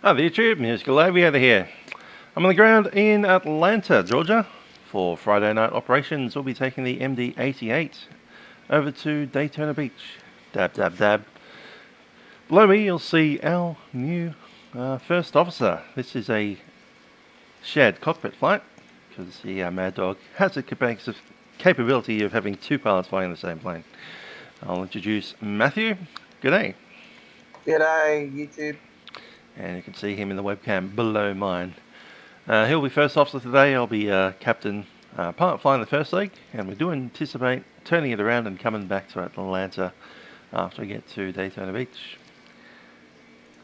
Hi there YouTube, Musical Aviator here. I'm on the ground in Atlanta, Georgia for Friday night operations. We'll be taking the MD88 over to Daytona Beach. Dab, dab, dab. Below me you'll see our new first officer. This is a shared cockpit flight because the Maddog has a capability of having two pilots flying the same plane. I'll introduce Matthew. G'day. G'day, YouTube. And you can see him in the webcam below mine. He'll be first officer today. I'll be captain pilot flying the first leg, and we do anticipate turning it around and coming back to Atlanta after we get to Daytona Beach.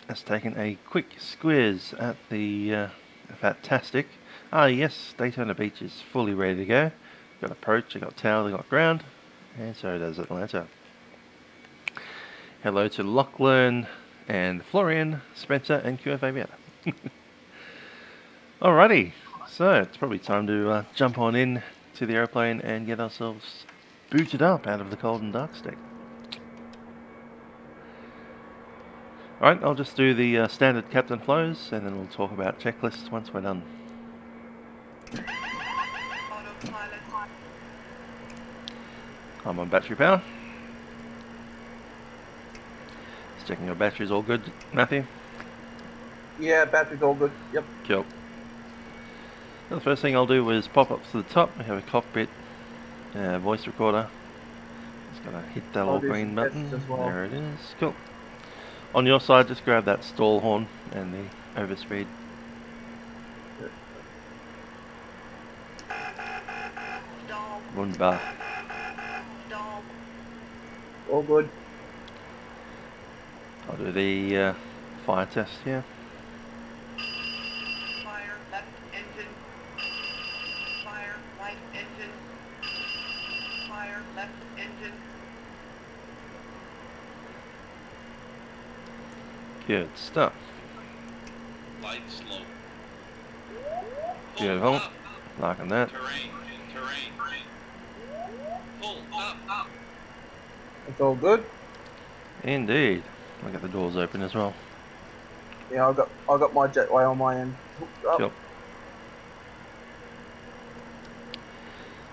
Let's take a quick squiz at the fantastic. Yes, Daytona Beach is fully ready to go. Got approach, they got tail, they got ground, and so does Atlanta. Hello to Lachlan and Florian, Spencer, and QF Aviator. Alrighty, so it's probably time to jump on in to the airplane and get ourselves booted up out of the cold and dark state. Alright, I'll just do the standard captain flows and then we'll talk about checklists once we're done. I'm on battery power. Just checking your battery's all good, Matthew? Yeah, battery's all good. Yep. Cool. Now the first thing I'll do is pop up to the top. We have a cockpit voice recorder. Just gotta hit that little green button. Well. There it is. Cool. On your side, just grab that stall horn and the overspeed. Wunderbar. All good. I'll do the fire test here. Fire left engine. Fire right engine. Fire left engine. Good stuff. Light slow. Beautiful. Liking that. Terrain. Pull up. It's all good. Indeed. I'll get the doors open as well. Yeah, I got my jetway on my end hooked up. Cool.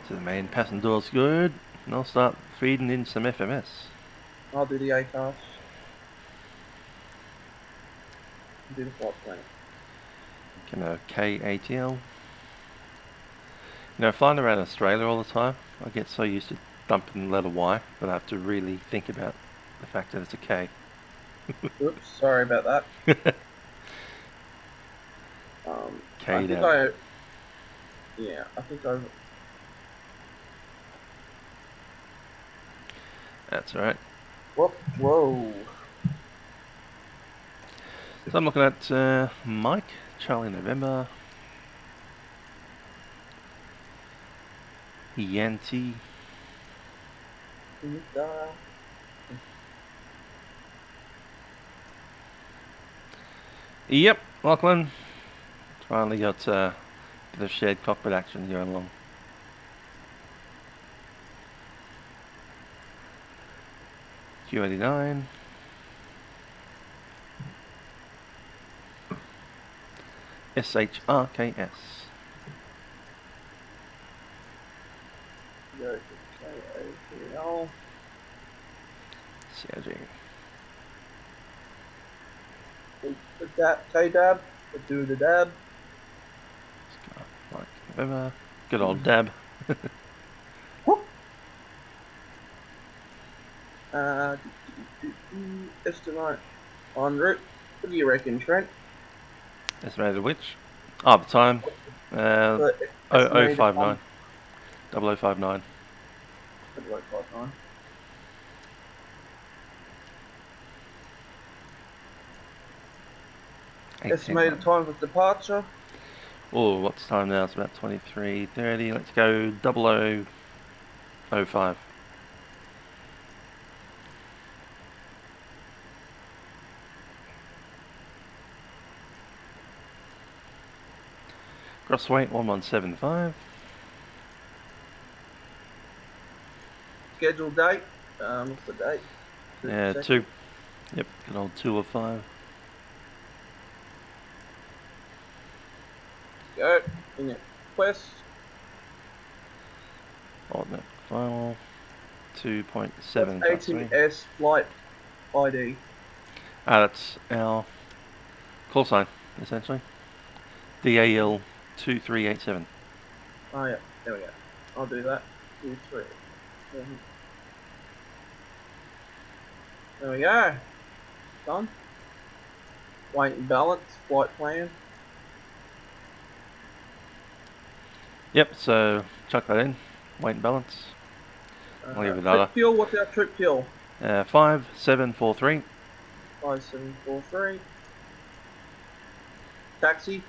So the main passenger door's good, and I'll start feeding in some FMS. I'll do the ACAS. Do the flight plan. Can KATL. You know, flying around Australia all the time, I get so used to dumping the letter Y, but I have to really think about the fact that it's a K. Oops, sorry about that. KDAB. I think I. That's alright. Whoa. So I'm looking at Mike, Charlie November, Yanti. Yep, Lachlan. Finally got a bit of shared cockpit action going along. Q89. SHRKS. KATL. CRG. KDAB. Let's do the dab. Like November. Good old dab. Estimate en route. What do you reckon, Trent? Estimated which? Oh, the time. 0059. 0059. 0059. Estimated time of departure. Oh, what's time now? It's about 23:30. Let's go 0005. Cross weight 1175. Scheduled date. What's the date? 2. Yep, good old 2 of 5. go. In it. Quest. Alternate file 2.7 What's class 3. ATS flight ID? That's our call sign, essentially. DAL 2387. Oh yeah, there we go. I'll do that. 2, 3. There we go. Done. Weight and balance, flight plan. Yep, so chuck that in. Weight and balance. I'll give you data. Trip fuel, what's our trip fuel? 5743. 5743. Taxi.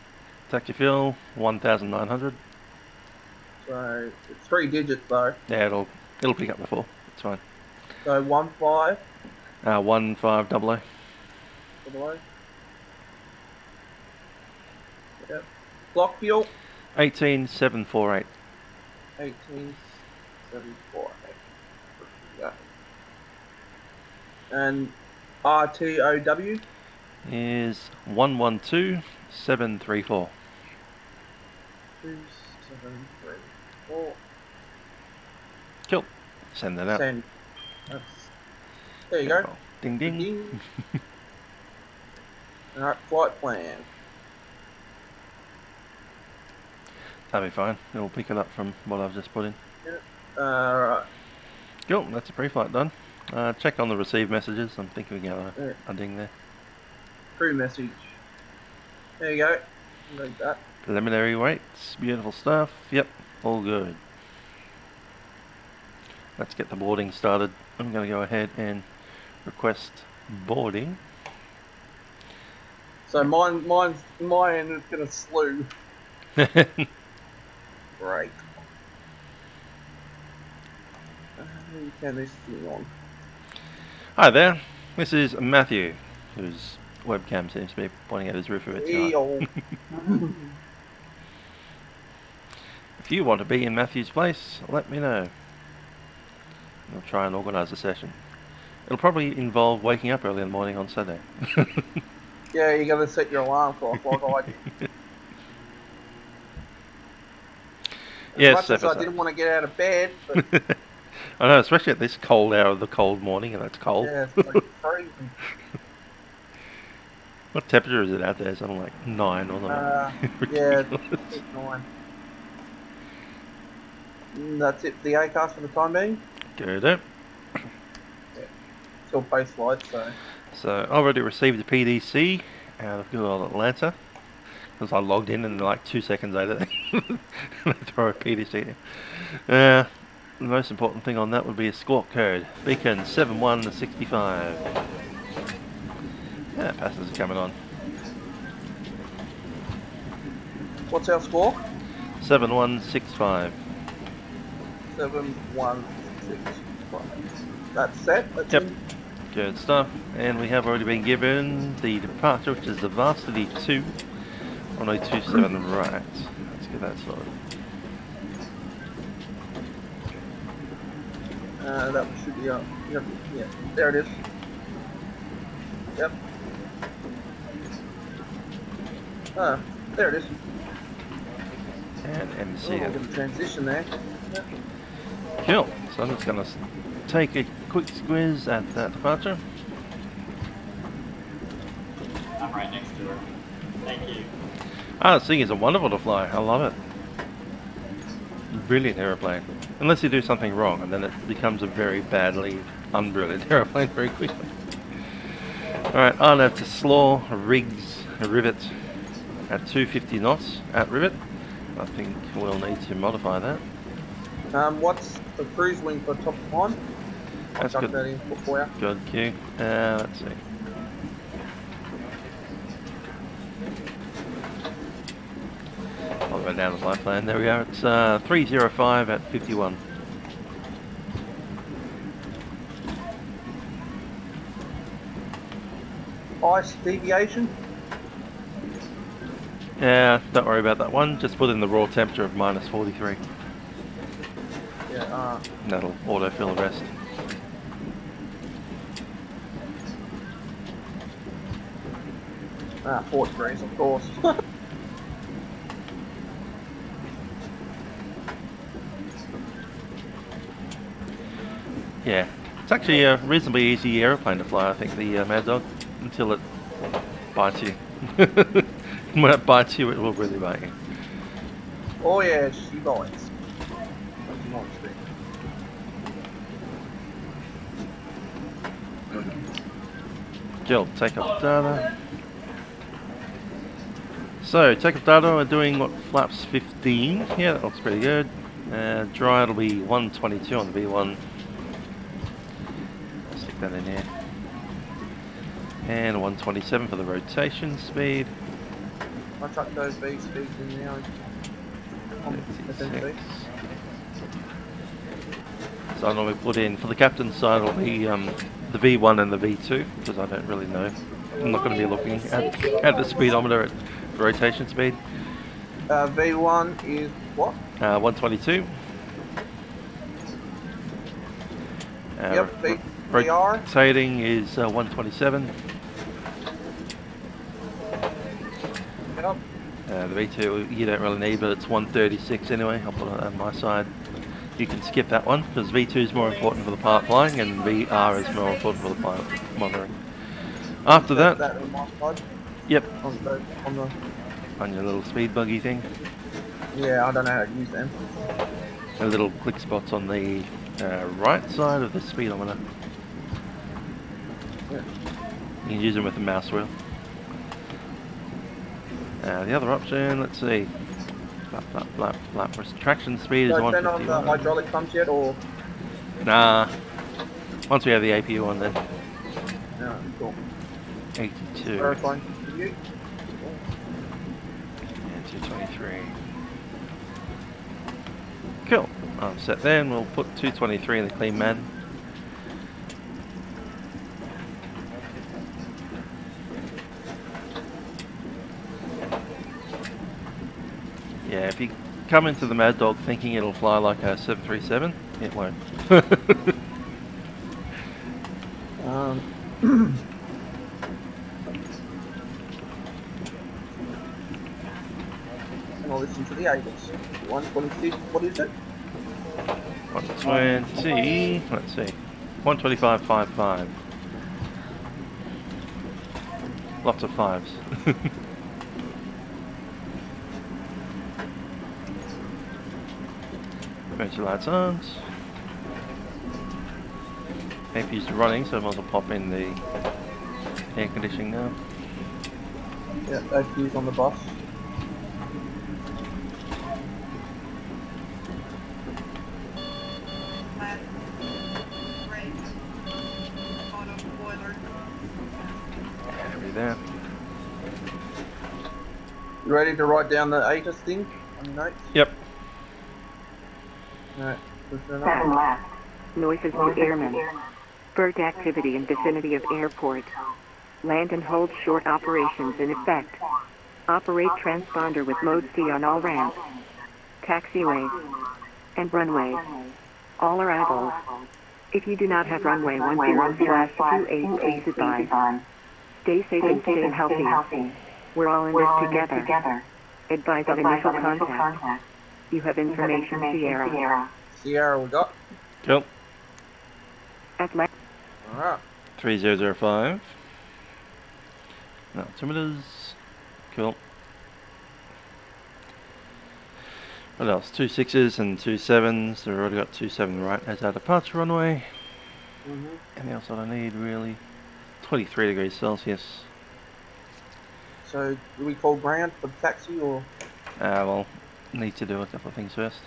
Taxi fuel 1900. So it's 3 digits though. Yeah, it'll pick up the 4. It's fine. So 15. 1500. Below. Yep. Block fuel. 18748. 18748. Yeah. And RTOW. Is 112734. 2734. Cool. Send that out. Send. There you go. Ding ding. Ding. Alright, flight plan. That'll be fine. It'll pick it up from what I've just put in. Right. Cool, that's a pre-flight done. Check on the received messages. I'm thinking we got a ding there. Crew message. There you go. Like that. Preliminary weights, beautiful stuff. Yep, all good. Let's get the boarding started. I'm going to go ahead and request boarding. So mine is gonna slew. Great. Turn this thing on. Hi there, this is Matthew, whose webcam seems to be pointing at his roof of it tonight. If you want to be in Matthew's place, let me know. I'll try and organise a session. It'll probably involve waking up early in the morning on Saturday. Yeah, you gotta set your alarm clock like I did. Yes, much as I didn't want to get out of bed, but I know, especially at this cold hour of the cold morning, and it's cold. yeah, it's like freezing. What temperature is it out there? Something like 9 or something. Yeah, it's 9. That's it. The ACAST for the time being. Good. Yeah. Still base lights, so. So I already received the PDC out of good old Atlanta, because I logged in and like 2 seconds later they throw a PDC in. The most important thing on that would be a squawk code. Beacon 7165. Yeah, passengers are coming on. What's our score? 7165. 7165. That's set. That's Yep. in. Good stuff. And we have already been given the departure, which is the Varsity 2 on 027 right. Let's get that sorted. That should be up. Yep. Yeah. There it is. Yep. There it is. And MC. Oh, we're going to transition there. Yep. Cool. So I'm just going to take a quick squiz at that departure. I'm right next to her. Thank you. This thing is wonderful to fly. I love it. Brilliant aeroplane. Unless you do something wrong, and then it becomes a very badly unbrilliant aeroplane very quickly. Alright, I'll have to slaw rigs rivet at 250 knots at rivet. I think we'll need to modify that. What's the cruise wing for top time? That's I'll good. chuck that in for you. Good cue. Let's see. I'll go down the flight plan. There we are. It's 305 at 51. Ice deviation. Yeah, don't worry about that one. Just put in the raw temperature of minus 43. Yeah. That'll autofill the rest. Port degrees, of course. Yeah, it's actually a reasonably easy aeroplane to fly, I think, the Maddog, until it bites you. When it bites you, it will really bite you. Oh yeah, she bites. As you might expect. Jill, take off data. So, take off data, we're doing what, flaps 15. Yeah, that looks pretty good. Dry, it'll be 122 on the V1. I'll stick that in here. And 127 for the rotation speed. I chuck those V speeds in now. 36. So I normally put in, for the captain's side, it'll be the V1 and the V2, because I don't really know. I'm not going to be looking at the speedometer at rotation speed. V1 is what? 122. Yep, VR. Rotating is 127. Yep. The V2 you don't really need, but it's 136 anyway. I'll put it on my side. You can skip that one because V2 is more important for the pilot flying and VR is more important for the pilot monitoring. After that, on my side. Yep, On your little speed buggy thing. Yeah, I don't know how to use them. The little click spots on the right side of the speedometer. Yeah. You can use them with the mouse wheel. The other option, let's see. Flap. Traction speed is So turn on 151. the hydraulic pumps yet, or? Nah. Once we have the APU on then. No, cool. 82. Verifying. Yeah, 223. Cool. I'm set then. We'll put 223 in the clean man. Yeah, if you come into the Maddog thinking it'll fly like a 737, it won't. And I'll listen to the Avis. 126, what is it? 120, let's see, 125.55. Lots of fives. Emergency lights on. APU's running, so I might as well pop in the air conditioning now. Yeah, APU's on the bus. There. You ready to write down the ATIS thing on your notes? Yep. Alright, Pattern left. Noises to airmen. Bird activity in vicinity of airport. Land and hold short operations in effect. Operate transponder with mode C on all ramps, taxiways, and runways. All arrivals. If you do not have runway 10/28, please advise. Stay safe and stay healthy. We're all in this together. Advise of initial contact. You have information, Sierra. Sierra, we got. Cool. Alright. 3005. Altimeters. Cool. What else? 2 6s and 2 7s. So we've already got 2 7 right as our departure runway. Anything else that I need really? 23 degrees Celsius. So, do we call ground for the taxi, or? Well, need to do a couple of things first.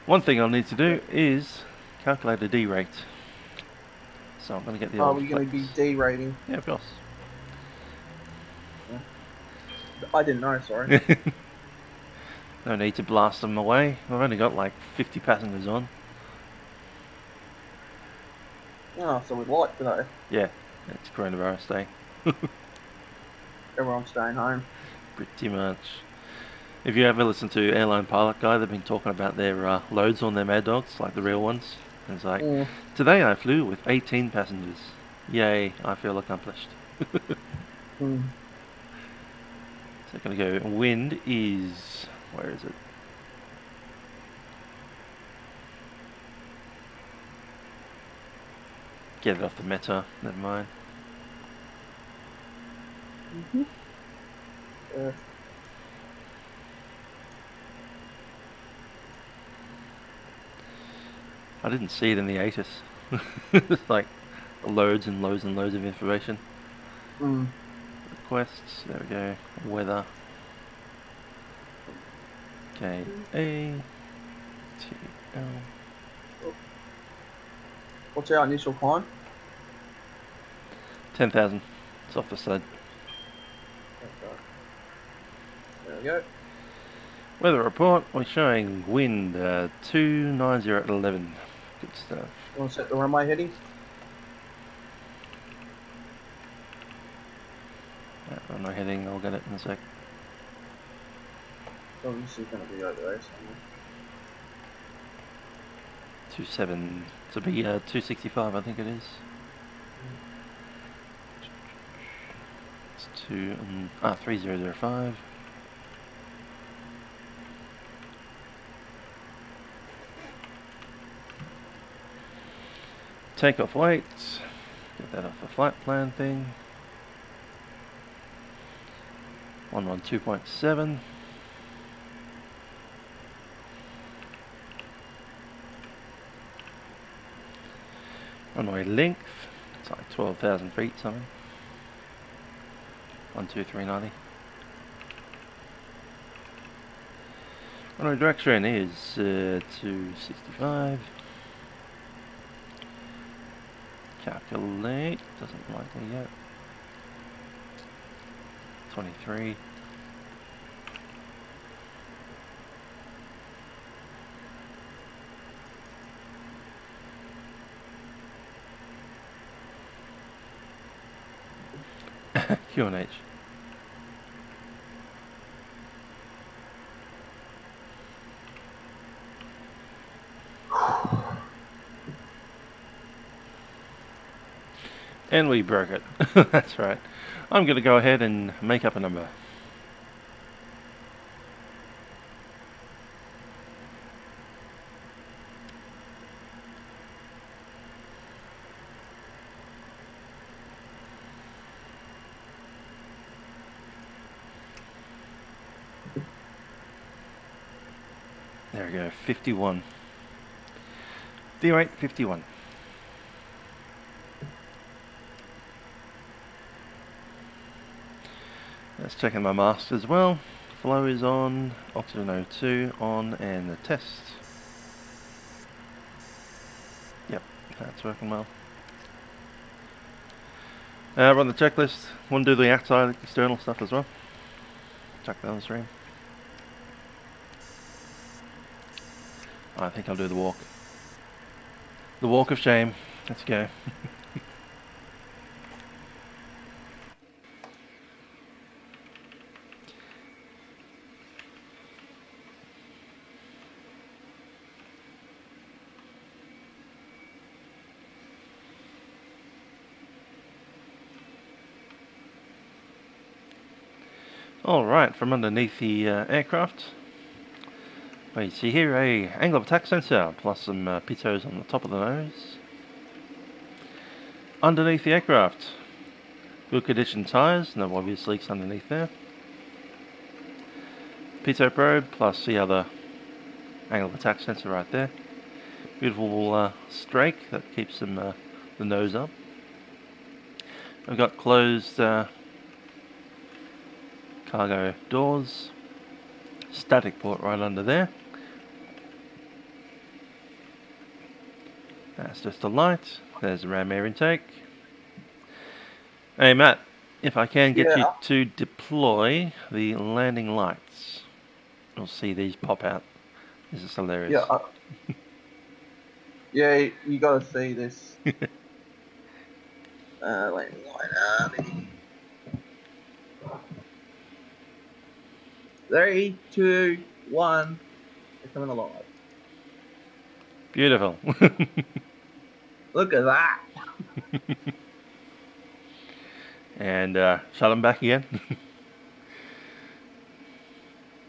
One thing I'll need to do is calculate a D rate. So I'm going to get the Oh, old we're going to be D rating. Yeah, of course. I didn't know, sorry. No need to blast them away. I've only got like 50 passengers on. Oh, so we're light today. Yeah, it's coronavirus day. Everyone's staying home. Pretty much. If you ever listen to Airline Pilot Guy, they've been talking about their loads on their Maddogs, like the real ones. And it's like, today I flew with 18 passengers. Yay, I feel accomplished. So going to go, wind is, where is it? Get it off the meta, never mind. I didn't see it in the ATIS. It's like loads and loads and loads of information. Requests, there we go. Weather. KATL. What's our initial climb? 10,000. It's off the side. Okay. There we go. Weather report, we're showing wind 290 at 11. Good stuff. You want to set the runway headings? Runway heading, I'll get it in a sec. So this is going to be over there somewhere. 27, to be 265 I think it is. It's 3005. Takeoff weight, get that off the flight plan thing. 112.7. Runway length, it's like 12,000 feet something. 12390. Runway direction is 265. Calculate, doesn't like me yet. 23. QNH. And we broke it. That's right. I'm going to go ahead and make up a number. There we go, 51. D8, 51. Let's check in my mask as well. Flow is on, oxygen O2 on, and the test. Yep, that's working well. Run the checklist. Want to do the outside external stuff as well. Check that on the stream. I think I'll do the walk. The walk of shame. Let's go. Alright, from underneath the aircraft, we see here a angle of attack sensor plus some pitot on the top of the nose. Underneath the aircraft, good condition tyres, no obvious leaks underneath there. Pitot probe plus the other angle of attack sensor right there. Beautiful strake that keeps them, the nose up. We've got closed cargo doors, static port right under there. That's just a light. There's the ram air intake. Hey Matt, if I can get you to deploy the landing lights, you'll see these pop out. This is hilarious. Yeah, yeah, you got to see this. Landing light. 3, 2, 1. They're coming alive. Beautiful. Look at that. And shut them back again.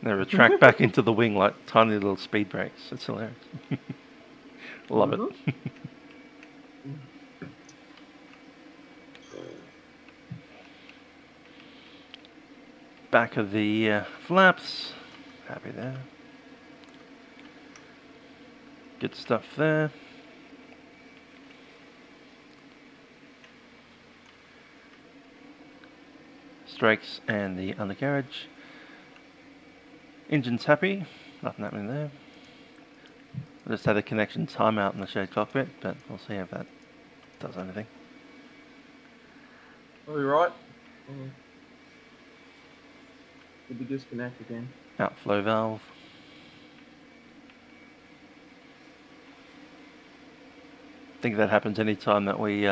They retract back into the wing like tiny little speed brakes. It's hilarious. Love it. back of the flaps. Happy there. Good stuff there. Strakes and the undercarriage. Engine's happy, nothing happening there. I just had a connection timeout in the shared cockpit, but we'll see if that does anything. Are we right? Did we disconnect again? Outflow valve. I think that happens any time that we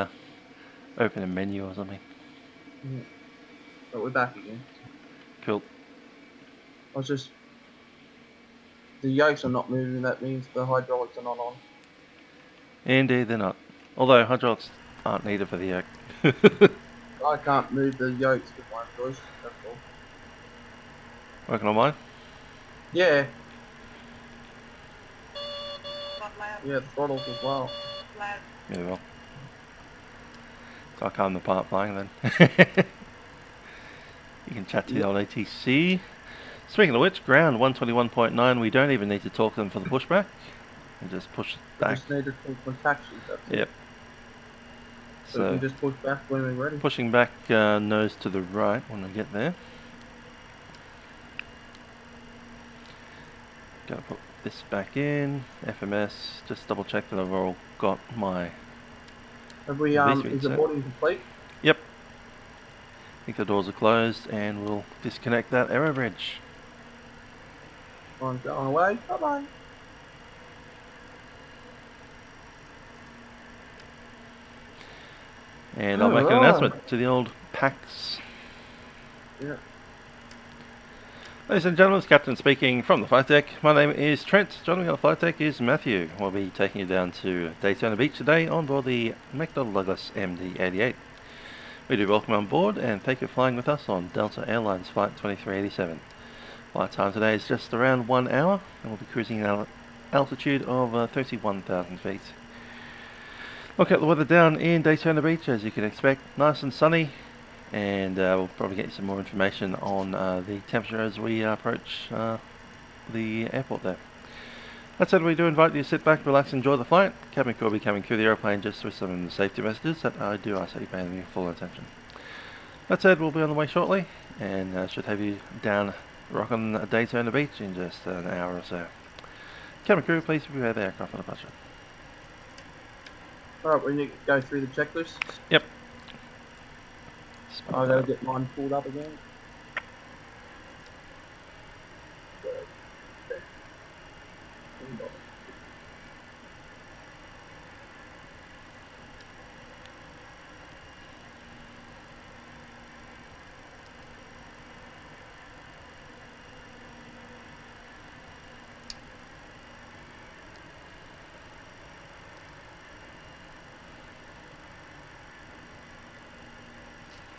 open a menu or something. Yeah. But we're back again. Cool. I was just... The yokes are not moving, that means the hydraulics are not on. Indeed, they're not. Although hydraulics aren't needed for the yoke. I can't move the yokes with my joystick, that's all. Working on mine? Yeah, Front lab, yeah, the throttles as well. lab, Yeah, well. So I calm the part flying then. You can chat to the old ATC. Speaking of which, ground 121.9, we don't even need to talk to them for the pushback. We just push We back. just need to pull from taxis, that's it. Yep. So we So, can just push back when we're ready. pushing back nose to the right when we get there. Gonna put this back in. FMS, just double check that I've all got my... Have we, These is the set. boarding complete? Yep. I think the doors are closed and we'll disconnect that aero bridge. I'm going away, bye-bye. And I'll make an announcement to the old PAX. Yeah. Ladies and gentlemen, it's Captain speaking from the flight deck. My name is Trent. Joining me on the flight deck is Matthew. We'll be taking you down to Daytona Beach today on board the McDonnell Douglas MD88. We do welcome on board and thank you for flying with us on Delta Airlines Flight 2387. Flight time today is just around 1 hour and we'll be cruising at an altitude of 31,000 feet. Look at the weather down in Daytona Beach, as you can expect, nice and sunny, and we'll probably get you some more information on the temperature as we approach the airport there. That said, we do invite you to sit back, relax, enjoy the flight. Cabin crew will be coming through the aeroplane just with some of the safety messages that I do ask that you pay them your full attention. That said, we'll be on the way shortly, and should have you down rocking Daytona Beach in just an hour or so. Cabin crew, please prepare the aircraft for departure. Alright, we need to go through the checklist. Yep. I gotta get mine pulled up again.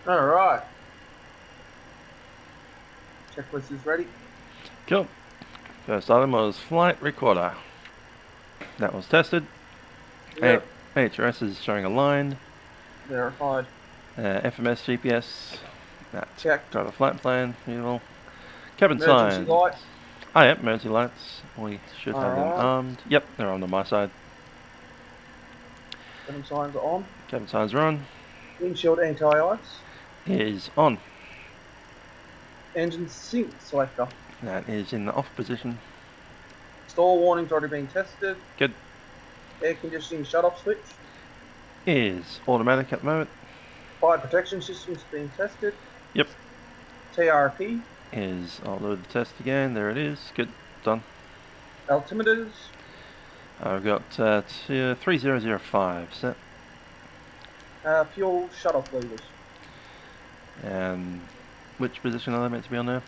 Alright. Checklist is ready. Cool. First item was flight recorder. That was tested. Yep. AHRS is showing a line. Verified. FMS GPS. That's Check. got a flight plan. Beautiful. Cabin Emergency signs. light. Oh, yep, emergency lights. We should have them Alright. armed. Yep, they're armed on my side. Cabin signs are on. Cabin signs are on. Windshield anti-ice. Is on. Engine sync selector. That is in the off position. Stall warning's already been tested. Good. Air conditioning shut-off switch. Is automatic at the moment. Fire protection system's being tested. Yep. TRP. I'll load the test again. There it is. Good. Done. Altimeters. I've got 3005 set. Fuel shut-off levers. And which position are they meant to be on there?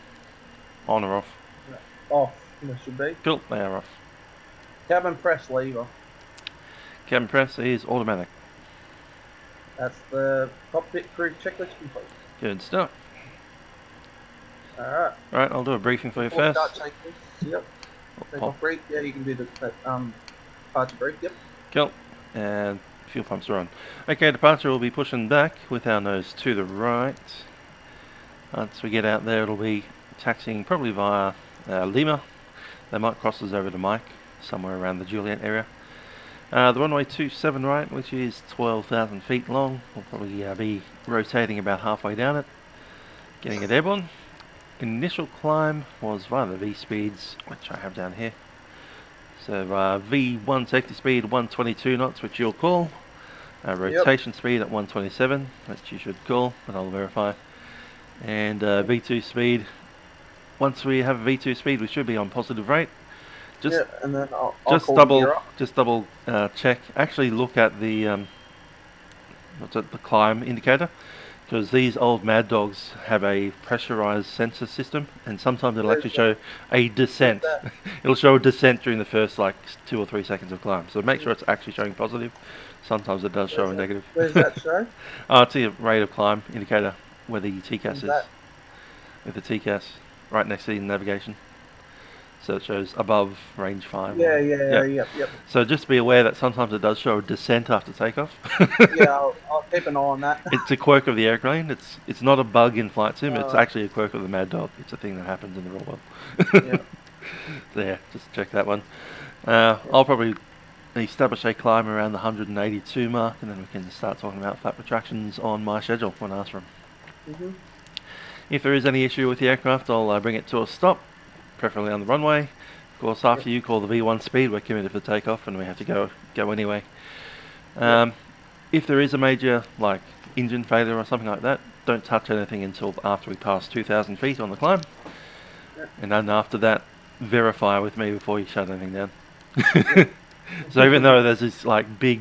On or off? Off, they should be. Cool, they are off. Cabin press lever. Cabin press is automatic. That's the cockpit crew checklist complete. Good stuff. Alright. Right, I'll do a briefing for you Before we first. start checklist, yep. Take Oh, off brief. Yeah, you can do the departure brief. Yep. cool. And fuel pumps are on. Okay, departure will be pushing back with our nose to the right. Once we get out there, it'll be taxiing probably via Lima. They might cross us over to Mike, somewhere around the Juliet area. The runway 27 right, which is 12,000 feet long, will probably be rotating about halfway down it, getting it airborne. Initial climb was via the V speeds, which I have down here. So V1 safety speed 122 knots, which you'll call. Rotation speed at 127, which you should call, but I'll verify. And V2 speed. Once we have V2 speed, we should be on positive rate. Just, and then I'll just call double, gear up. just double check. Actually, look at the the climb indicator, because these old Maddogs have a pressurized sensor system, and sometimes it'll actually show a descent. It'll show a descent during the first like 2 or 3 seconds of climb. So make sure it's actually showing positive. Sometimes it does show a negative. Where's that show? It's the rate of climb indicator where the TCAS is. That? With the TCAS right next to the navigation. So it shows above range 5. Yep. So just be aware that sometimes it does show a descent after takeoff. I'll keep an eye on that. It's a quirk of the airplane. It's not a bug in flight sim. It's actually a quirk of the Maddog. It's a thing that happens in the real world. So yeah, just check that one. I'll probably establish a climb around the 182 mark, and then we can start talking about flap retractions on my schedule when asked for them. If there is any issue with the aircraft, I'll bring it to a stop, preferably on the runway. Of course, after you call the V1 speed, we're committed for takeoff, and we have to go anyway. If there is a major like engine failure or something like that, don't touch anything until after we pass 2,000 feet on the climb, and then after that, verify with me before you shut anything down. So even though there's this like big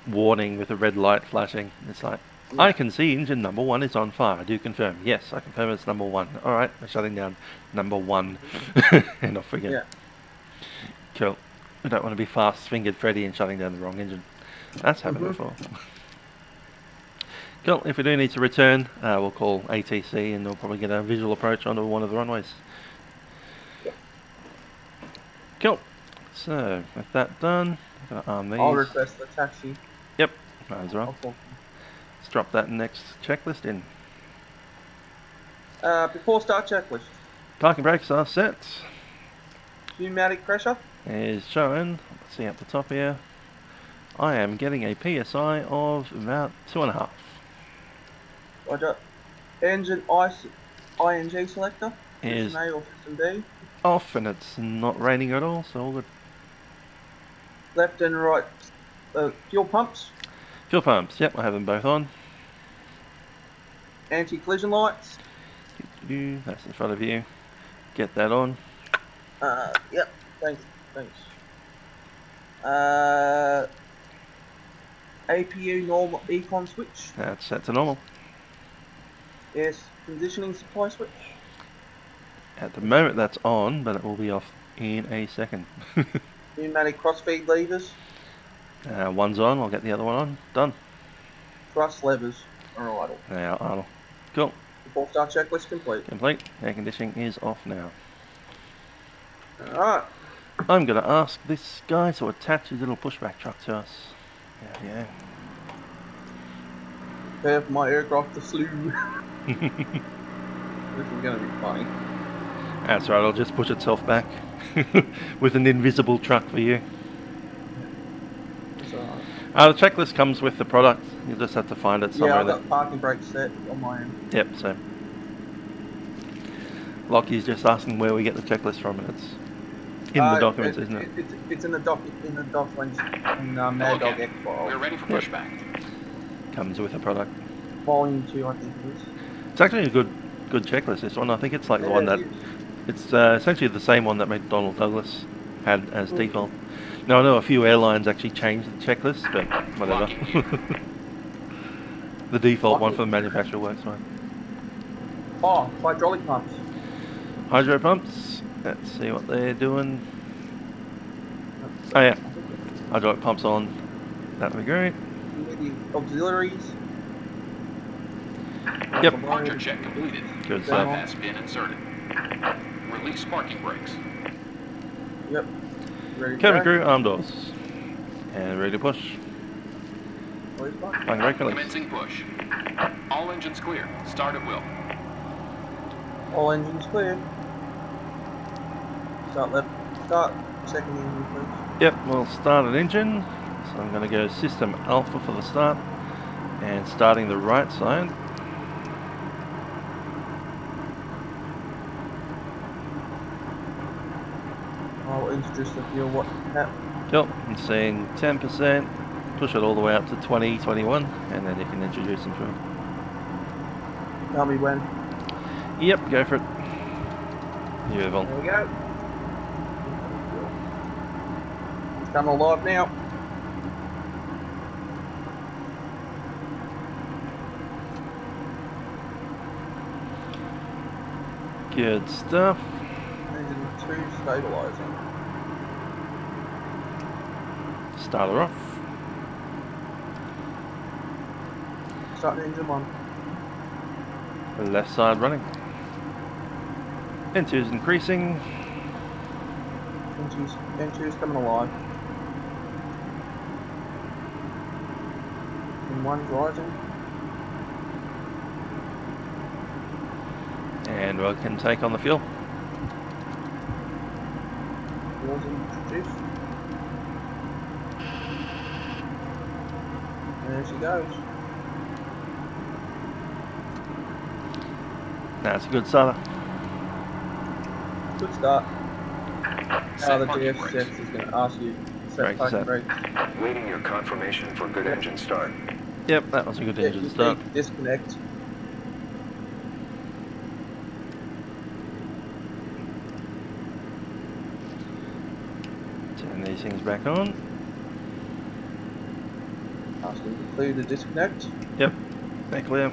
warning with a red light flashing, it's like, I can see engine number 1 is on fire. I do confirm. Yes, I confirm it's number 1. Alright, we're shutting down number 1. And off we go. Cool. We don't want to be fast-fingered Freddy and shutting down the wrong engine. That's happened before. Cool. If we do need to return, we'll call ATC and we'll probably get a visual approach onto one of the runways. Cool. So, with that done, I'm going to arm these. I'll request the taxi. Yep, might as well. Let's drop that next checklist in. Before start checklist. Parking brakes are set. Pneumatic pressure. Is showing, let's see up the top here. I am getting a PSI of about 2.5. Roger. Engine ING selector. Is system A or system B. off, and it's not raining at all, so all good. Left and right fuel pumps. Fuel pumps, yep, I have them both on. Anti-collision lights. That's in front of you. Get that on. Yep. Thanks. APU normal econ switch. That's set to normal. Yes. Conditioning supply switch. At the moment that's on, but it will be off in a second. Pneumatic crossfeed levers. One's on, I'll get the other one on. Done. Thrust levers are idle. They are idle. Cool. Before start checklist complete. Complete. Air conditioning is off now. Alright. I'm going to ask this guy to attach his little pushback truck to us. Yeah. Prepare for my aircraft to slew. This is going to be funny. That's right, it'll just push itself back with an invisible truck for you. The checklist comes with the product. You'll just have to find it somewhere. Yeah, I've got parking brakes set on my end. Yep, same. Lockheed's just asking where we get the checklist from, and it's in the documents, isn't it? It's in the documents in Maddog X file. We're ready for pushback. Comes with a product. Volume 2, I think it is. It's actually a good checklist, this one. I think it's like the one that... It's essentially the same one that McDonnell Douglas had as default. Now I know a few airlines actually changed the checklist, but whatever. The default one for the manufacturer works fine. Oh, hydraulic pumps. Hydro pumps. Let's see what they're doing. Oh yeah, hydraulic pumps on. That would be great. The auxiliaries. Yep. Departure check completed. Good stuff. Has been inserted. Release parking brakes. Yep. Ready to Cabin go? crew, arm doors. And ready to push. Release button. Parking brake release. Commencing push. All engines clear. Start at will. All engines cleared. Start second engine, please. Yep, we'll start an engine. So I'm going to go system alpha for the start. And starting the right side. I'll introduce the fuel what happened. Yep, I'm seeing 10%. Push it all the way up to 20, 21. And then you can introduce them through. Tell me when. Yep, go for it. Beautiful. There we go. It's coming alive now. Good stuff. Engine 2 stabilizing. Start her off. Start engine 1. The left side running. N2 is increasing. N2's coming alive. N1's rising. And we can take on the fuel. Fuel's introduced. There she goes. That's a good starter. Good start. Set The parking DFCS brakes. is going to ask you to set Brakes parking set. brakes. Waiting your confirmation for good engine start. Yep, that was a good Yeah, engine you start. need to disconnect. Turn these things back on. Asking to clear the disconnect. Yep, they're clear.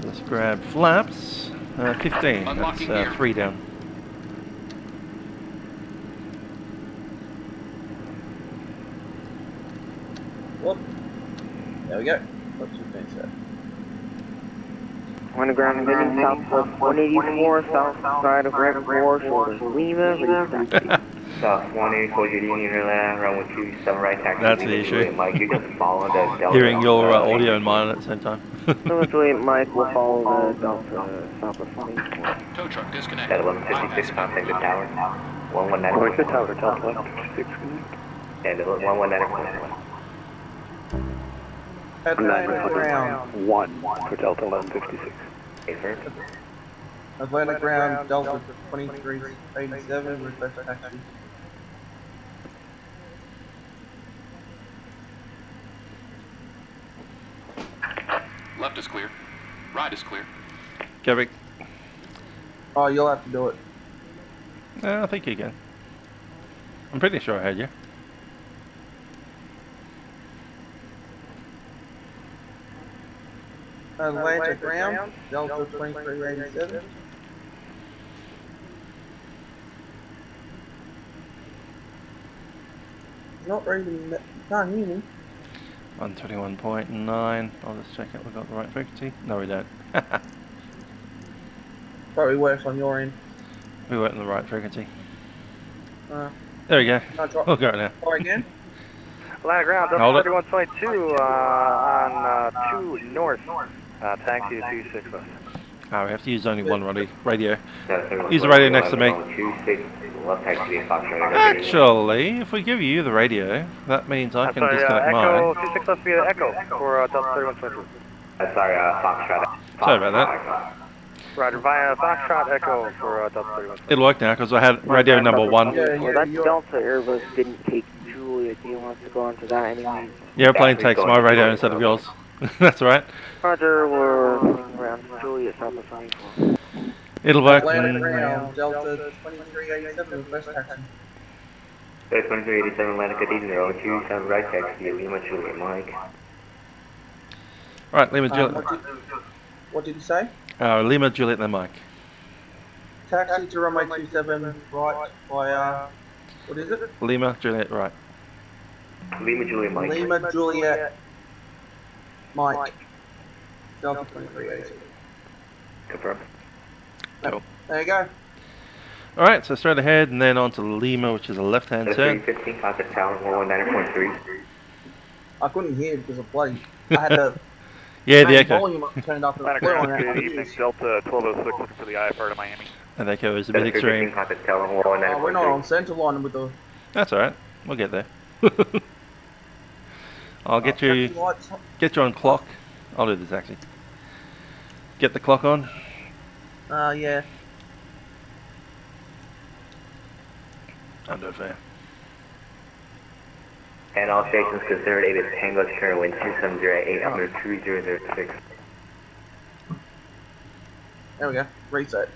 Let's grab flaps. 15, Unlocking that's gear. 3 down. Whoop. There we go. What's your thing set? On the ground heading southwest 184, south side of Reservoir, shoulders Lima, release South 184, Judy, in your land, runway 27 right taxi. That's the issue. Mike, you can follow the Delta. Hearing your audio and mine at the same time. So Juliet Mike will follow the Delta southwest 184. Tow truck disconnect. At 1156, contact the tower. 119. Going to tower, Delta 156. And 119. Atlantic ground. 1 for Delta 1156. Affirm. Atlantic ground, Delta 2387, request taxi. Left is clear. Right is clear. Kevin, Oh, you'll have to do it. I think you can. I'm pretty sure I had you. Atlantic ground, Delta 2387. Not reading that. You can't hear me. 121.9. I'll just check it. We've got the right frequency. No, we don't. Probably works on your end. We weren't in the right frequency. Uh, There we go. no, try, We'll go now. try again. Atlantic ground, Hold Delta it. 3122 on 2 north, taxi to 26 west. Oh, we have to use only one radio. Use the radio next to me. Actually, if we give you the radio, that means I can disconnect Echo, mine. 26 left via Echo for Delta 3122. Sorry, Foxtrot. Sorry about that. Roger, via Foxtrot Echo for Delta 3122. It'll work now because I had radio number 1. Well, that Delta Airbus didn't take Juliet. Do you want to go on to that anyway? The airplane takes my radio instead of yours. That's alright. Roger, we're moving around Juliet, southwest 24. It'll work. Atlantic ground, Delta 2387, request taxi. 2387 Atlantic Cathedral, 27 right taxi, Lima Juliet Mike. Right, Lima Juliet. What did you say? Lima Juliet then Mike. Taxi to runway 27 right via, what is it? Lima Juliet right. Lima Juliet Mike. Lima Juliet Mike. Delta 2387. Confirm. Cool. There you go. Alright, so straight ahead and then on to Lima, which is a left-hand turn. 315, contact tower, 119.3. I couldn't hear because of play. I had to Yeah, the Main echo. volume turned up Atlanta as well on ground, that good evening. confused. Delta 1206 looking for the IFR to Miami. And the echo is a bit extreme. contact tower 119.3. We're not on centre line with the That's alright. We'll get there. I'll get you taxi lights. on clock. I'll do the taxi. Get the clock on. Yeah. Under fair. And all stations considered a Tango Turner wind 2708 under 3006. There we go. Reset.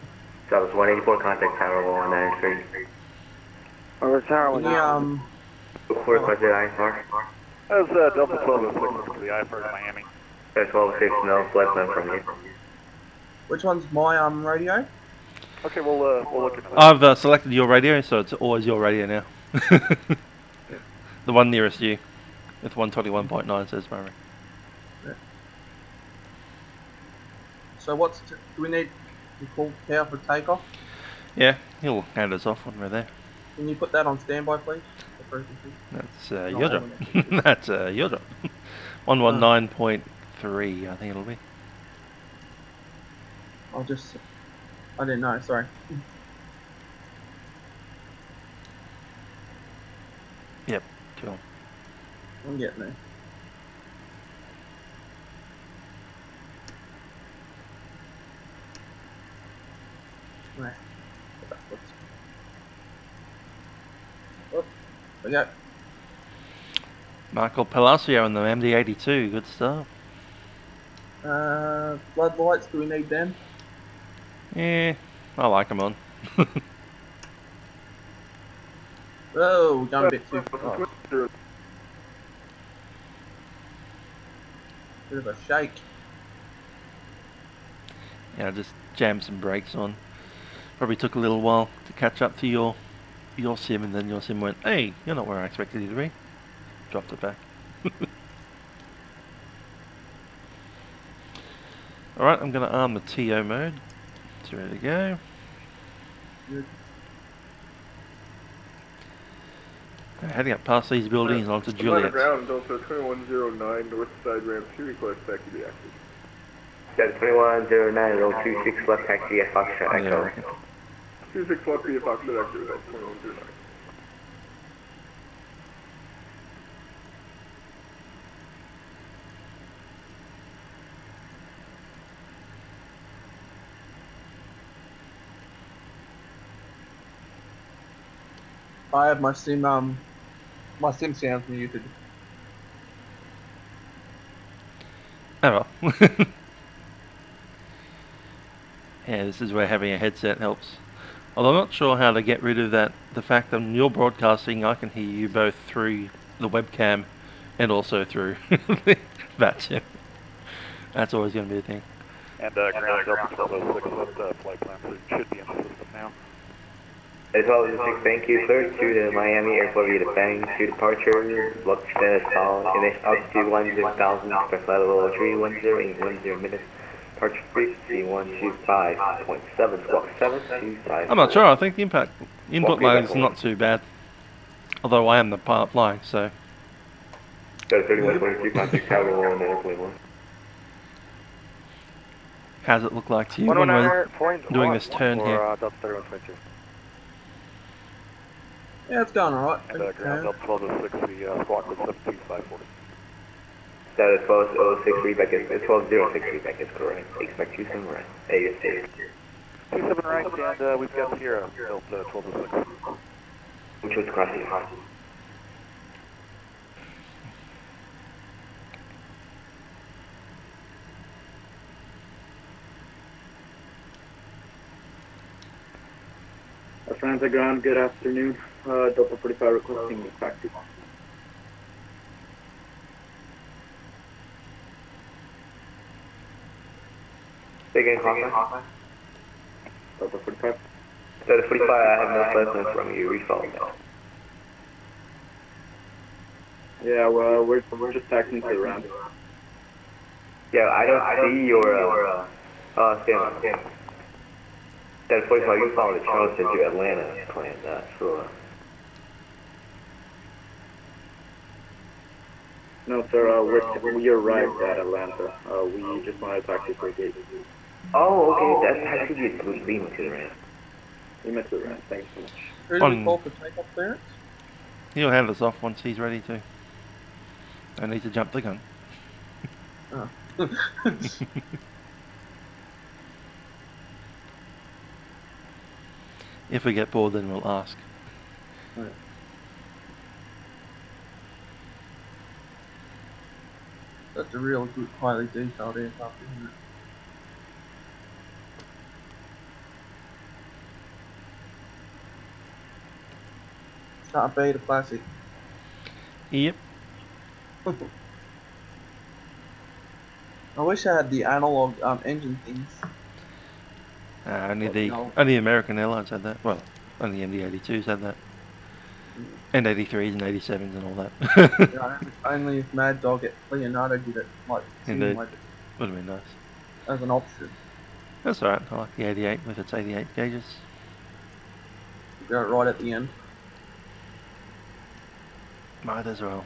So that was 184 contact tower 193. Or tower Who requested IFR? That was Delta 1206 looking for the IFR to Miami. 1206, no flight plan from you. Which one's my radio? Okay, we'll look into that. I've selected your radio, so it's always your radio now. The one nearest you. With 121.9 says Murray. So do we need to call tower for takeoff? Yeah, he'll hand us off when we're there. Can you put that on standby, please? That's your job. That's your job. 119.3, I think it'll be. I didn't know, sorry. Yep, cool. I'm getting there. Right. Oh, we go. Michael Palacio and the MD82, good stuff. Floodlights, do we need them? Yeah, I like them on. Oh, we've done a bit too far. Bit of a shake. Yeah, I just jammed some brakes on. Probably took a little while to catch up to your sim, and then your sim went, hey, you're not where I expected you to be. Dropped it back. Alright, I'm going to arm the TO mode. It's ready to go. Good. Heading up past these buildings onto Juliet. Ground, Delta 2109, north side ramp 2, request taxi to active. Delta 2109, 026 left taxi at Foxtrot Echo. 26 left via Foxtrot Echo, that's 2109. I have my sim sounds muted. Oh well. Yeah, this is where having a headset helps. Although I'm not sure how to get rid of that. The fact that when you're broadcasting, I can hear you both through the webcam and also through VatsimUSA. That's always going to be a thing. And ground Delta 1206 left flight plan should be in the system now. As well as a 6 thank you, clear to the Miami Airport via the Bang to departure. Look status solid. MS altitude 10,000, express level 310 in 10 minutes. Departure frequency 125.7, squawk 725. I'm not sure. I think the input lag is not too bad. Although I am the pilot flying, so. Go to 3122, contact tower 1 airplane 1. How does it look like to you when we're doing this turn here? Delta 3122. Yeah, it's going alright. And ground Delta 1206, the squawk was 72540. Status 1206 readback is 1206 readback is correct. Expect 27 right. ASA. 27 right, and we've got Sierra, Delta 1206. Which was crossing. Atlanta ground, good afternoon. Delta 45 requesting practice. Again, Crawford. Delta 45. Delta 45, I have no placement from you. Refund now. Yeah, well, we're just taxiing to the ramp. Yeah, I don't see your stand. Delta 45, you follow the Charleston to Atlanta plan. Sure. No, sir, we arrived at Atlanta. We just wanted to taxi for a gate. Oh, okay, that's actually a Lima to the ramp. Lima to the ramp, thanks so much. Who do we call for takeoff clearance? He'll hand us off once he's ready to. I need to jump the gun. Oh. If we get bored, then we'll ask. Right. That's a real good, highly detailed aircraft, isn't it? Can't beat a classic. Yep. I wish I had the analog engine things. Only But, the you know, only American Airlines had that. Well, only MD82s had that. And 83s and 87s and all that. you know, only if Maddog at Leonardo did it, like Indeed. simulated Would have been nice. as an option. That's alright. I like the 88 with its 88 gauges. Go right at the end. Might as well.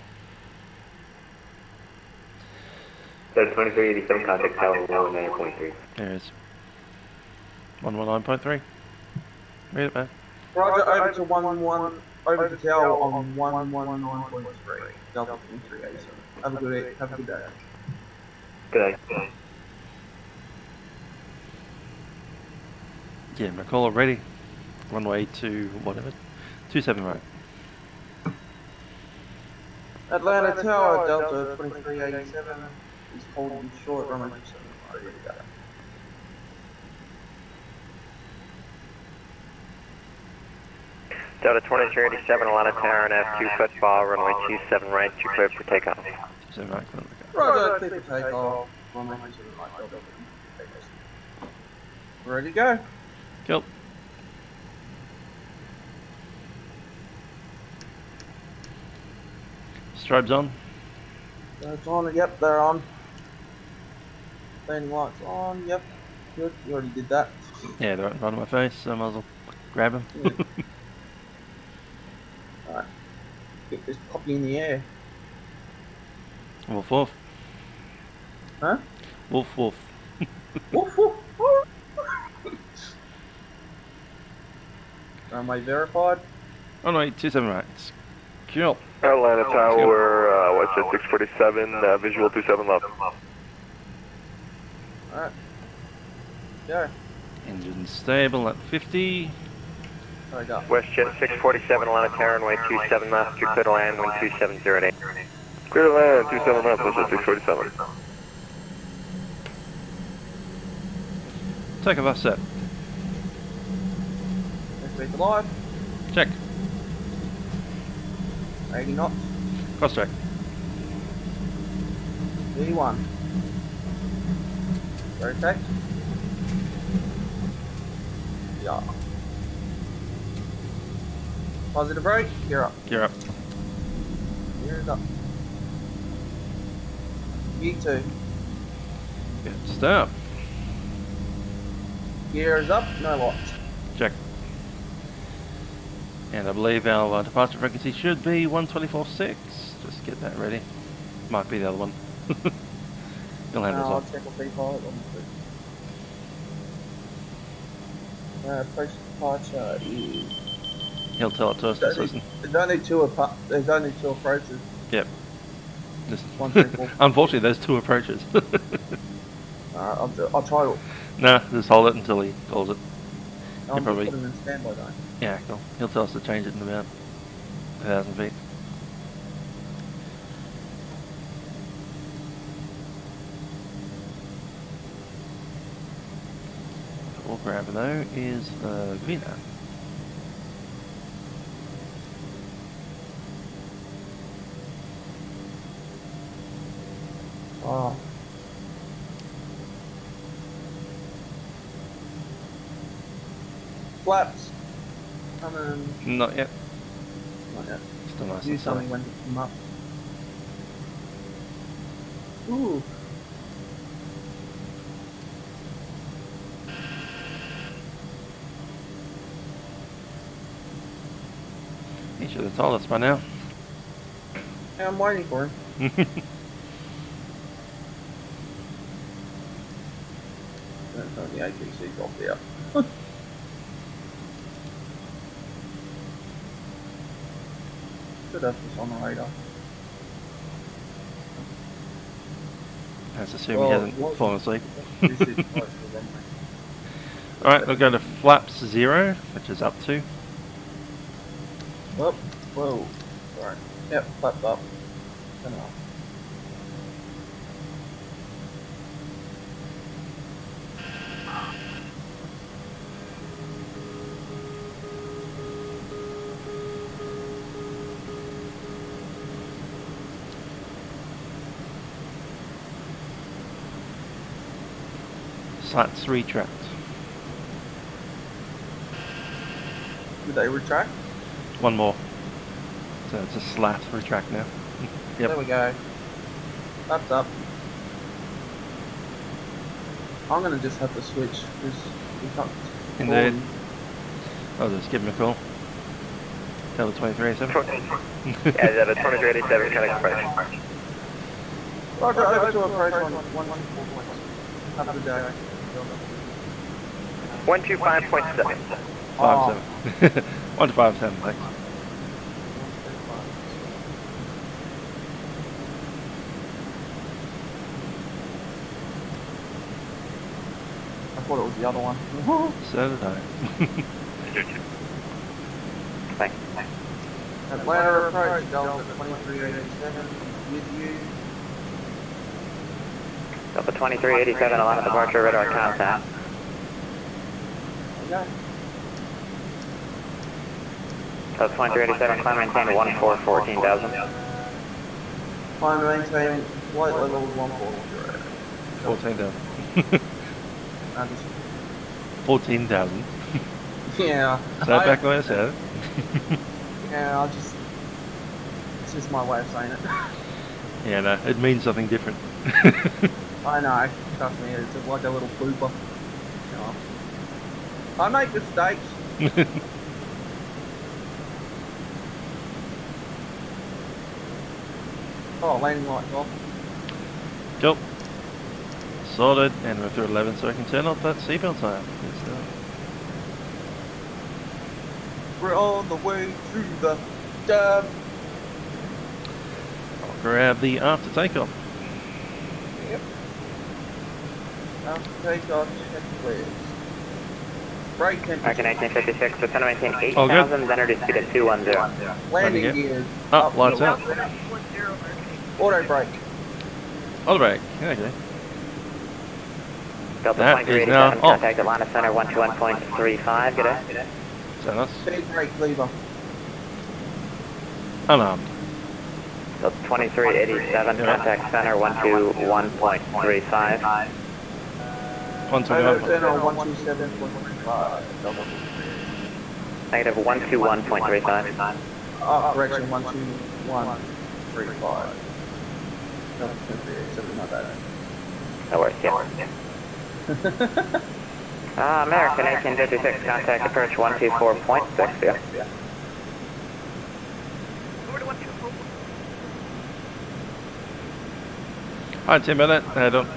So 2387 contact tower 119.3. There it is. 119.3. Read it back. Roger, over to 11, over to tower on 119.3. Delta 2387. Have a good day. Good. Yeah, McCall ready. Runway to whatever. 27 right. Atlanta Tower, Delta 2387 is holding short, runway 27 right. Ready to go. Delta 2387, Atlanta Tower and F2 football, runway 27 right, you cleared for takeoff. 27 right, clear for takeoff. Roger, clear for takeoff. Runway 27 right, Delta 2387. Ready to go. Cool. Strobes on. It's on, yep, they're on. Landing lights on, yep. Good, you already did that. Yeah, they're right in front of my face, so I might as well grab them. Yeah. Alright. Get this puppy in the air. Woof woof. Huh? Woof woof. Woof woof. Runway verified. Oh no, 27 right. Cool. Atlanta Tower, what's that, 647, visual 27 left. Alright. Go. Engine stable at 50. Sorry, go. WestJet 647, Atlanta Tower, runway 27 left, you clear to land, wind 2708. Clear to land, 27 left, WestJet 647. Take a bus set. Next speed to live. Check. 80 knots. Cross check. V1. Rotate. Yeah. Positive brake. Gear up. Gear up. Gear is up. V2. Good stuff. Gear is up. No lots. Check. And I believe our departure frequency should be 124.6. Just get that ready. Might be the other one. You'll hand us I'll off. check a vPilot. Approach departure is... He'll tell it to us. Just listen. There's only two approaches. Yep. Just 1, 3, 4. Unfortunately, there's two approaches. I'll try to... Nah, just hold it until he calls it. I'll probably- put him in standby though. Yeah, cool. He'll tell us to change it in about 1,000 feet. What we'll grab though is the Vina. Oh. Flaps. Coming. Not yet. Not yet. Still nice Do and something silly. when it come up. Ooh. He should have told us by now. Yeah, I'm waiting for him. Don't turn the APCs off there. Should have this on the radar. Let's assume Well, he hasn't what- fallen asleep. This is close to them. Alright, we'll go to flaps 0, which is up 2. Whoop. Whoa. Alright. Yep, flaps up. Turn it off. Slats retract. Did they retract? One more. So it's a slat retract now. Yep. There we go. Flaps up. I'm gonna just have to switch because we can't. Indeed. I'll just give him a call. Tell the 2387. Yeah, the 2387 kind of compression. Roger, over to approach on 114 points. Have a good day. 125.7. 57. 1 to 57, thanks. I thought it was the other one. So did I. Thanks. Atlanta approach, Delta 2387 with you. Delta 2387, Atlanta departure, radar contact. Okay. Delta 2387, climb maintain 14,000. Climb maintain flight level 140. 14,000. I just, 14,000. yeah. Is that back the way I said it? Yeah, I just. It's just my way of saying it. Yeah, no, it means something different. I know, trust me, it's like a little blooper. You know. I make mistakes. Oh, landing lights off. Cool. Sorted, and we're through 11, so I can turn off that seatbelt sign. Good stuff. We're on the way to the dam. I'll grab the after takeoff. Yep. After takeoff, checklist. Brake American temperature. 1856, descend to maintain All good. 8,000, then reduce speed at 210. Landing Landing gears. Oh, lights out. Auto brake. Auto brake. Okay. Delta That is 2387, now off. contact Atlanta Center 121.35, good day. So that's Speed brake lever. unarmed. Delta 2387, contact Center 121.35. 121. Center 127.35. Negative 121.35. Correction 121.35. No, 2387, not bad. That works, yeah. American 1856, contact approach 124.6, yeah. Hi, Tim Bennett. How you doing?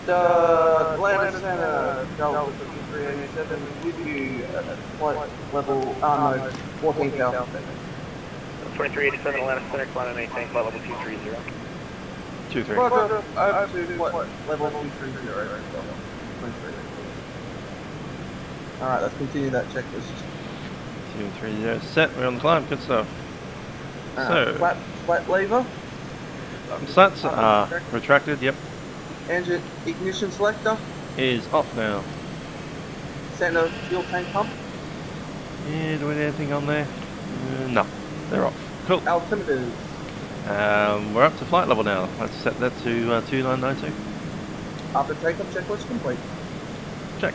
Atlanta Center, Delta 387 with you at flight level, no, 14,000. 2387, Atlanta Center, climb maintain flight level 230. 2-3. Roger, over to flight level 230. Alright, let's continue that checklist. 230 set. We're on the climb. Good stuff. So, Flat lever, slats are retracted. Yep. engine ignition selector, Is off now. center fuel tank pump, Yeah, do we need anything on there? No. They're off. Cool. altimeters. We're up to flight level now. Let's set that to 2992. After takeoff checklist complete. Check.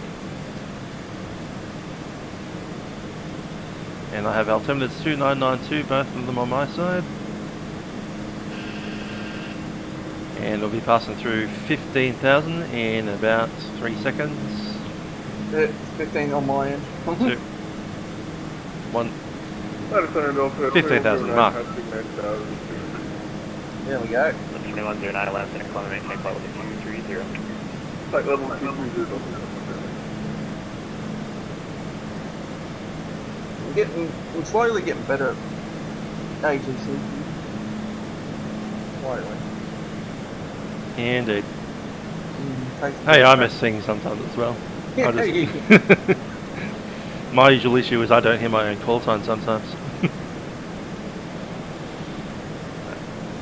And I have altimeters 2992, both of them on my side. And we'll be passing through 15,000 in about 3 seconds. 15 on my end. 2, 1. 15,000 mark. There we go. 2109 Land Center, climb maintain flight level 230. Flight level 230. We're slowly getting better at ATC. Slowly. Indeed. Hey, I miss singing sometimes as well. I just my usual issue is I don't hear my own call sign sometimes.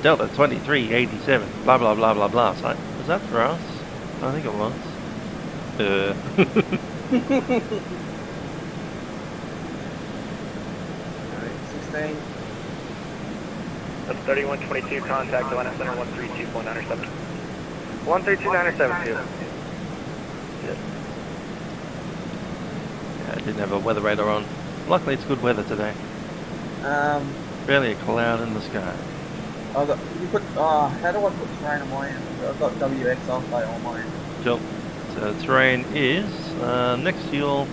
Delta 2387, blah blah blah blah blah. So, was that for us? I think it was. 16. That's 3122, contact Atlanta Center 132.907. 132.907, Yeah, I didn't have a weather radar on. Luckily it's good weather today. Barely a cloud in the sky. I've got, how do I put terrain on my end? I've got WX alpha on my end. Cool. So terrain is next to your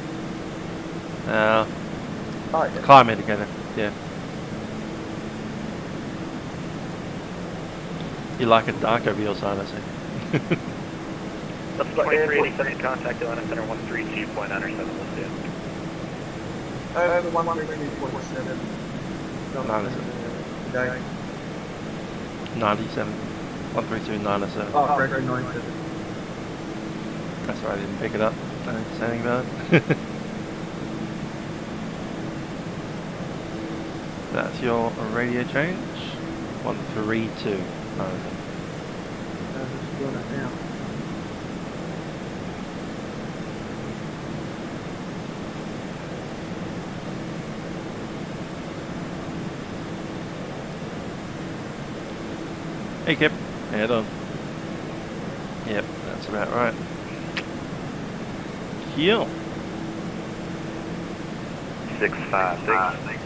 climb indicator. Yeah. You like it dark over your side, I see. That's 2387, contact Atlanta Center 132.907, let's do. Over 132.7. 97. 97. 132.907. Oh, correct, 97. That's right, I didn't pick it up. I didn't say anything about it. That's your radio change. 132. I'm just doing it now. Hey Kip, head on. Yep, that's about right. Heal. 656.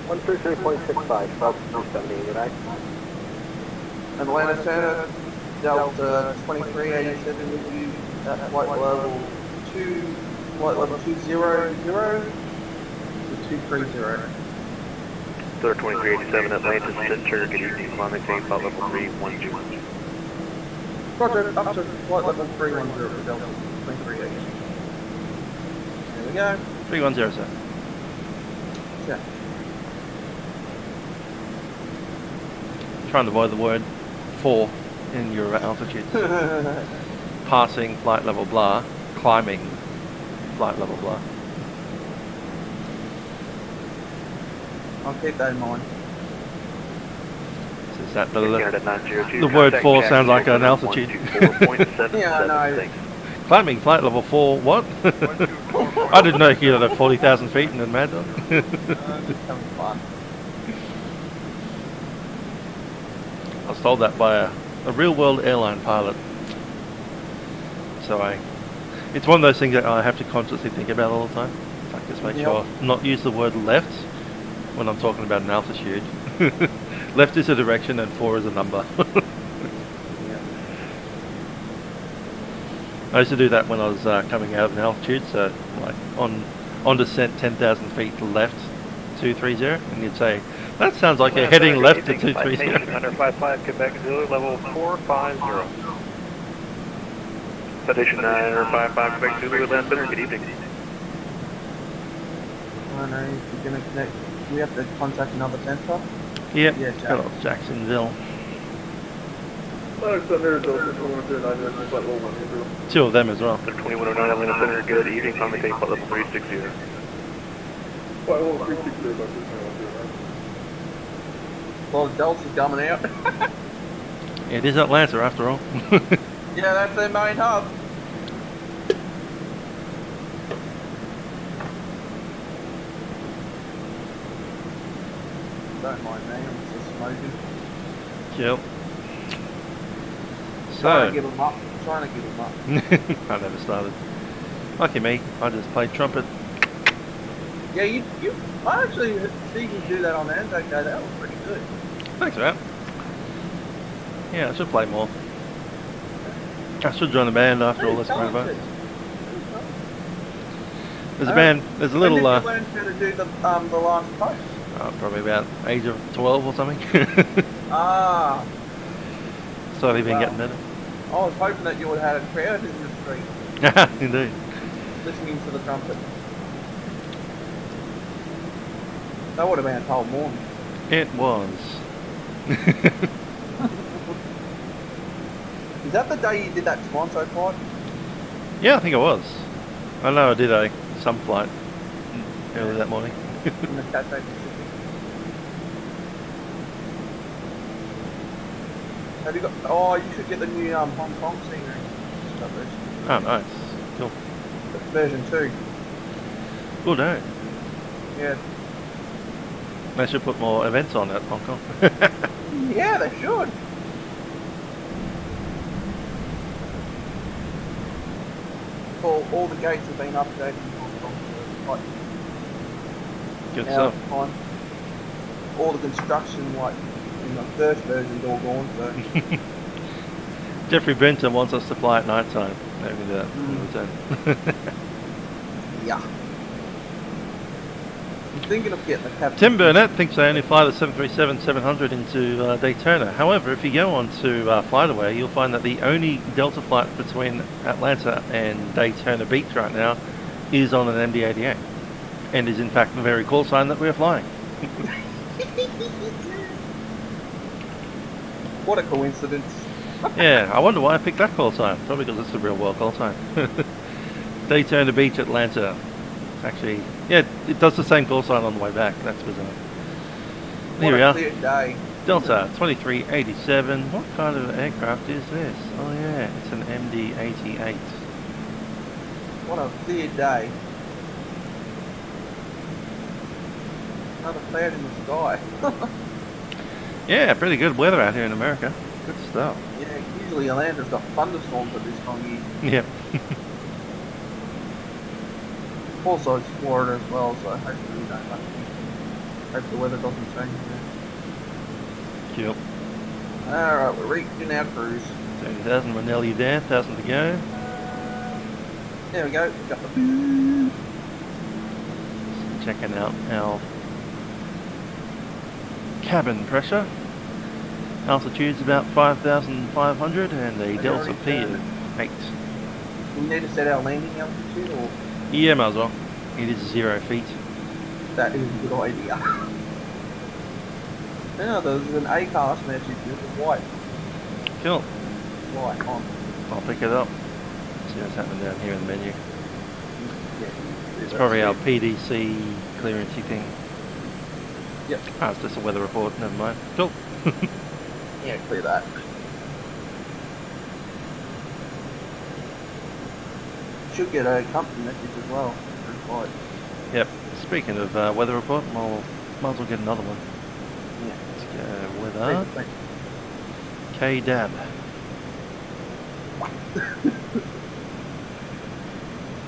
133.65, 1270, right? Atlanta Center, Delta 2387 with you at flight level 200 to 230. Sir 2387, Atlanta Center, good evening, climb maintain flight level 310. Roger, up to flight level 310 for Delta 2387. There we go. 310, sir. Yeah. Trying to avoid the word 4 in your altitude. Passing flight level blah, climbing flight level blah. I'll keep that in mind. Is that the word 4 sounds like an altitude? Yeah, I know. Climbing flight level 4, what? I didn't know you had 40,000 feet in the Maddog. Just having fun. I was told that by a real world airline pilot. So it's one of those things that I have to consciously think about all the time. Like just make sure not use the word left when I'm talking about an altitude. Left is a direction and 4 is a number. I used to do that when I was coming out of an altitude, so like on descent 10,000 feet left 230, and you'd say, that sounds like you're heading left to 230. Under 55, Quebec, Zulu, level 450. Citation 955, Quebec, Zulu, Land Center, good evening. I know, if you're going to connect, we have to contact another center? Yep, Yeah, got off Jacksonville. Two of them as well. 2109 Atlanta Center, good evening, climb maintain flight level 360. Well, the Delta's coming out. It is Atlanta after all. Yeah, that's their main hub. Don't mind me, I'm just smoking. Yep. Trying So, to get them up. Trying to get them up. I never started. Lucky me, I just played trumpet. Yeah, I actually see you do that on Anzac Day. That was pretty good. Thanks for that. Yeah, I should play more. I should join the band after all this coronavirus. There's a band, there's a little... When did you learn how to do the last post? Probably about age of 12 or something. Ah, Slowly been wow. getting better. I was hoping that you would have had a crowd in the street Indeed. listening to the trumpet. That would have been a cold morning. It was. Is that the day you did that Toronto flight? Yeah, I think it was. I know I did some flight early that morning. In the Cathay Pacific? Have you got? Oh, you should get the new Hong Kong scenery. Oh, nice. Cool. That's version 2. Good day. Yeah. They should put more events on at Hong Kong. Yeah, they should. All the gates have been updated in Hong Kong, so like Good now stuff. it's fine. All the construction, like in the first version's all gone. So Jeffrey Benton wants us to fly at night time. Maybe that in return. yeah. I'm thinking of getting the captain. Tim Burnett thinks they only fly the 737-700 into Daytona. However, if you go on to FlightAware, you'll find that the only Delta flight between Atlanta and Daytona Beach right now is on an MD88, and is in fact the very call sign that we're flying. What a coincidence. Yeah, I wonder why I picked that call sign. Probably because it's a real world call sign. Daytona Beach, Atlanta. Actually, yeah, it does the same call sign on the way back. That's bizarre. Here we are. Clear day. Delta 2387. What kind of aircraft is this? Oh yeah, it's an MD88. What a clear day. Another cloud in the sky. Yeah, pretty good weather out here in America. Good stuff. Yeah, usually Atlanta's got thunderstorms at this time of year. Yep. Also, it's Florida as well, so hopefully we don't have to. Hope the weather doesn't change there. Cool. Alright, we're reaching our cruise. 30,000, we're nearly there. 1,000 to go. There we go. Got the Checking out our cabin pressure. Altitude's about 5,500 and the Delta P is 8. Do we need to set our landing altitude or? Yeah, might as well. It is 0 feet. That is a good idea. Now there's an A-class message with white. Cool. White on. I'll pick it up. See what's happening down here in the menu. Yeah. It's probably our PDC clearancey thing. Yep. Ah, it's just a weather report. Never mind. Cool. Yeah, clear that. Should get a company message as well. Right. Yep. Speaking of weather report, might as well get another one. Yeah. Let's go weather. KDAB.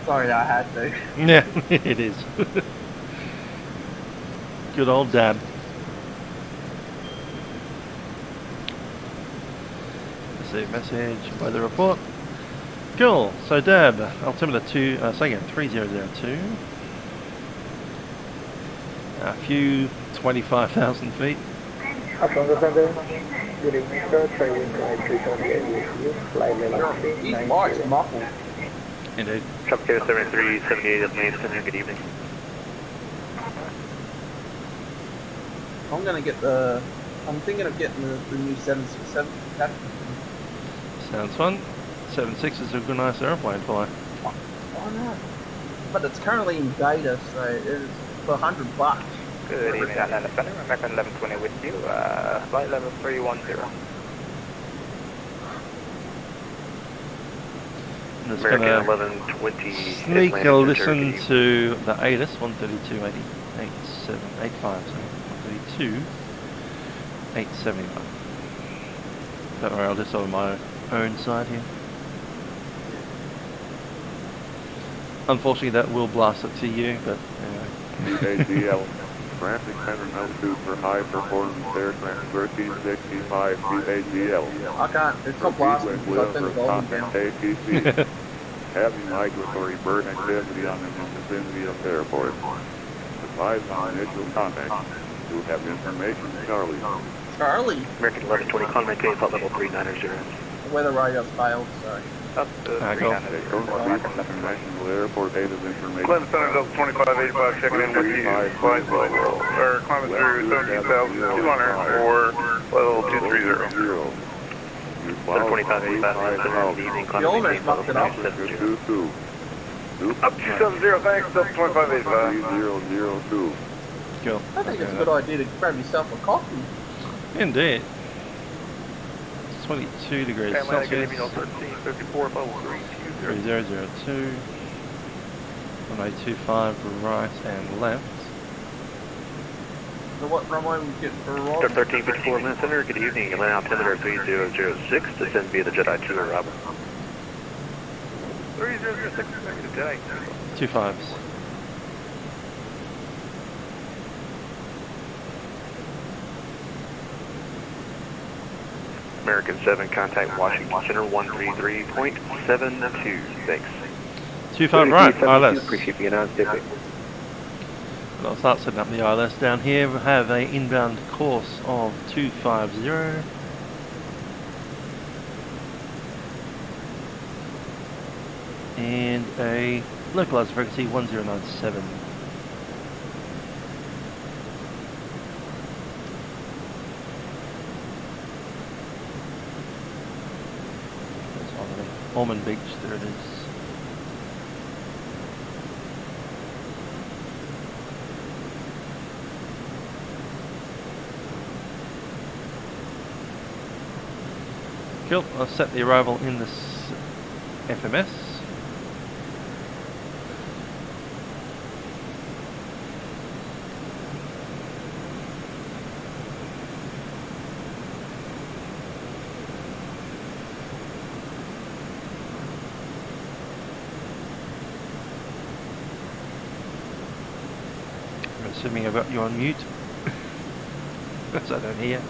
Sorry, I had to. Yeah, it is. Good old dab. Let's see, message, weather report. Cool, so Dab, altimeter 3002. A few 25,000 feet. Good evening, sir. Trailing flight 328 with you. Flight level 3. These lights muffled. Indeed. Tropical 7378 of Mason, good evening. I'm gonna get the. I'm thinking of getting the new 767 captain. Sounds fun. 76 is a good, nice airplane fly. Oh no. But it's currently in beta, so it's for $100. Good evening, Atlanta Center. American 1120 with you. Flight level 310. Just American gonna 1120. sneak a listen to the ATIS 132.80, 8785, so 132, 871. Don't worry, I'll just on my own side here. Unfortunately, that will blast it to you, but anyway. KATL. Frantic center altitude for high performance air transport 65 KATL. I can't. It's not blasting because I turned the volume down. APC. Heavy migratory bird activity on the vicinity of the airport. Advise on initial contact. You have information, Charlie. Charlie. American 1120, climb maintain flight level 390. The weather radar failed, so. Up to Daytona Beach International Airport data information. Climb Center Delta 2585, checking in with you. Flight level, or climbing through 17,200 or level 230. 2585, You almost mucked it up. Up 270, thanks, Delta 2585. 3002. Cool. I think it's a good idea to grab yourself a coffee. Indeed. 22 degrees Celsius. 1354, level 320. 3002. 1825 right and left. So what runway we get for a ride? 1354 Land Center, good evening. Land altimeter 3006, descend via the Jedi 2 Rob. 3006, negative Jedi. 25s. American 7, contact Washington Center 133.72, thanks. 25 right, ILS. Appreciate the announcement. And I'll start setting up the ILS down here. We'll have a inbound course of 250. And a localized frequency 1097. That's on the Ormond Beach, there it is. Cool, I'll set the arrival in this FMS. I'm assuming I've got you on mute, because I don't hear.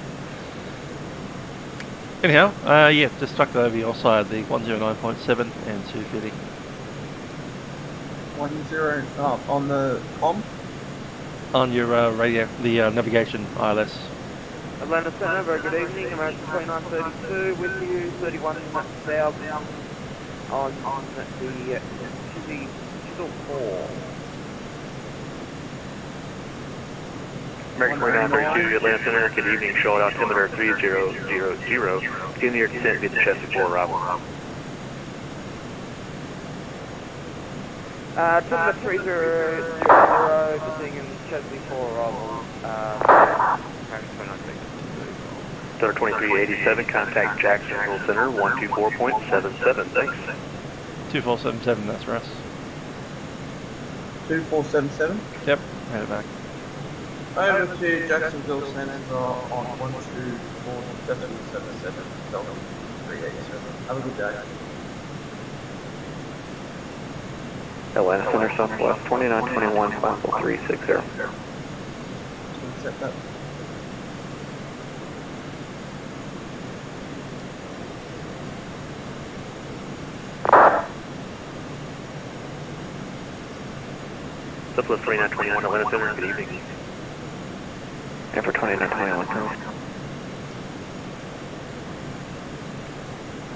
Anyhow, yeah, just tucked over your side, the 109.7 and 250. 10, on the com? On your radio, the navigation ILS. Atlanta Center, very good evening. American 2932 with you, 31,000 on the Chisel 4. American 2932, Atlanta Center, good evening. Show altimeter 3000. Begin your descent via the Chester 4 arrival. Altimeter 3000, descending in Chester 4 arrival. American 2932. Center 2387, contact Jacksonville Center 124.77, thanks. 2477, that's for us. 2477? Yep, head it back. Over to Jacksonville Center on 1247777, Delta 387. Have a good day. Atlanta Center Southwest 2921, Flight 360. Set that. Southwest 2921, Atlanta Center, good evening. And for 2921,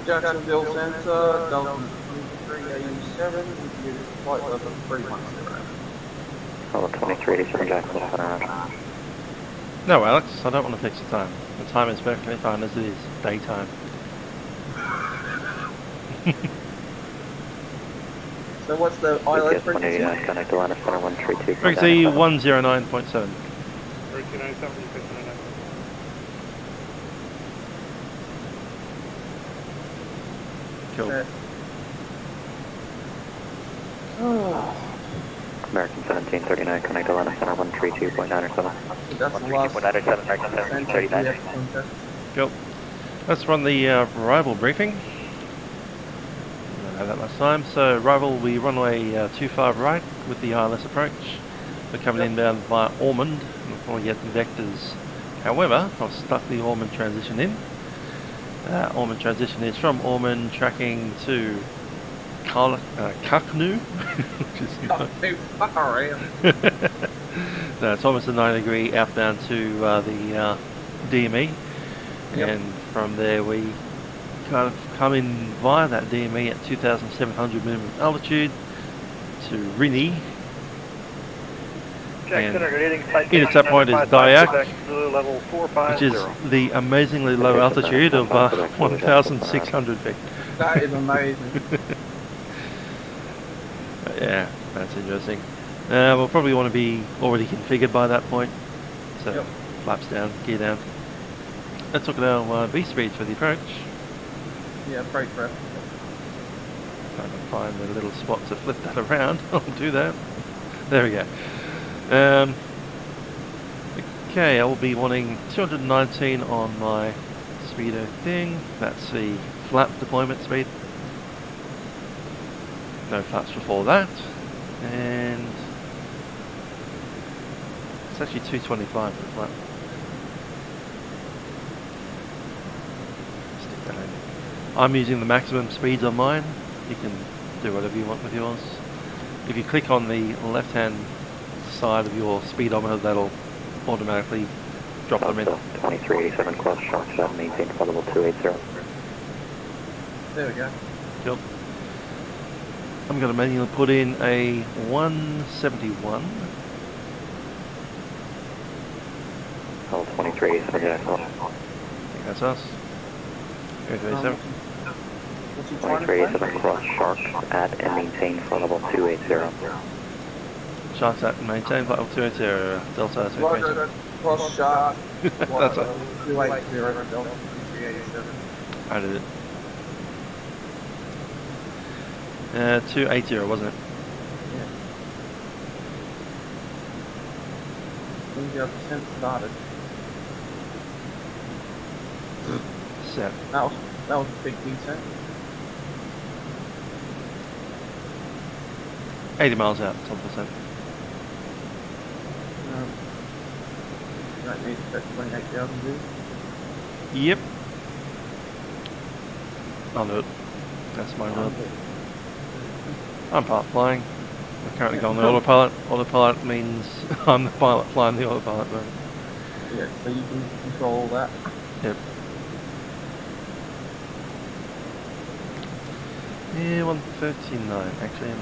Jacksonville Center, Delta 387, with you, flight level 310. Level 2387, Jacksonville Center. No, Alex, I don't want to fix the time. The time is perfectly fine as it is. Daytime. So what's the ILS frequency? Connect Atlanta Center 132. Frequency 109.7. Cool. American 1739, connect Atlanta Center 132.907. That's the last 132.907, American 1739. Cool. Let's run the arrival briefing. I had that last time. So arrival will be runway 25 right with the ILS approach. We're coming inbound via Ormond before we get the vectors. However, I've stuck the Ormond transition in. Ormond transition is from Ormond tracking to Kaknu, which is, you know, Too far around. no, it's almost a 90-degree outbound to the DME, Yep. and from there we kind of come in via that DME at 2,700 minimum altitude to Rini. And intercept point is Dayak, which is the amazingly low altitude of 1,600 feet. That is amazing. Yeah, that's interesting. We'll probably want to be already configured by that point. So Yep. flaps down, gear down. Let's look at our V speed for the approach. Yeah, brake prep. If I can find the little spot to flip that around, I'll do that. There we go. Okay, I will be wanting 219 on my speedo thing. That's the flap deployment speed. No flaps before that. And it's actually 225 for the flap. Stick that in. I'm using the maximum speeds on mine. You can do whatever you want with yours. If you click on the left hand side of your speedometer, that'll automatically drop them in. 2387 cross shock set, maintain flight level 280. There we go. Cool. I'm going to manually put in a 171. Level 2387, yeah. I think that's us. 337. What's he trying to play? 2387 cross shark at and maintain flight level 280. Sharks at and maintain flight level 280, Delta 337. Roger, cross shark. That's us. 280 Delta 387. I did it. 280, wasn't it? Yeah. When your descent started. Set. That was a big descent. 80 miles out, 10%. You don't need to set 28,000 views. Yep. I'll do it. That's my job. I'm part flying. I'm currently going the autopilot. Autopilot means I'm the pilot flying the autopilot mode. Yeah, so you can control all that. Yep. Yeah, 139 actually.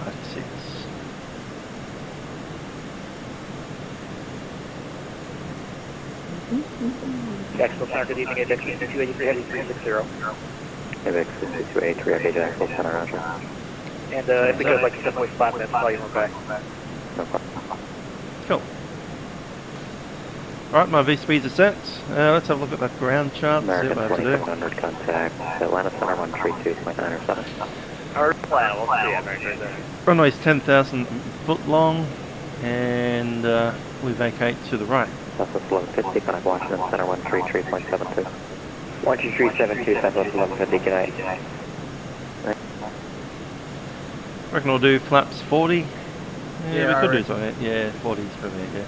96. Jacksonville Center, good evening, Index 283 Heavy 360. Index 283, okay, Jacksonville Center, roger. And if we could, like, step away 5 minutes, call you when we're back. No problem. Cool. Alright, my V speeds are set. Let's have a look at that ground chart. See American what I have to do. 2700 contact, Atlanta Center 132.907. Our plan, we'll see, American. Runway's 10,000 foot long, and we vacate to the right. Southwest 1150, contact Washington Center 133.72. 12372, Southwest 1150, good night. Reckon we'll do flaps 40. Yeah, Yeah, we I could do reckon. something. Yeah, 40 is probably it, yeah.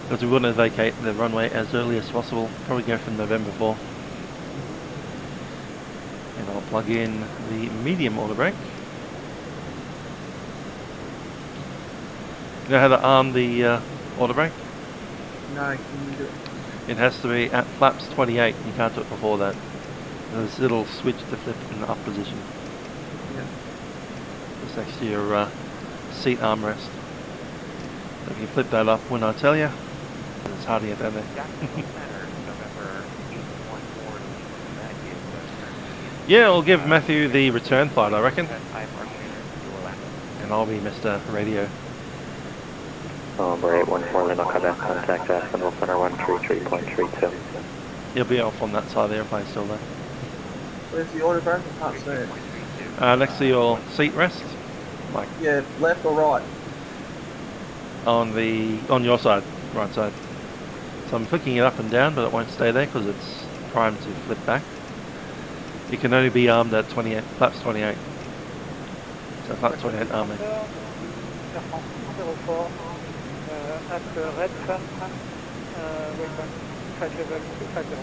Because we want to vacate the runway as early as possible. Probably go from November 4. And I'll plug in the medium auto brake. You know how to arm the auto brake? No, can you do it? It has to be at flaps 28. You can't do it before that. There's a little switch to flip in the up position. Yeah. Just next to your seat armrest. So if you flip that up when I tell you, it's hard to get down there. Yeah, I'll give Matthew the return flight, I reckon. And I'll be Mr. Radio. Number 814, Lino, Quebec, contact Jacksonville Center 133.32. He'll be off on that side of the airplane still there. Where's the auto brake? I can't see it. Next to your seat rest, like Yeah, left or right? on your side, right side. So I'm flicking it up and down, but it won't stay there because it's primed to flip back. You can only be armed at 28, flaps 28. So flaps 28 arming. At Red Sun, welcome, 5 level 250.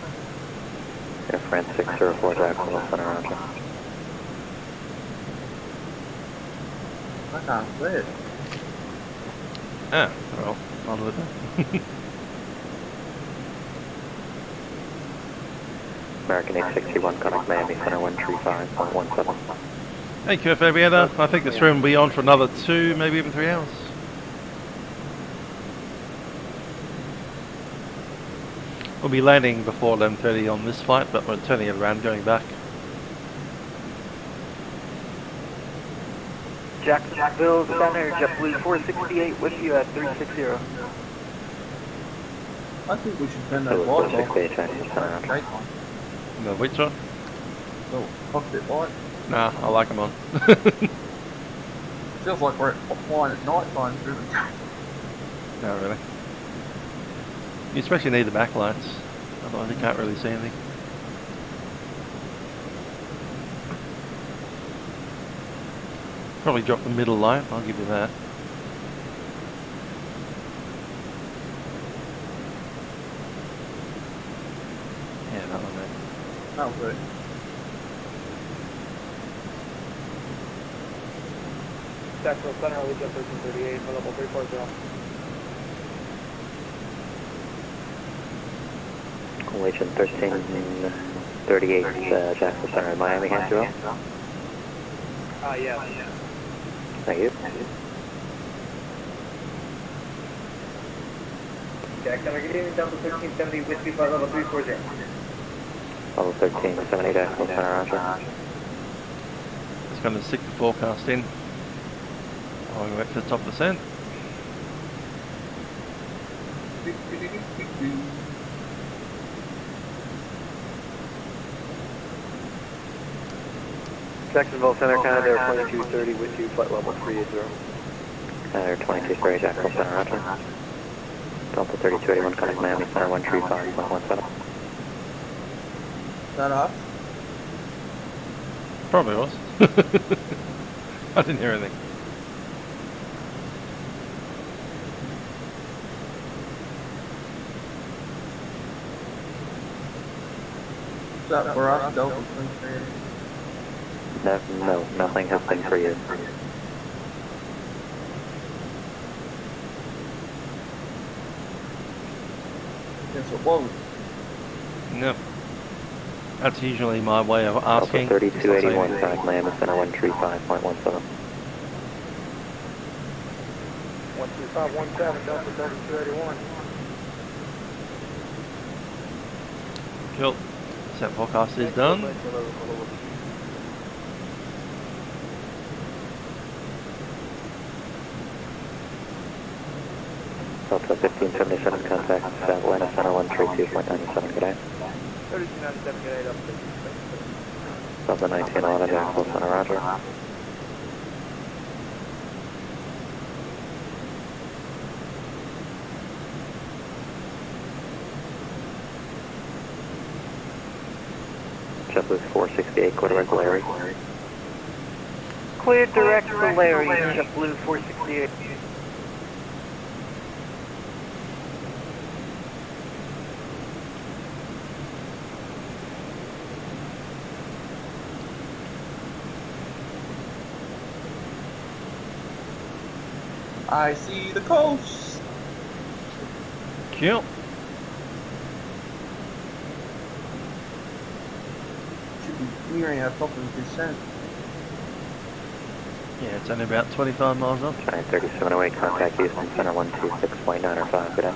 Air France 604 Jacksonville Center, roger. I can't see it. Ah, well, on with it. American 861, contact Miami Center 135.17. Hey, QF Aviator, I think this room will be on for another 2, maybe even 3 hours. We'll be landing before 11:30 on this flight, but we're turning it around, going back. Jacksonville Center, JetBlue 468 with you at 360. I think we should turn those lights off. Center. No, which one? No, cockpit light. Nah, I like them on. Feels like we're flying at night time through the... No, really. You especially need the backlights, otherwise you can't really see anything. Probably drop the middle light, I'll give you that. Yeah, that one there. That'll do it. Jacksonville Center, Allegiant 1338, for level 340. Allegiant 1338, Jacksonville Center, Miami, hands you up. Yeah. Thank you. Jack Center, good evening, Delta 1370 with you by level 340. Level 1370, Jacksonville Center, roger. Just going to stick the forecast in while we wait for the top percent. Jacksonville Center, Canada, 2230 with you, flight level 380. Canada 2230, Jacksonville Center, roger. Delta 3281, contact Miami Center 135.17. Is that up? Probably was. I didn't hear anything. Is that for us, Delta 23? No, nothing has been created. Yes, it was. No. That's usually my way of asking. Delta 3281, contact Miami Center 135.17. 13517, Delta 3281. Cool. Set forecast is done. Delta 1577, contact Atlanta Center 132.97, good day. 3297, good day, Delta 1911, Jacksonville Center, roger. JetBlue 468, clear direct Larry. Clear direct to Larry, JetBlue 468. I see the coast. Cool. Should be nearing our top of the descent. Yeah, it's only about 25 miles off. Giant 3708, contact Houston Center 126.905, good day.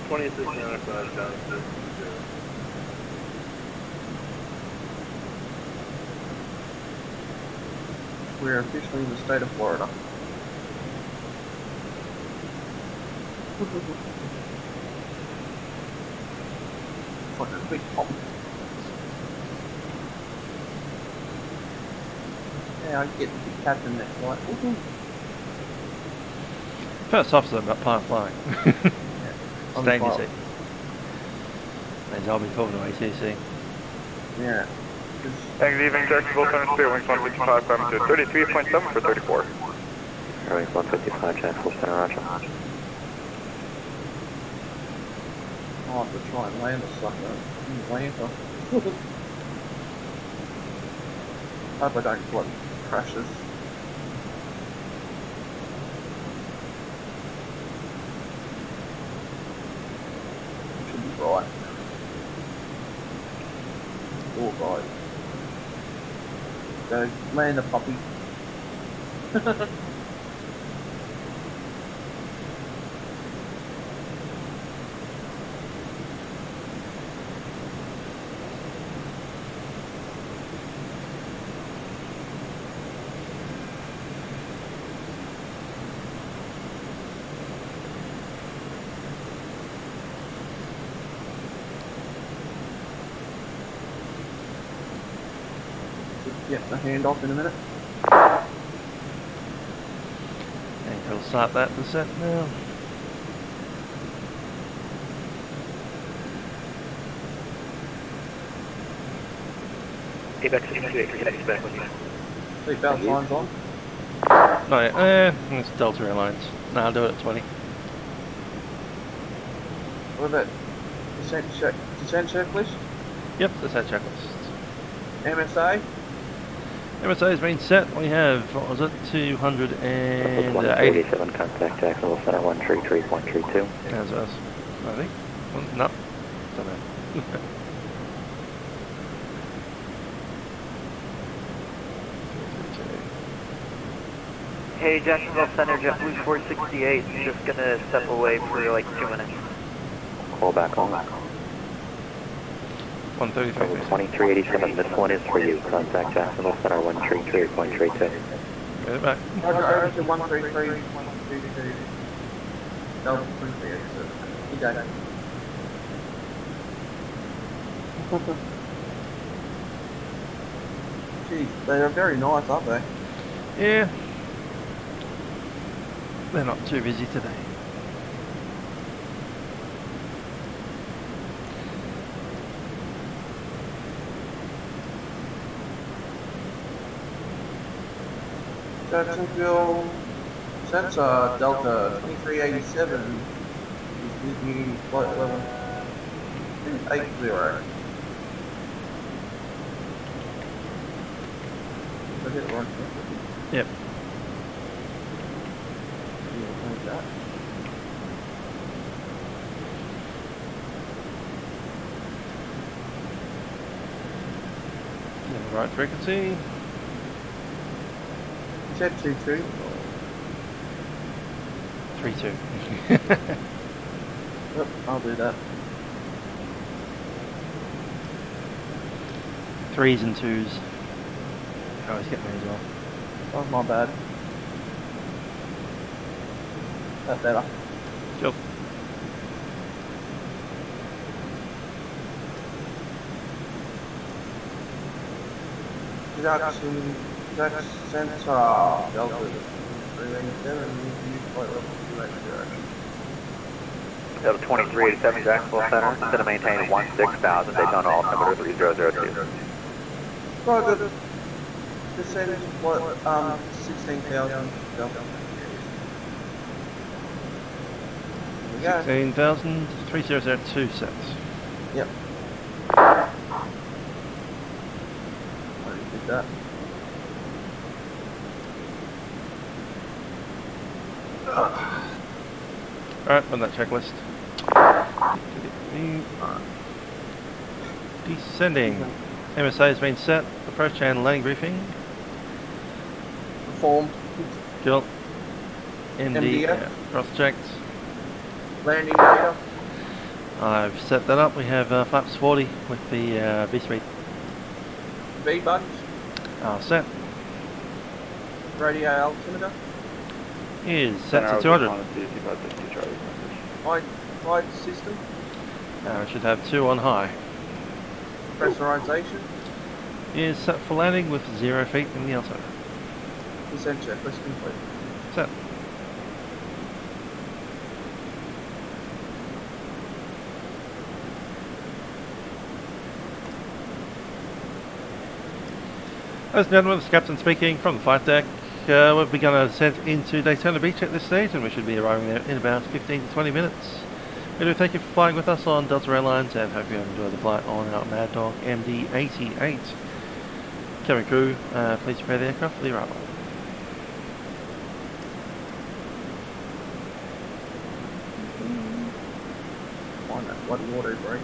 26.905, John. We're officially in the state of Florida. Like a quick pop. Yeah, I get to be captain next flight. First officer, but part flying. On Stay in the your flight. seat. Means I'll be talking to ATC. Yeah. Good evening, Jacksonville Center, Spirit Wings 155, climb to 33.7 for 34. Airwings 155, Jacksonville Center, roger. I'll have to try and land a sucker in Atlanta. I hope I don't bloody crash this. Should be right. Oh god. Go land the puppy. Get the handoff in a minute. And we'll start that to set now. Seatbelt signs on. No, it's Delta Airlines. No, I'll do it at 20. What about descent checklist? Yep, that's our checklist. MSA? MSA has been set. We have, what was it, 280. 187, contact Jacksonville Center 133.32. How's us? I think. Well, no. Don't know. Hey, Jacksonville Center, JetBlue 468, just gonna step away for like 2 minutes. Call back on. 133. 2387, this one is for you. Contact Jacksonville Center 133.32. Get it back. Roger, over to 133, 122. Delta 337. You got it. Gee, they are very nice, aren't they? Yeah. They're not too busy today. Jacksonville, Sensor Delta 2387 is with you flight level 280. Did I get it right? Yep. Yeah, like that. Yeah, right frequency. Said 2-2. 3-2. Yep, I'll do that. 3s and 2s. Oh, he's getting me as well. Oh, my bad. That's better. Cool. Production, that's Sensor Delta 387 with you flight level 280. Delta 2387, Jacksonville Center, instead of maintaining 16,000, Daytona altimeter 3002. Roger. Descend what 16,000 Delta. There we go. 16,000, 3002 sets. Yep. I already did that. Alright, on that checklist. Descending. MSA has been set. Approach and landing briefing. Performed. Cool. MD, MDF. cross checked. Landing data. I've set that up. We have flaps 40 with the V-speed. V buttons. Set. Radio altimeter. Is set to 200. Flight system. We should have 2 on high. Pressurization. Is set for landing with 0 feet in the outside. Descent checklist complete. Set. Ladies and gentlemen, this is Captain speaking from the flight deck. We've begun our descent into Daytona Beach at this stage, and we should be arriving there in about 15 to 20 minutes. We do thank you for flying with us on Delta Airlines and hope you have enjoyed the flight on our Maddog MD88. Cabin crew, please prepare the aircraft for the arrival. Find that bloody auto brake.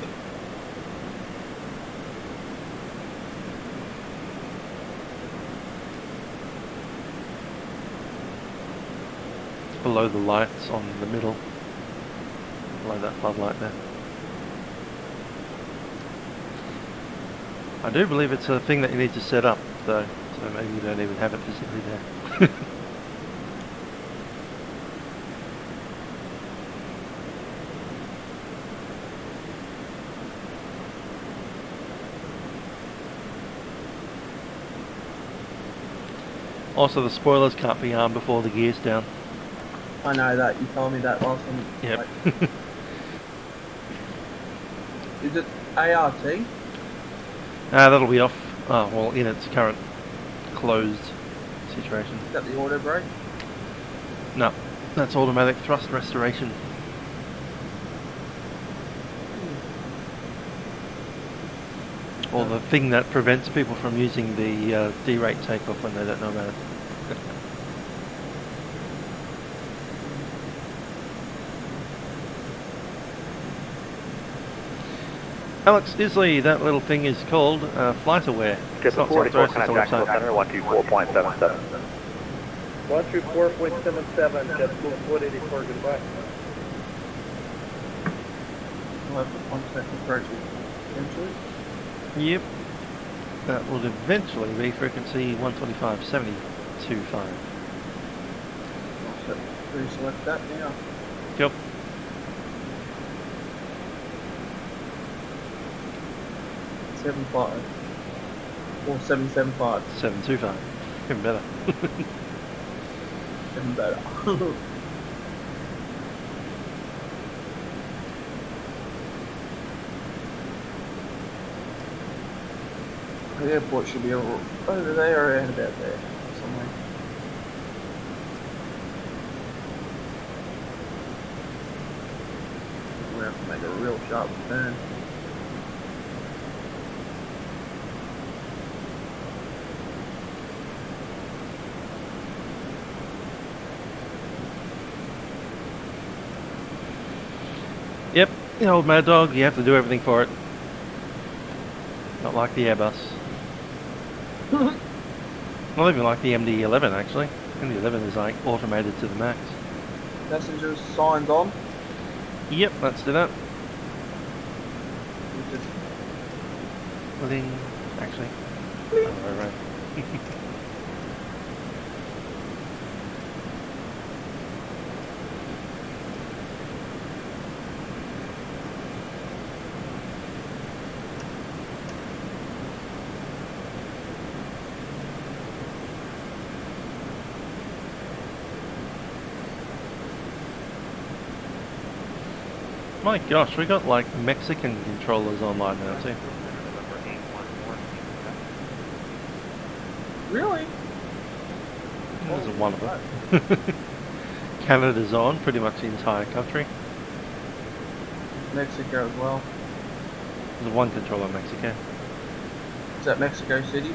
Below the lights on the middle. Below that floodlight there. I do believe it's a thing that you need to set up though, so maybe you don't even have it physically there. Also, the spoilers can't be armed before the gear's down. I know that, you told me that last time. Yep. Is it ART? That'll be off, well, in its current closed situation. Is that the auto brake? No, that's automatic thrust restoration. Or the thing that prevents people from using the D-rate takeoff when they don't know about it. Alex Isley, that little thing is called flight aware. Just 44, contact center 124.77. 124.77, just move 184, goodbye. I'll have the contact approach eventually. Yep. That would eventually be frequency 125.725. So, select that now. Yep. Seven 5 or 775. 725. Even better. Even better. The airport should be over there or about there somewhere. We're going to have to make a real sharp turn. Yep, the old Maddog, you have to do everything for it. Not like the Airbus. Not even like the MD11 actually. MD11 is like automated to the max. Passengers signed on. Yep, let's do that. Bling, actually. Oh, right. My gosh, we got like Mexican controllers online now too. Really? There's one of them. Canada's on, pretty much the entire country. Mexico as well. There's one controller in Mexico. Is that Mexico City?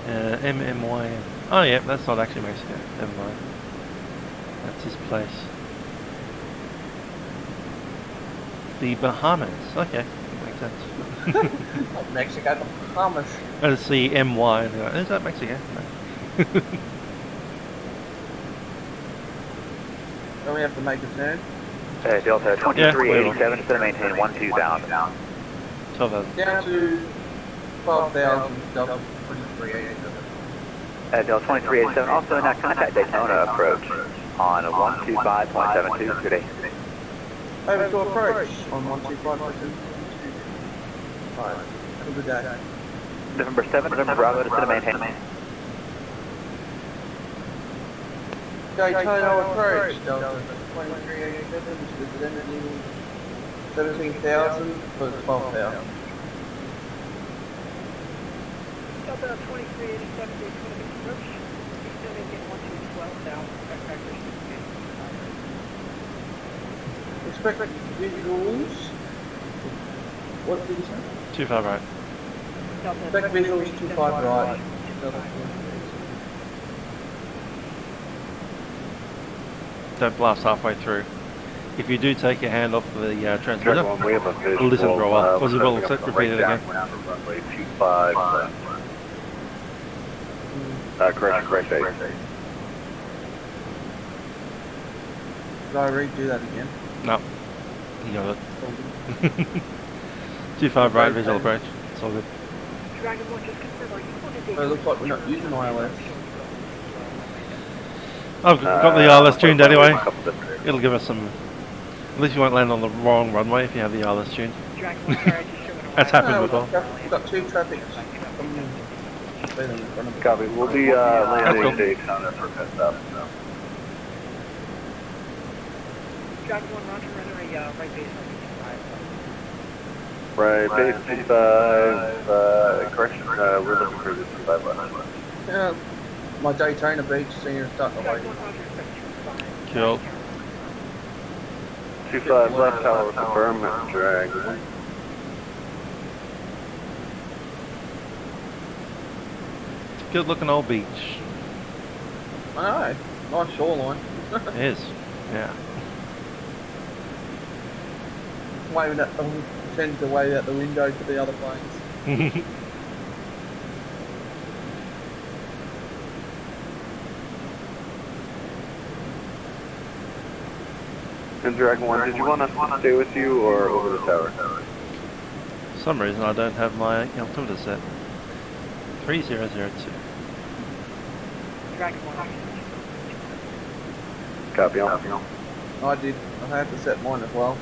MMYM. Oh yeah, that's not actually Mexico. Never mind. That's his place. The Bahamas. Okay, that makes sense. Not Mexico, the Bahamas. I just see MY and like, is that Mexico? No. Don't we have to make a turn? Delta 2387, to maintain 12,000. 12,000. Down to 12,000, Delta 2387. Delta 2387, also in that contact Daytona approach on 125.72 today. Over to approach on 125.72. Alright, have a good day. November 7, November Bravo to maintain. Daytona approach, Delta 2387, descending 17,000 for 12,000. Delta 2387, Daytona approach, descending in 12,000, backpackers. Expect visuals. What did you say? 25 right. Expect visuals 25 right. Don't blast halfway through. If you do take your hand off the transmitter, Check one, we have a visual. it'll listen for a while. Because it will repeat it again. Runway 25 left. Correct 8. Did I redo that again? No. You got it. 25 right visual approach. It's all good. Dragon 1, just confirm, are you on a So it Daytona? looks like we're not using ILS. I've got the ILS tuned anyway. It'll give us some... At least you won't land on the wrong runway if you have the ILS tuned. Dragon 1, sorry, just showing a That's happened before. We've got 2 traffic coming in. Copy. We'll be landing Daytona for pit up. Dragon 1, roger, runner a right base on 25. Right, base 25, correction, we're looking for this 25 left. Yeah, my Daytona Beach senior start to Dragon wait. 1, roger, expect 25. Cool. 25 left, tower confirm, drag. Good looking old beach. I know, nice shoreline. It is. Yeah. Waving at them, tend to wave out the window to the other planes. And Dragon 1, did you want us to stay with you or over the tower? For some reason I don't have my altimeter set. 3002. Dragon 1, Copy on. I did, I had to set mine as well.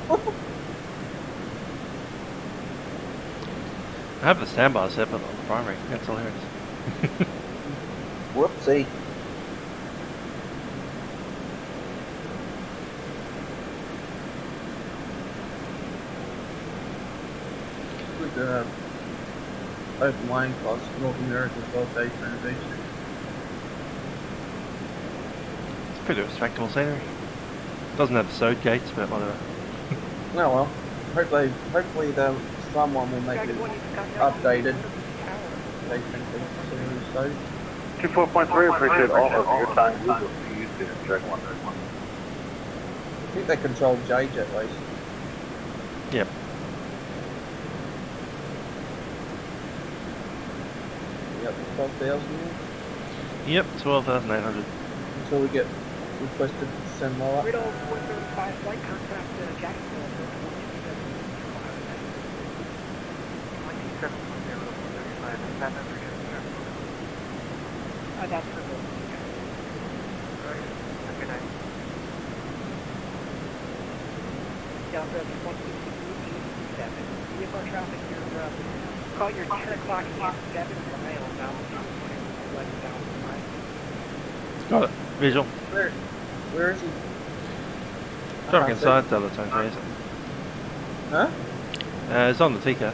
I have the standby set, but not the primary. That's hilarious. Whoopsie. With open lane class, North America as well, Daytona Beach. It's pretty respectable scenery. Doesn't have sewed gates, but whatever. Oh well, hopefully someone will make it updated. Daytona Beach scenery, so 24.3, appreciate all of your time. We will see you soon, Dragon 1. I think they control Jage at least. Yep. Yep, 12,000 Yep, 12,800. until we get requested to send more up. Riddle 135, flight contact Jacksonville. 27.035, that's for both. Alright, good night. Delta 167, VFR traffic, you're call your 10 o'clock EM7 for mail now. Got it. Visual. Where is he? Traffic inside Delta 23, is it? Huh? It's on the TCAS.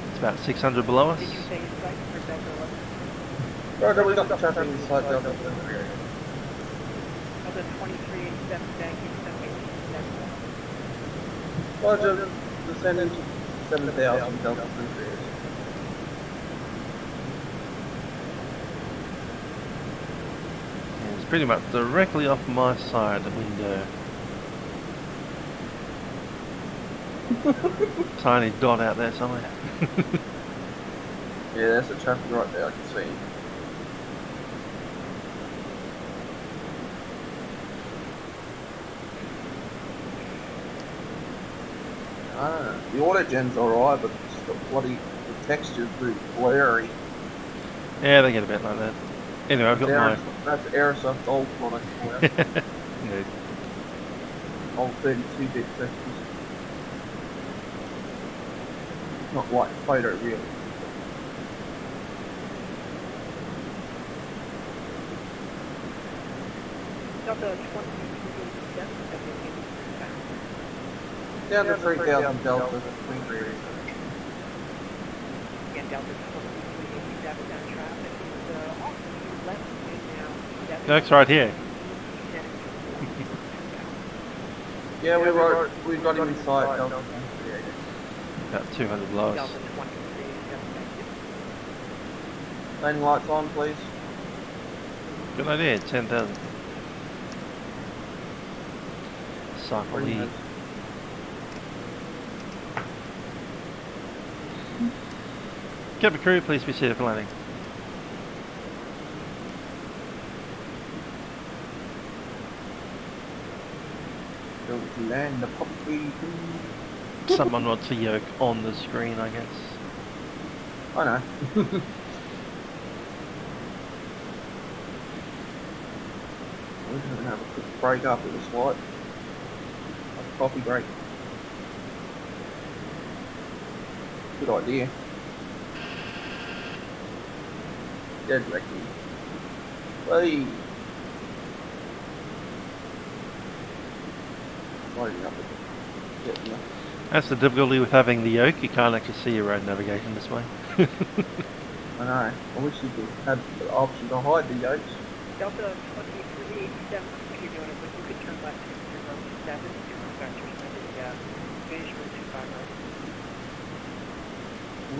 It's about 600 below us. Did you say it's like for Delta 11? Roger, we got the traffic inside Delta 23. Delta 2387, thank you, 7887. Roger, descending to 7,000 Delta 23. It's pretty much directly off my side of the window. Tiny dot out there somewhere. Yeah, there's the traffic right there, I can see. I don't know. The autogen's alright, but it's the bloody the texture's pretty blurry. Yeah, they get a bit like that. Anyway, I've got my... That's Aerosoft old product for you. Yeah. Old 32-bit textures. Not like photo really. Delta 2387, Down to 3,000 Delta 23. again, Delta 2387, that traffic is off to the left, and now 7. Next right here. Yeah, we got him in sight, Delta 138. About 200 below us. Delta 2387, thank you. Landing lights on, please. Good idea, 10,000. Cycle lead. Cabin crew, please be seated for landing. Don't land the puppy. Someone wants a yoke on the screen, I guess. I know. We're going to have a quick break after this flight. A coffee break. Good idea. Dead wrecking. Hey! Loading up again. That's the difficulty with having the yoke, you can't actually see your road navigation this way. I know. I wish you could have the option to hide the yokes. Delta 2387, when you're doing it, but you could turn left to 07 to contact your finish for 25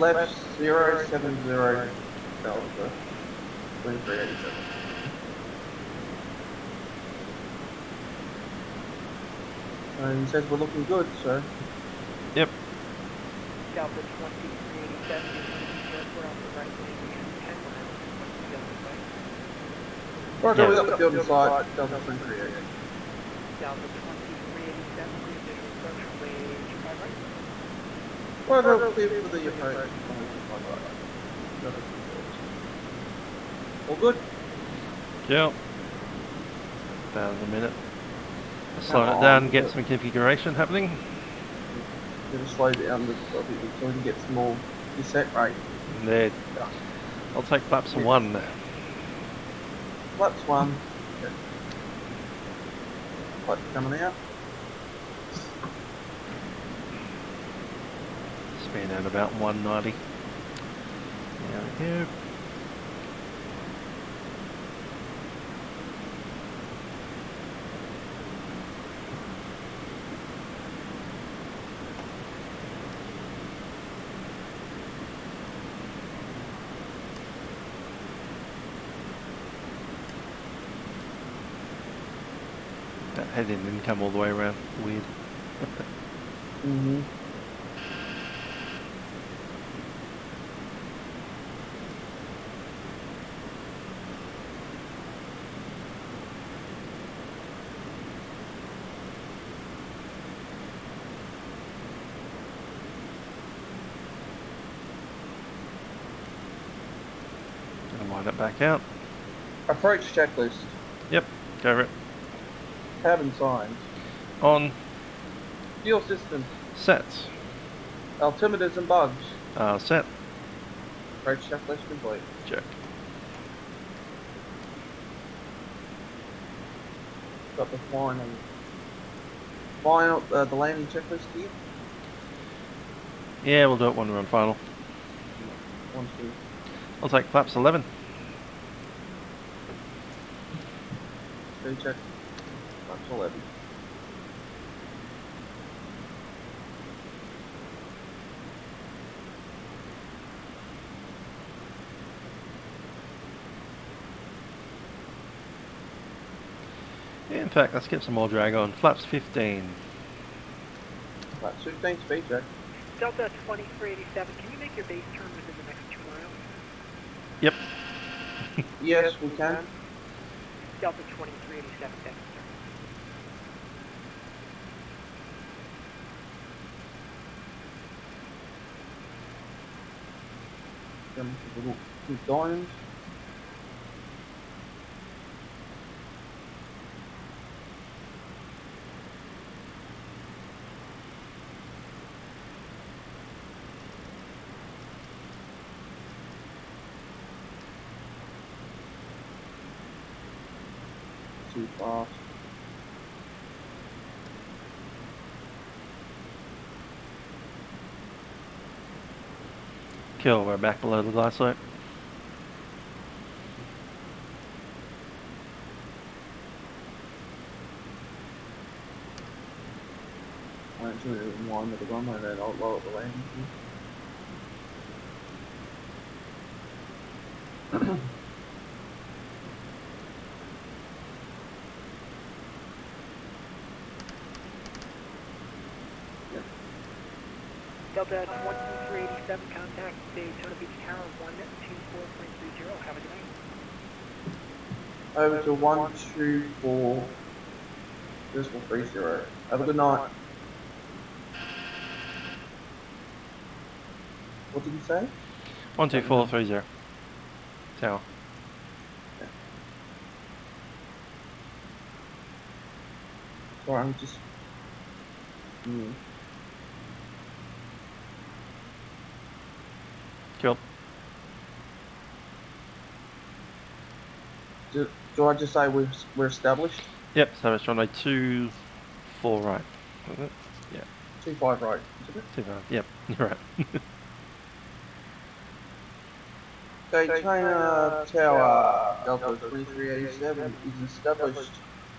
right. Left 070 Delta 2387. And he says we're looking good, so. Yep. Delta 2387, we're on the right lane, we have 10 miles, what's the other way? Roger, we got the field in sight, Delta 2388. Delta 2387, clear visual approach, runway 25 right. Roger, clear for the approach. All good? Yep. About a minute. Slow it down, get some configuration happening. Gonna slow down the topic so we can get some more descent rate. There. I'll take flaps 1. Flaps 1. Okay. Flaps coming out. Spin out about 190. There we go. That heading didn't come all the way around. Weird. Mm-hmm. And wind it back out. Approach checklist. Yep, go for it. Cabin signs. On. Fuel system. Set. Altimeters and bugs. Set. Approach checklist complete. Check. Got the final, the landing checklist here. Yeah, we'll do it when we're on final. 1, 2. I'll take flaps 11. Check. Flaps 11. In fact, let's get some more drag on. Flaps 15. Flaps 15, speed check. Delta 2387, can you make your base turn within the next 2 miles? Yep. Yes, we can. Delta 2387, thank you, sir. Little diamonds. Too fast. Cool, we're back below the glass slope. Actually, in line with the runway, then I'll lower the landing gear. Delta 2387, contact Daytona Beach Tower 124.30. Have a good night. Over to 124.30. Have a good night. What did you say? 12430. Tower. Sorry, I'm just. Cool. Do I just say we're established? Yep, so it's runway 24 right. Was it? Yeah. 25 right, isn't it? 25, yep, you're right. Daytona Tower Delta 2387 is established.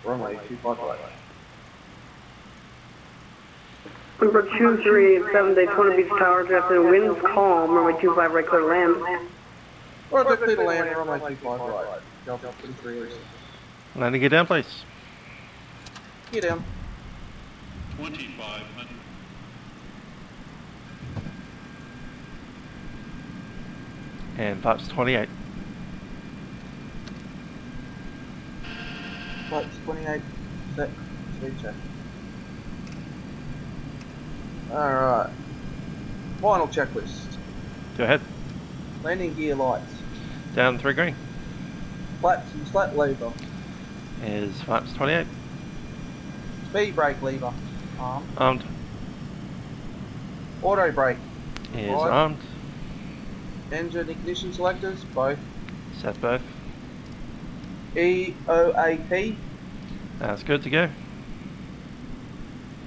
Runway 25 right. Number 2387, Daytona Beach Tower, good afternoon. Winds calm, runway 25 right, clear to land. Roger, clear to land, runway 25 right. Delta 2387. Landing, get down, please. Get down. 2500. And flaps 28. Flights 28, set, speed check. Alright. Final checklist. Go ahead. Landing gear lights. Down 3 green. Flaps and flat lever. Is flaps 28. Speed brake lever. Armed. Armed. Auto brake. Is Right. armed. Engine ignition selectors, both. Set both. EOAP. That's good to go.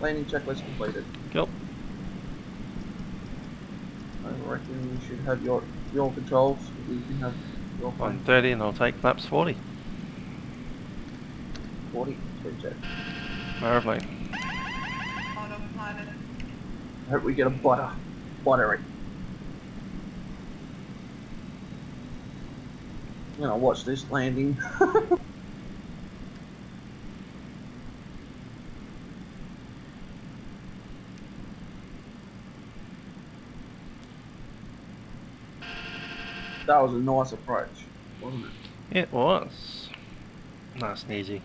Landing checklist completed. Cool. I reckon you should have your controls. You can have your 130 and I'll take flaps 40. 40. Speed check. Lovely. Autopilot. I hope we get a buttery. I'm gonna watch this landing. That was a nice approach, wasn't it? It was. Nice and easy.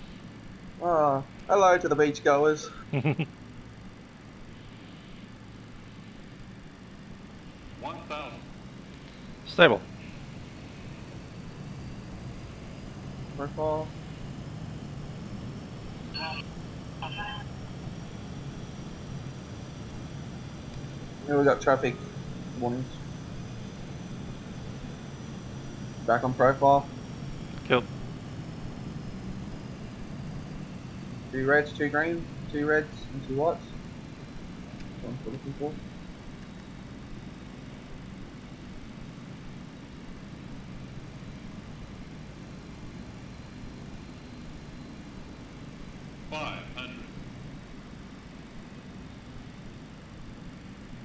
Hello to the beachgoers. 1000. Stable. Profile. Here we got traffic warnings. Back on profile. Cool. 2 reds, 2 green, 2 reds and 2 whites. That's what I'm looking for.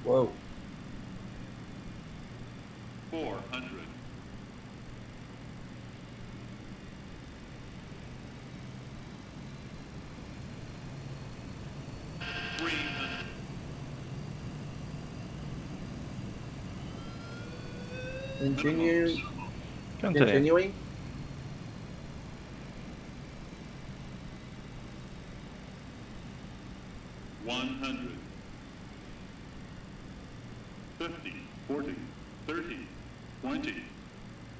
Whoa. 400. 300. Continue. Continue. Continuing. $100. 50, 40, 30, 20,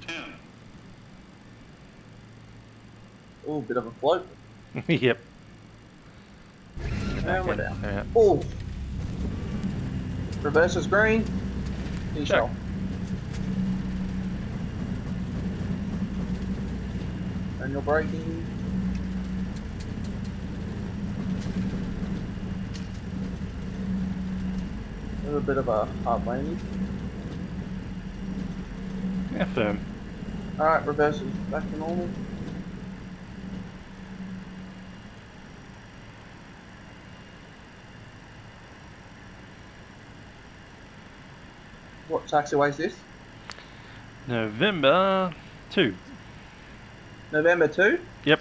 10. Oh, bit of a float. Yep. And we're down. Yeah. Oh. Reverse is green. Initial. Manual braking. A little bit of a hard landing. Yeah, firm. Alright, reverse is back to normal. What taxiway is this? November 2. November 2? Yep.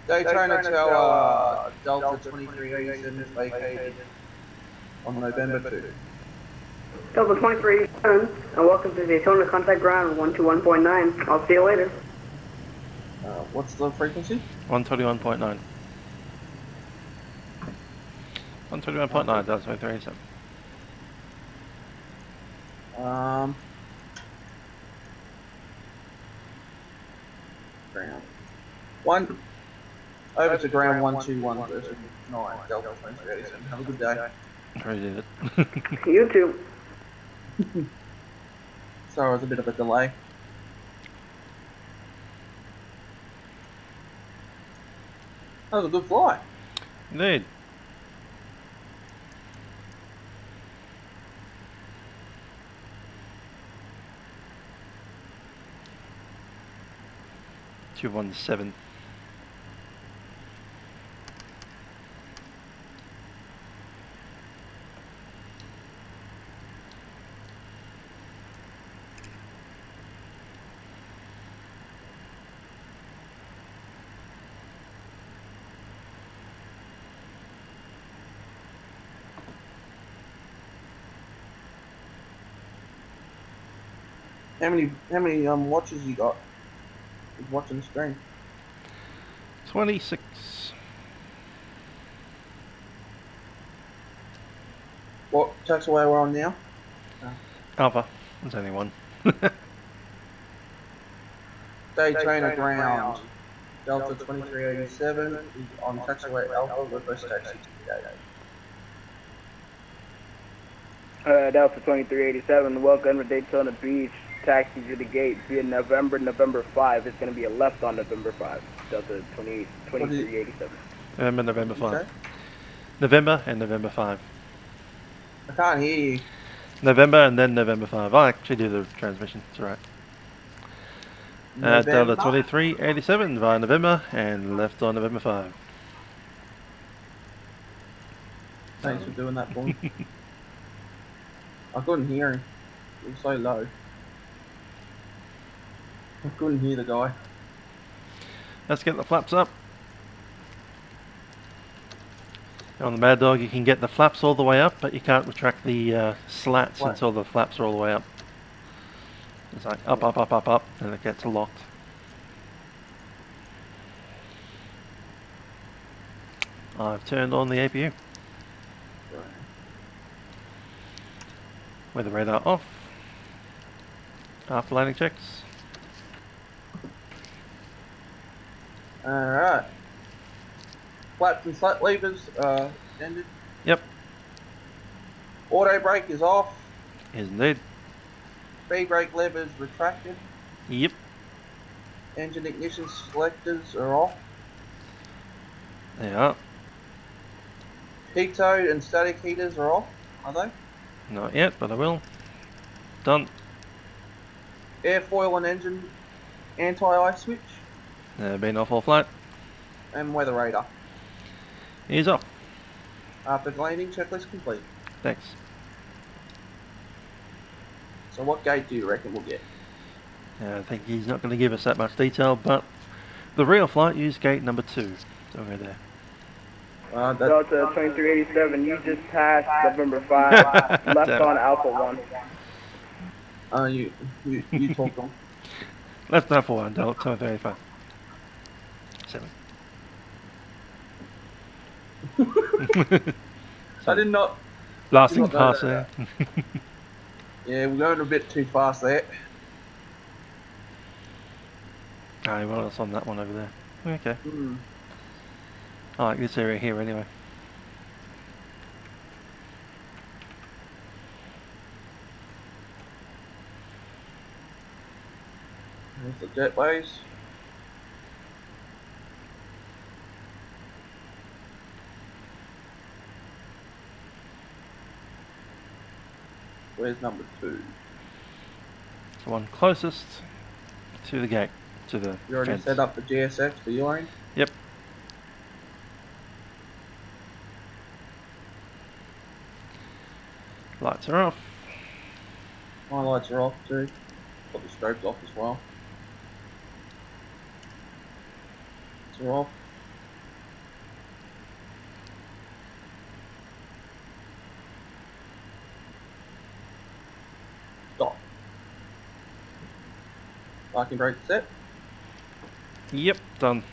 Daytona Tower Delta 2387 is vacated on November 2. Delta 2387, and welcome to Daytona Contact Ground 121.9. I'll see you later. What's the frequency? 121.9. 121.9, that's 2387. Ground. One. Over to ground 121 versus 9 Delta 2387. Have a good day. Appreciate it. You too. Sorry, it was a bit of a delay. That was a good flight. Indeed. Two 1-7. How many watches you got? Just watching the screen. 26. What taxiway we're on now? Alpha. There's only one. Daytona ground. Delta 2387 is on taxiway Alpha, reverse taxi to Gate. Delta 2387, welcome to Daytona Beach. Taxi to the gate via November 5. It's going to be a left on November 5. Delta 2387. November 5. November and November 5. I can't hear you. November and then November 5. I'll actually do the transmission, it's alright. Delta 2387 via November and left on November 5. Thanks for doing that for me. I couldn't hear him. It was so low. I couldn't hear the guy. Let's get the flaps up. On the Maddog you can get the flaps all the way up, but you can't retract the slats until the flaps are all the way up. It's like up, up, up, up, up, and it gets locked. I've turned on the APU. Weather radar off. After landing checks. Alright. Flaps and slat levers ended. Yep. Auto brake is off. Is indeed. Speed brake levers retracted. Yep. Engine ignition selectors are off. They are. Heat-tode and static heaters are off, are they? Not yet, but I will. Done. Airfoil and engine anti-ice switch. Been off all flight. And weather radar. He's off. After landing, checklist complete. Thanks. So what gate do you reckon we'll get? I think he's not going to give us that much detail, but the real flight used gate number 2. So we're there. Delta 2387, you just passed November 5, left on Alpha 1. You talk on. Left on Alpha 1, Delta 2385. 7. I did not. Blasting past there. Yeah, we're going a bit too fast there. Ah, well, it's on that one over there. Okay. Mm. I like this area here anyway. There's the jetways. Where's number 2? The one closest to the gate, to the You already fence. set up the GSX for your end? Yep. Lights are off. My lights are off too. Got the strobes off as well. Lights are off. Stop. Parking brake set. Yep, done.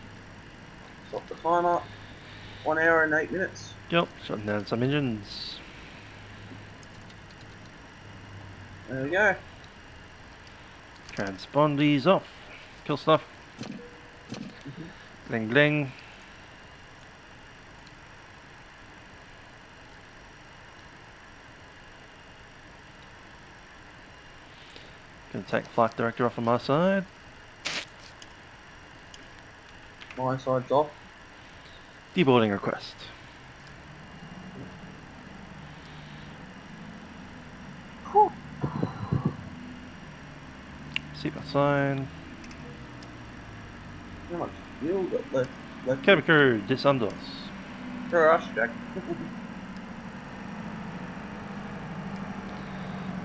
Stop the timer. 1 hour and 8 minutes. Yep, shutting down some engines. There we go. Transpondies off. Kill stuff. Gling gling. Gonna take flight director off on my side. My side's off. Deboarding request. Seatbelt sign. How much fuel got left? Cabin crew, disundos. For us, Jack.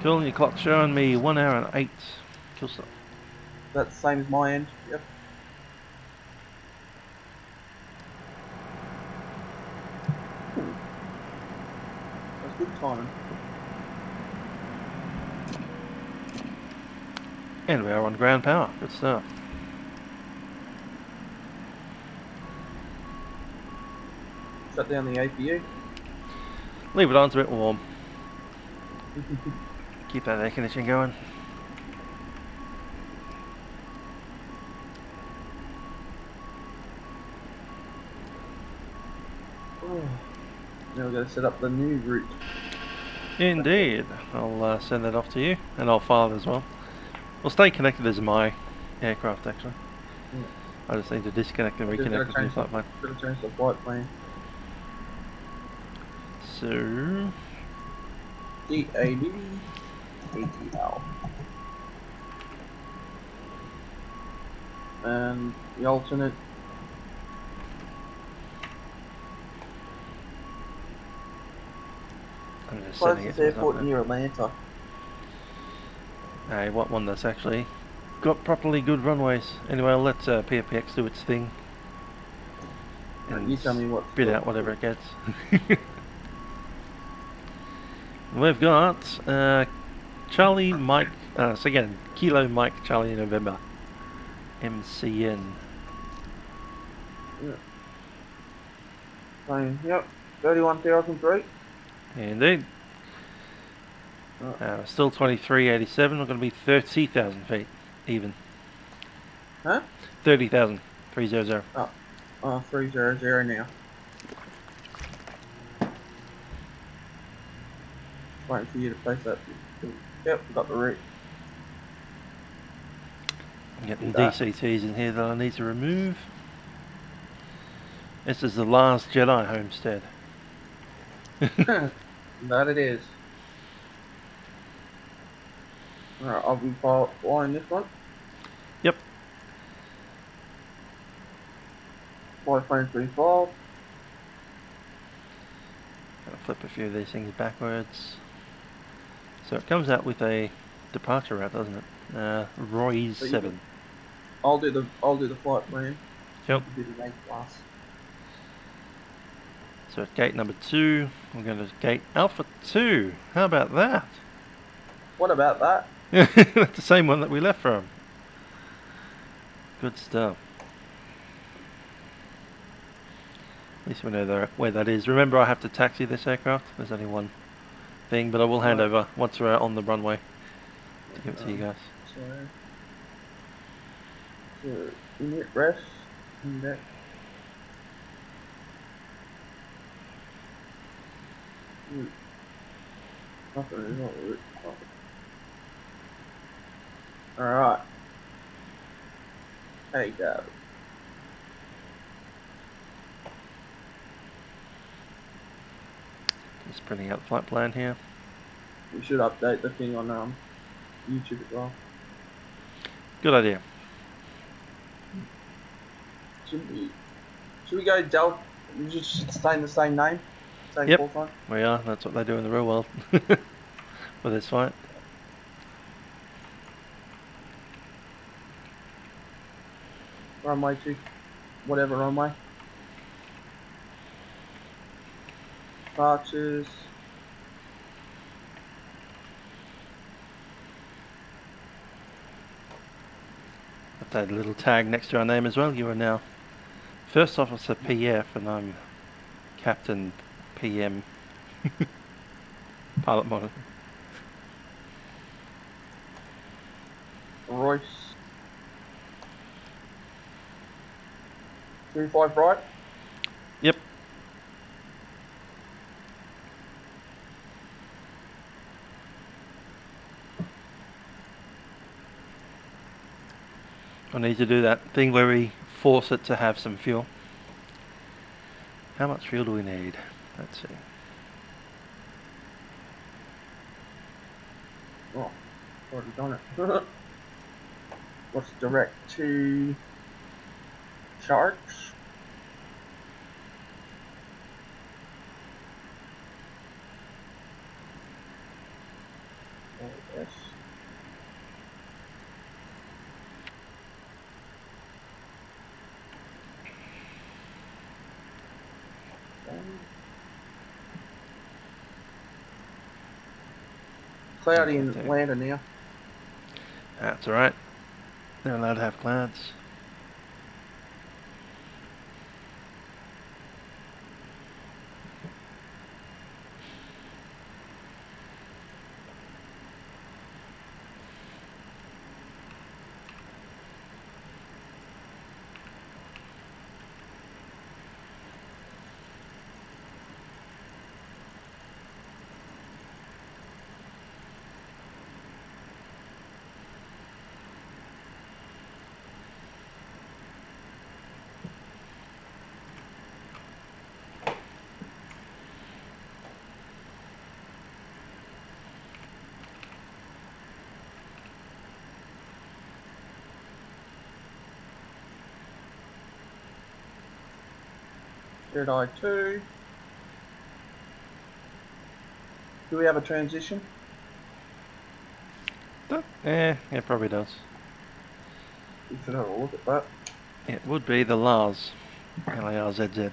Cool, your clock's showing me 1 hour and 8. Kill stuff. That's the same as my end. Yep. That's good timing. And we are on ground power. Good stuff. Shut down the APU. Leave it on, it's a bit warm. Keep that air conditioning going. Now we've got to set up the new route. Indeed. I'll send that off to you, and I'll file it as well. We'll stay connected as my aircraft, actually. Yeah. I just need to disconnect and reconnect with the new flight plan. Should have changed the flight plan. So... KDAB, KATL. And the alternate. I'm just sending it Closest to airport near Atlanta. I want one that's actually got properly good runways. Anyway, I'll let PFPX do its thing. And you tell me what. Spit out whatever it gets. We've got Charlie Mike, so again, Kilo Mike Charlie November, MCN. Yeah. Fine, yep, 31,003. Indeed. Still 2387, we're going to be 30,000 feet, even. Huh? 30,000, 300. Oh, 300 now. Waiting for you to place that. Yep, got the route. I'm getting DCTs in here that I need to remove. This is the last Jedi homestead. That it is. Alright, I'll be flying this one. Yep. Flight plan 35. Gonna flip a few of these things backwards. So it comes out with a departure route, doesn't it? Roy's 7. I'll do the flight plan. Yep. Do the main class. So at gate number 2, we're going to gate Alpha 2. How about that? What about that? That's the same one that we left from. Good stuff. At least we know where that is. Remember, I have to taxi this aircraft. There's only one thing, but I will hand over once we're out on the runway to give it to you guys. So inlet rest, index. Nothing is not route. Alright. KDAB. Just printing out the flight plan here. We should update the thing on YouTube as well. Good idea. Should we go Delta? We just stay in the same name? Same Yep. call sign? We are. That's what they do in the real world. for this flight. Runway 2, whatever runway. Departures. Update a little tag next to our name as well. You are now First Officer PF and I'm Captain PM. Pilot monitor. Royce. 25 right. Yep. I need to do that thing where we force it to have some fuel. How much fuel do we need? Let's see. Oh, already done it. What's direct to Sharks? Oh, yes. Cloudy in Atlanta now. That's alright. They're allowed to have clouds. Jedi 2. Do we have a transition? It probably does. We should have a look at that. It would be the LARZ. LARZZ.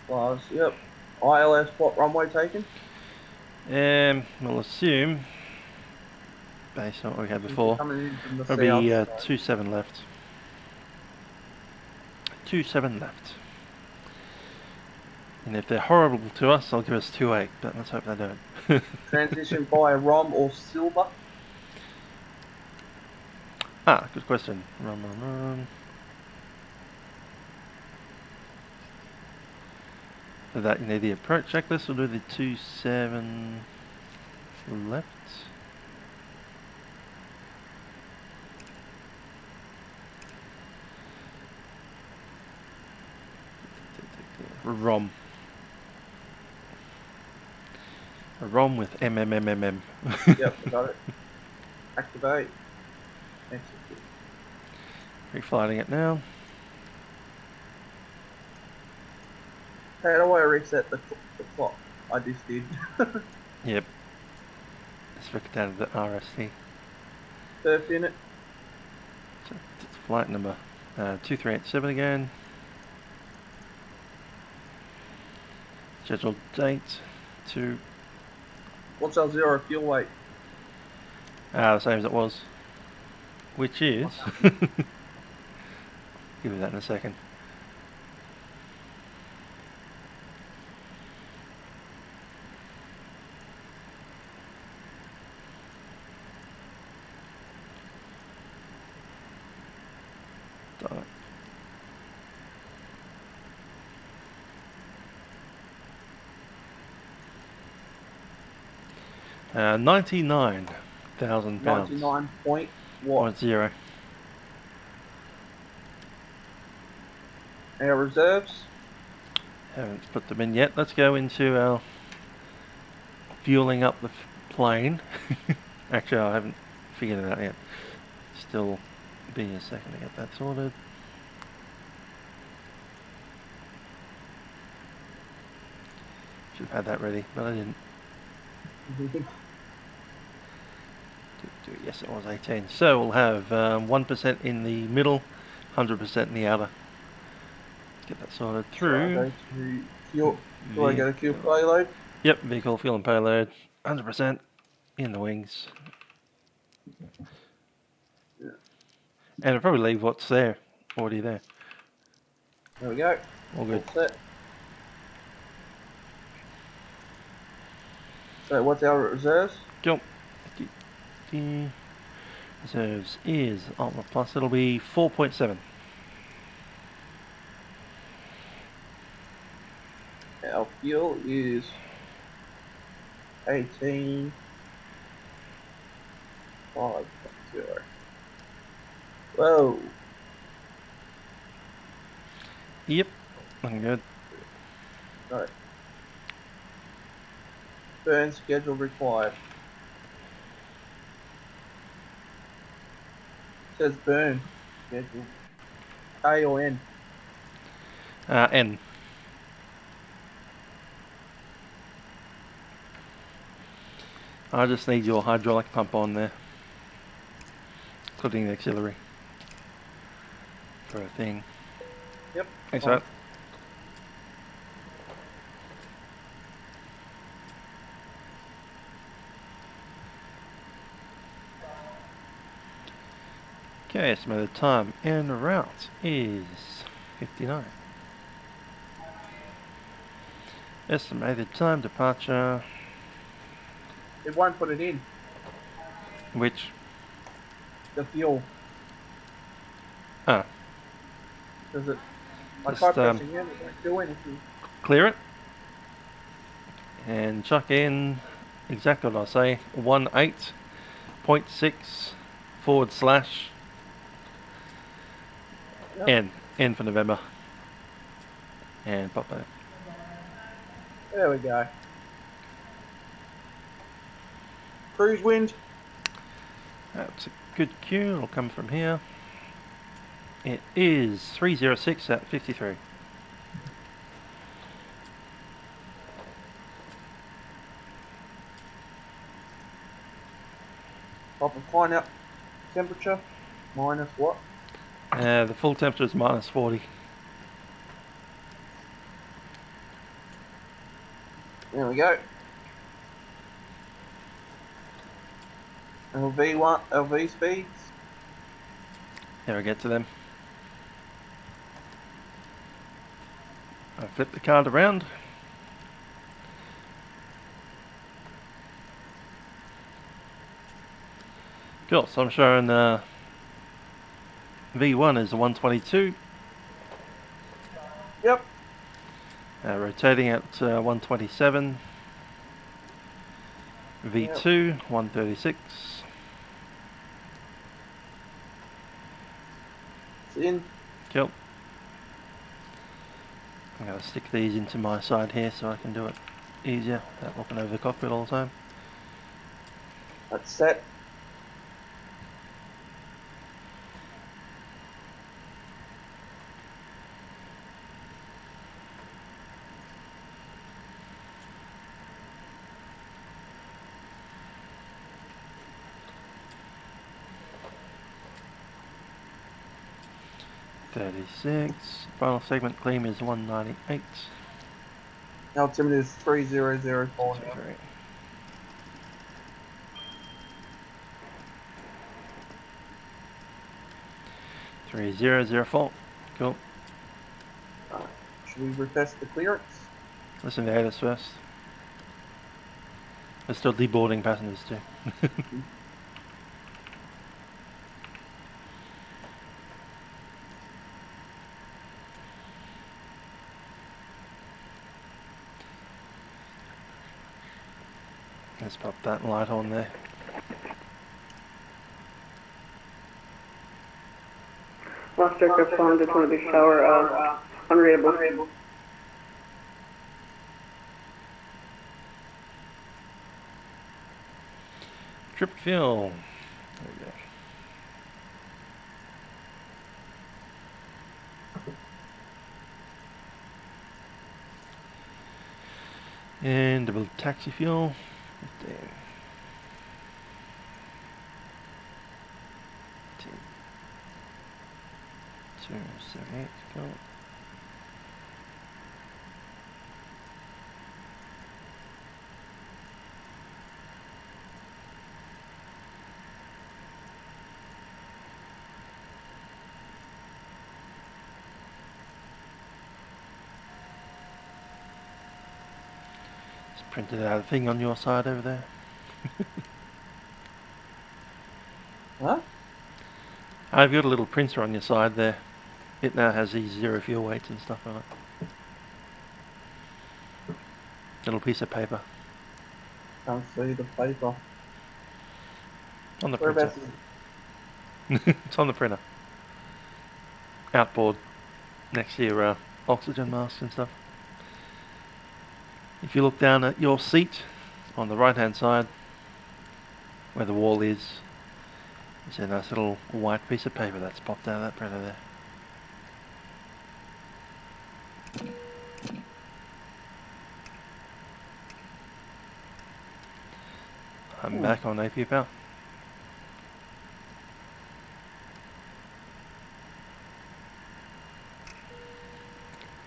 Lars, yep. ILS, what runway taken? We'll assume, based on what we had before, Coming in from the probably south. 27 left. 27 left. And if they're horrible to us, they'll give us 28, but let's hope they don't. Transition by Rom or Silver? Ah, good question. Rom. For that you need the approach checklist. We'll do the 27 left. ROM. A ROM with MMMMM. Yep, I got it. Activate. Execute. Reflighting it now. How do I reset the clock? I just did. Yep. Let's look down at the RST. Surf unit. So it's flight number 2387 again. Scheduled date to. What's our zero fuel weight? The same as it was. Which is. Give you that in a second. Darn it. 99,000 pounds. 99 point what? 0. Our reserves? Haven't put them in yet. Let's go into our fueling up the plane. Actually, I haven't figured it out yet. Still be a second to get that sorted. Should have had that ready, but I didn't. Yes, it was 18. So we'll have 1% in the middle, 100% in the outer. Get that sorted through. So I go to fuel. Do I go to fuel payload? Yep, vehicle, fuel and payload, 100% in the wings. Yeah. And I'll probably leave what's there, already there. There we go. All good. All set. So what's our reserves? Cool. Reserves is Ultima Plus. It'll be 4.7. Our fuel is 18.50. Whoa. Yep, I'm good. Right. Burn schedule required. It says burn schedule. A or N? N. I just need your hydraulic pump on there, including the auxiliary for a thing. Yep. Thanks, mate. Okay, estimated time and route is 59. Estimated time departure. It won't put it in. Which? The fuel. Ah. Does it? I Just, tried pressing in, it won't do anything. Clear it. And chuck in exactly what I say. 18.6 / Yep. N for November. And pop that. There we go. Cruise wind. That's a good cue. It'll come from here. It is 306 at 53. Pop and find out temperature. Minus what? The full temperature is minus 40. There we go. LV speeds. There I get to them. I flip the card around. Cool, so I'm showing V1 is 122. Yep. Rotating at 127. V2, 136. It's in. Cool. I'm going to stick these into my side here so I can do it easier without looking over the cockpit all the time. That's set. Final segment claim is 198. Altimeter is 3004 now. 3004. Cool. Should we retest the clearance? Listen to ATIS first. They're still deboarding passengers too. Let's pop that light on there. Lost aircraft fallen to Daytona Beach Tower, unreadable. Trip fuel. There we go. And double taxi fuel. 15. 278, go. Just printed out a thing on your side over there. Huh? I've got a little printer on your side there. It now has these zero fuel weights and stuff on it. Little piece of paper. Can't see the paper. On the printer. Whereabouts is it? It's on the printer. Outboard. Next to your oxygen mask and stuff. If you look down at your seat, on the right hand side, where the wall is, there's a nice little white piece of paper that's popped out of that printer there. I'm back on AP Power.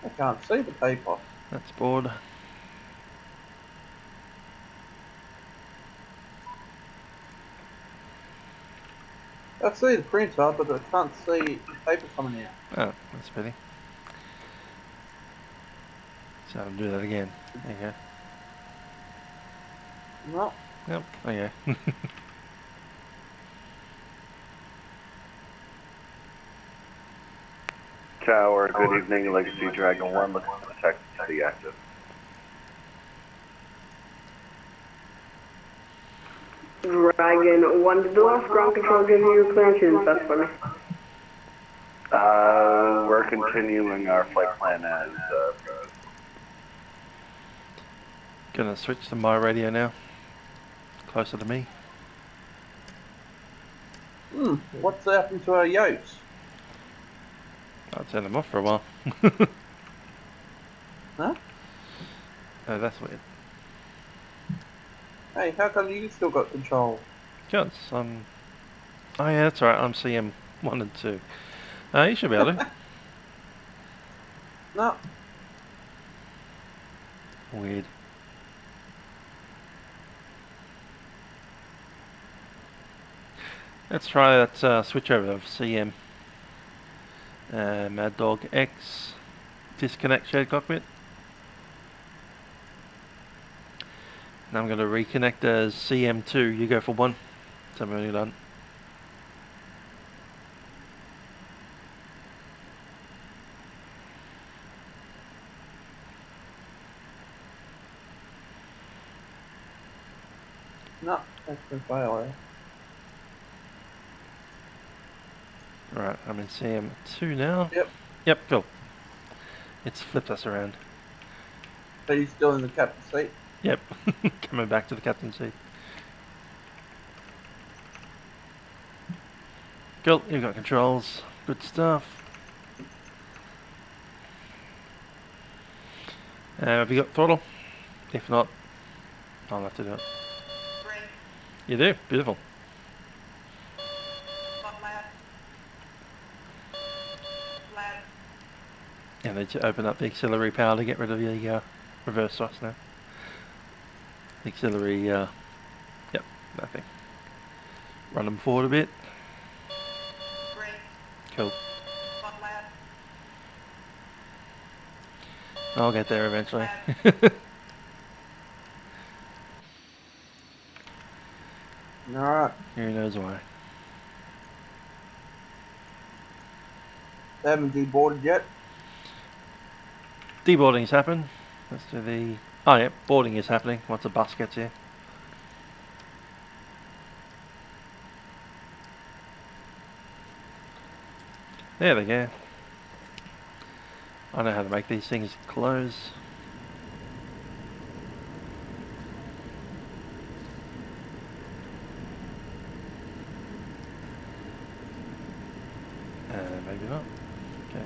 I can't see the paper. That's board. I see the printer, but I can't see the paper coming out. Oh, that's a pity. So I'll do that again. There you go. No. Yep, okay. Tower, good evening, Legacy Dragon 1, looking for the text to be active. Dragon 1, did the last ground control give you your clearance test for me? We're continuing our flight plan as, Gonna switch to my radio now. Closer to me. What's happened to our yokes? I'll turn them off for a while. Huh? Oh, that's weird. Hey, how come you still got control? Because oh yeah, that's right. I'm CM 1 and 2. You should be able to. No. Weird. Let's try that switch over of CM. Maddog X. Disconnect shared cockpit. Now I'm going to reconnect as CM2. You go for 1. Tell me when you're done. No, that's been failed. Right, I'm in CM2 now. Yep. Yep, cool. It's flipped us around. So you're still in the captain's seat? Yep, coming back to the captain's seat. Cool, you've got controls. Good stuff. Have you got throttle? If not, I'll have to do it. You do? Beautiful. Yeah, they just open up the auxiliary power to get rid of the reverse thrust now. The auxiliary, yep, nothing. Run them forward a bit. Cool. I'll get there eventually. Alright. Who knows why. They haven't deboarded yet? Deboarding's happened. Let's do the... Oh yeah, boarding is happening once the bus gets here. There they go. I know how to make these things close. Maybe not. Okay.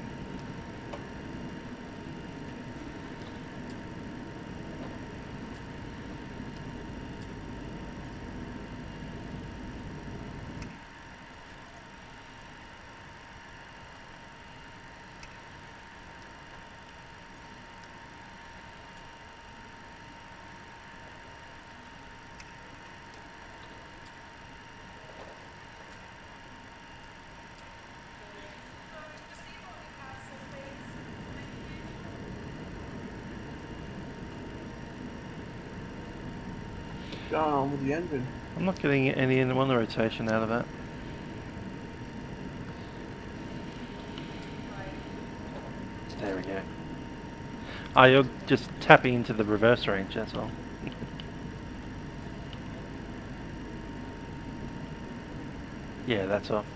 going on with the engine? I'm not getting any in one rotation out of that. There we go. Oh, you're just tapping into the reverse range, that's all. Yeah, that's off.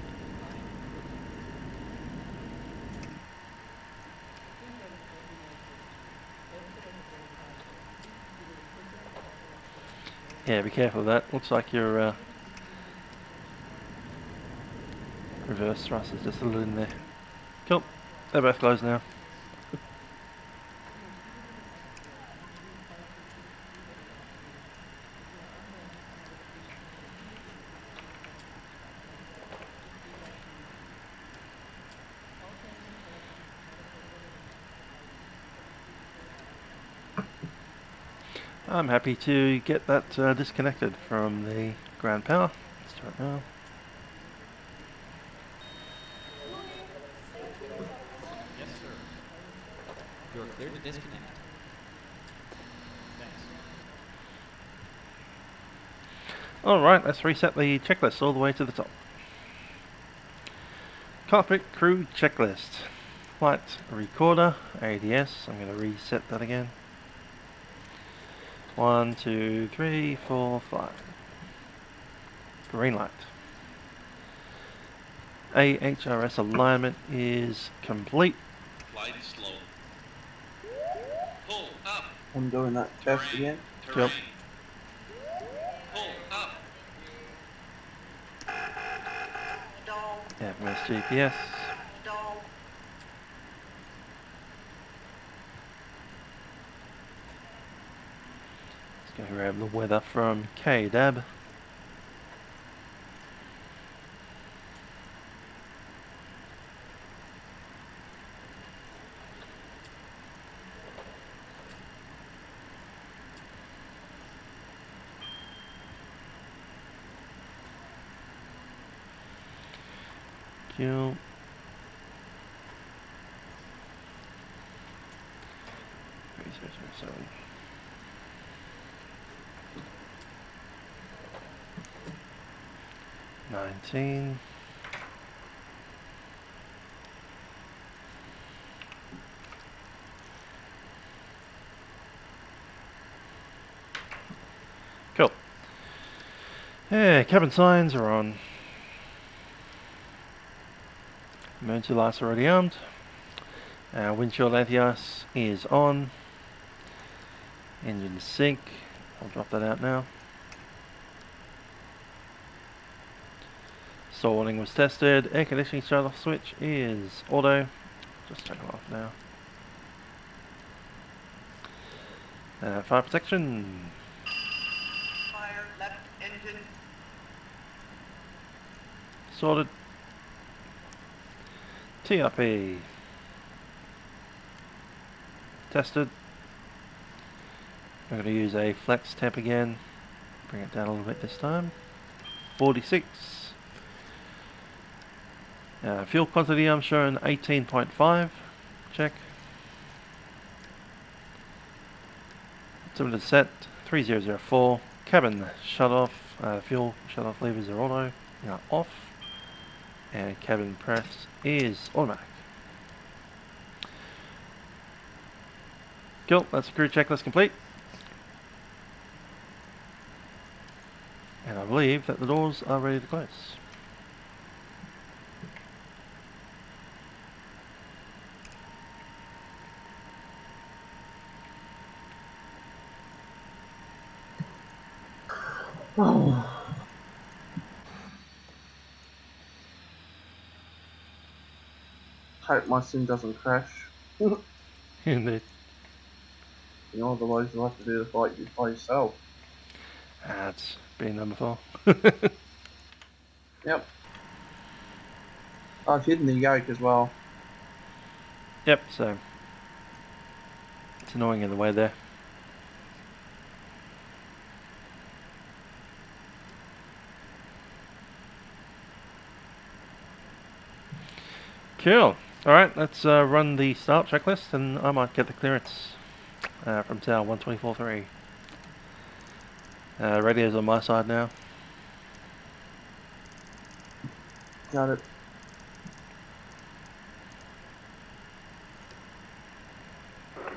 Yeah, be careful of that. Looks like your reverse thrust is just a little in there. Cool. They're both closed now. I'm happy to get that disconnected from the ground power. Let's do it now. Yes, sir. You're clear to disconnect. Thanks. Alright, let's reset the checklist all the way to the top. Cockpit crew checklist. Flight recorder, ADS. I'm going to reset that again. 1, 2, 3, 4, 5. Green light. AHRS alignment is complete. Flight slow. Pull up. I'm doing that test again. Yep. Pull up. Stall. FMS GPS. Stall. Let's go grab the weather from KDAB. Fuel. Seven. $19. Cool. Yeah, cabin signs are on. Emergency lights are already armed. Windshield ATS is on. Engine sync. I'll drop that out now. Stall warning was tested. Air conditioning shut off switch is auto. Just turn it off now. Fire protection. Fire left engine. Sorted. TRP. Tested. I'm going to use a flex temp again. Bring it down a little bit this time. 46. Fuel quantity I'm showing 18.5. Check. Altimeter set 3004. Cabin shut off. Fuel shut off levers are auto. Off. And cabin press is automatic. Cool, that's the crew checklist complete. And I believe that the doors are ready to close. Oh. Hope my sim doesn't crash. Indeed. You know, otherwise you'll have to do the fight by yourself. That's been done before. Yep. I've hidden the yoke as well. Yep, so it's annoying in the way there. Cool. Alright, let's run the start checklist and I might get the clearance from tower 124.3. Radio's on my side now. Got it.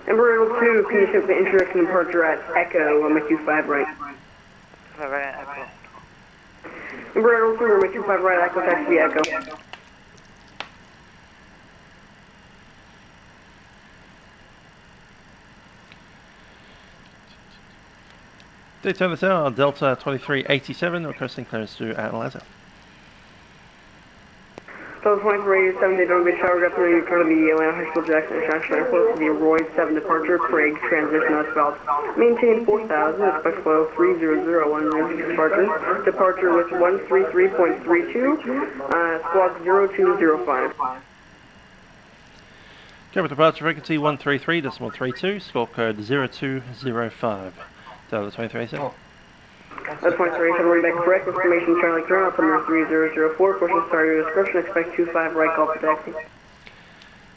Embraer 2, can you ship the introduction departure at Echo, runway 25 right? Right, Echo. Embraer 2, runway 25 right, Echo, taxi Echo. Daytona Tower, Delta 2387, requesting clearance to Atlanta. Delta 2387, Daytona Beach Tower, got to return to the Atlanta High School Jackson International Airport to the Roy 7 departure, Craig, transition southbound. Maintain 4000, expect flow 30010 departure. Departure with 133.32, squawk 0205. Cover departure frequency 133.32, squawk code 0205. Delta 2387. That's 2387, running back correct, information Charlie Crown, altimeter 3004, portion start your description, expect 25 right, call for taxi.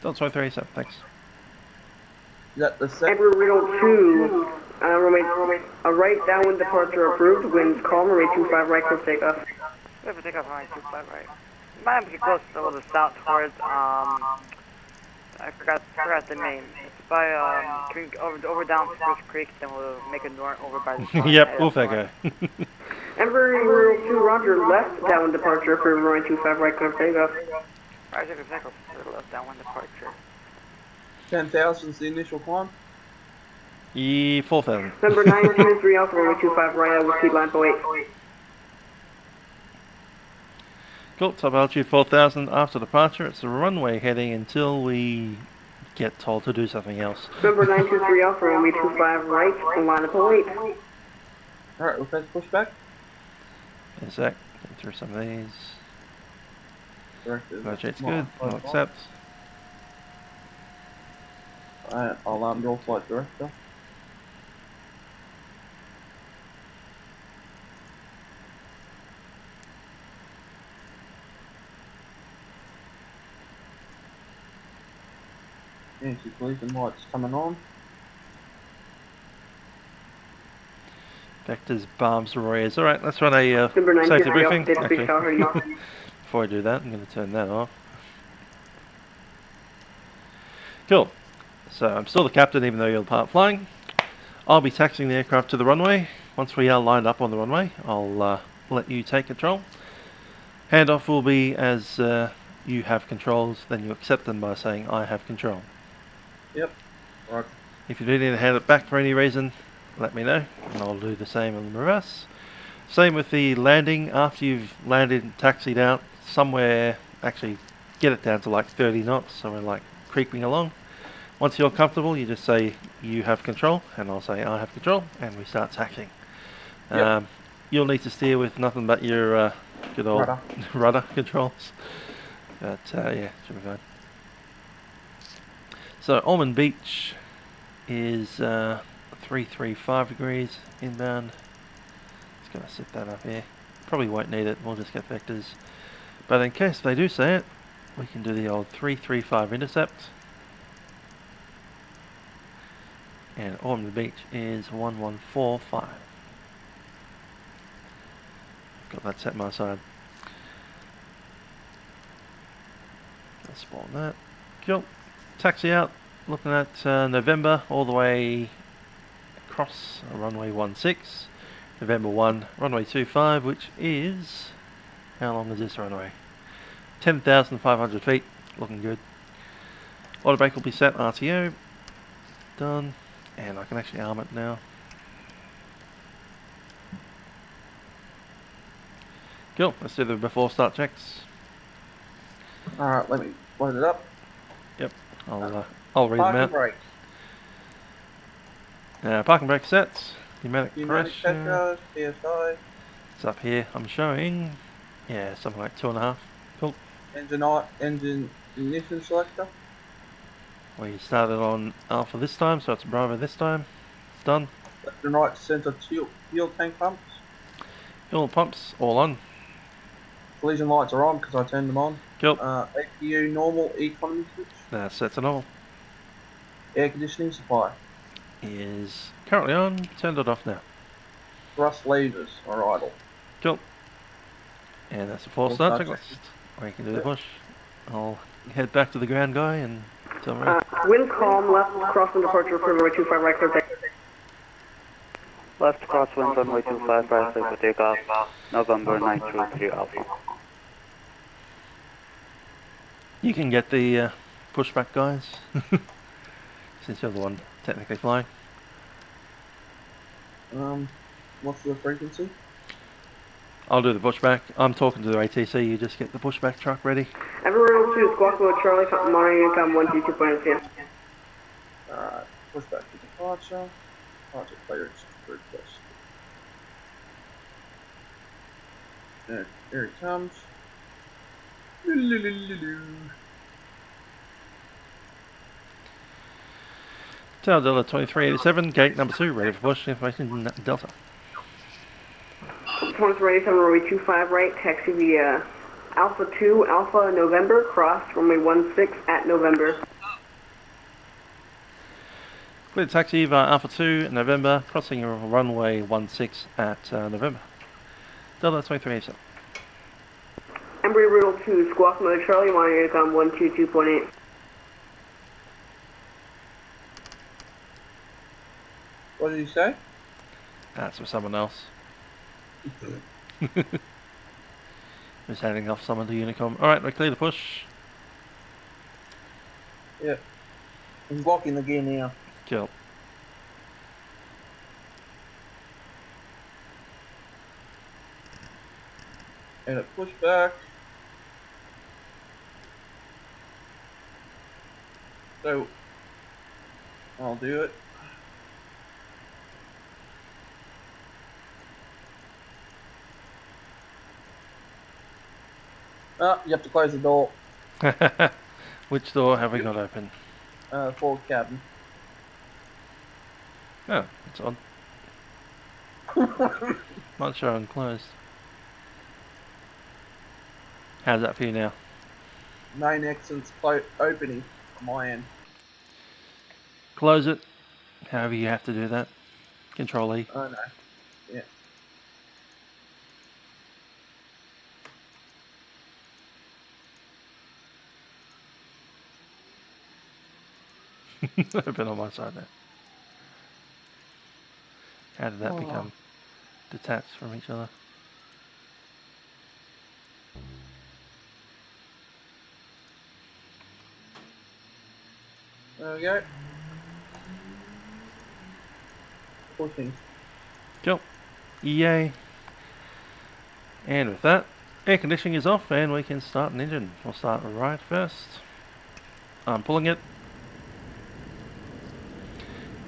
Delta 2387, thanks. Is that the second? Emperor Riddle 2, runway, right downwind departure approved, winds calm, runway 25 right, close takeoff. We have a takeoff runway 25 right. Might have to get close a little bit south towards, I forgot the name. It's by, over down Spruce Creek, then we'll make a north over by the Yep, we'll figure. Emperor Riddle 2, roger, left downwind departure approved, runway 25 right, close takeoff. Roger, takeoff, left downwind departure. 10,000 is the initial climb. 4,000. Number 923 Alpha, runway 25 right, Whiskey line 08. Cool, top altitude 4,000 after departure. It's the runway heading until we get told to do something else. Number 923 Alpha, runway 25 right, line up 08. Alright, we'll press push back. In a sec, get through some of these. Directive. Rotate's good, I'll accept. Alright, I'll draw flight director. Anti-collision lights coming on. Vectors, bombs, warriors. Alright, let's run a Number safety 923 briefing. Alpha, Okay. Tower, Before I do that, I'm going to turn that off. Cool. So I'm still the captain even though you're the pilot flying. I'll be taxiing the aircraft to the runway. Once we are lined up on the runway, I'll let you take control. Handoff will be as you have controls, then you accept them by saying I have control. Yep. Right. If you do need to hand it back for any reason, let me know, and I'll do the same in the reverse. Same with the landing. After you've landed and taxied out, somewhere, actually get it down to like 30 knots, so we're like creeping along. Once you're comfortable, you just say you have control, and I'll say I have control, and we start taxiing. Yep. You'll need to steer with nothing but your good old rudder controls. But yeah, should be fine. So Ormond Beach is 335 degrees inbound. Just gonna set that up here. Probably won't need it, we'll just get vectors. But in case they do say it, we can do the old 335 intercept. And Ormond Beach is 1145. Got that set my side. Let's spawn that. Cool. Taxi out, looking at November all the way across runway 16, November 1, runway 25, which is, how long is this runway? 10,500 feet, looking good. Auto brake will be set, RTO, done, and I can actually arm it now. Cool, let's do the before start checks. Alright, let me load it up. Yep, I'll read them out. Brake. Parking brake sets, pneumatic Pneumatic pressure. PSI. It's up here. I'm showing, yeah, something like 2.5. Cool. Engine ignition selector. We started on Alpha this time, so it's Bravo this time. Done. Left and right center fuel tank pumps. Fuel pumps all on. Collision lights are on because I turned them on. Cool. APU normal economy switch. That's set to normal. Air conditioning supply. Is currently on. Turned it off now. Thrust levers are idle. Cool. And that's a full Full start start checklist. Or you can do the push. I'll head back to the ground guy and tell me. Wind calm, left crossing departure for runway 25 right, clear take. Left crosswind runway 25 right, clear for takeoff. November 923 Alpha. You can get the pushback guys, since you're the one technically flying. What's the frequency? I'll do the pushback. I'm talking to the ATC, you just get the pushback truck ready. Everyone to squawk mode Charlie, monitoring income 122.8. Alright, pushback to departure. Departure clearance request. Here it comes. Tower Delta 2387, gate number 2, ready for push, information Delta. 2387, runway 25 right, taxi via Alpha 2, Alpha November, cross runway 16 at November. Clear taxi via Alpha 2, November, crossing runway 16 at November. Delta 2387. Embry Riddle 2, squawk mode Charlie, monitoring income 122.8. What did you say? That's for someone else. Just handing off someone to Unicom. Alright, we're clear to push. Yeah. I'm blocking the gear now. Cool. And a push back. So, I'll do it. Oh, you have to close the door. Which door have we got open? Forward cabin. Oh, it's on. Not showing closed. How's that for you now? Main exit's opening on my end. Close it. However you have to do that. Control E. Oh no. Yeah. Open on my side there. How did that become detached from each other? There we go. Pushing. Cool. Yay. And with that, air conditioning is off and we can start an engine. We'll start right first. I'm pulling it.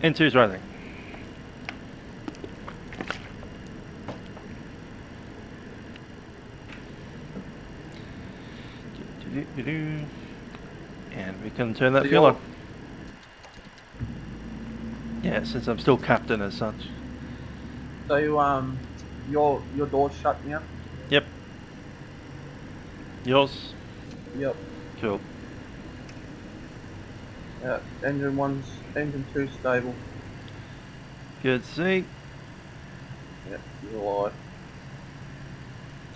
N2 is rising. And we can turn that fuel on. Yeah, since I'm still captain as such. So your door's shut now? Yep. Yours? Yep. Cool. Yeah, engine 2 stable. Good to see. Yep, you're alive.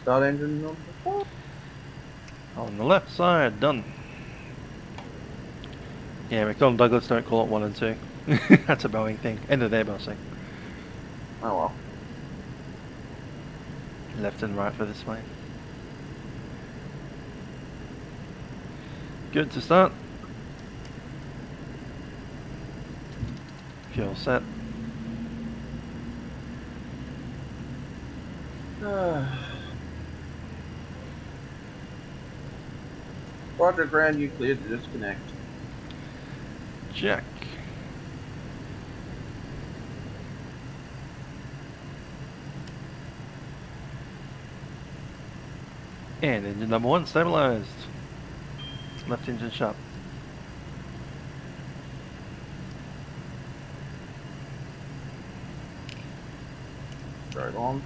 Start engine number 4. On the left side, done. Yeah, McDonnell Douglas don't call it 1 and 2. That's a Boeing thing. End of their bossing. Oh well. Left and right for this plane. Good to start. Fuel set. Roger, ground, you cleared to disconnect. Check. And engine number 1 stabilized. Left engine shut. Right on.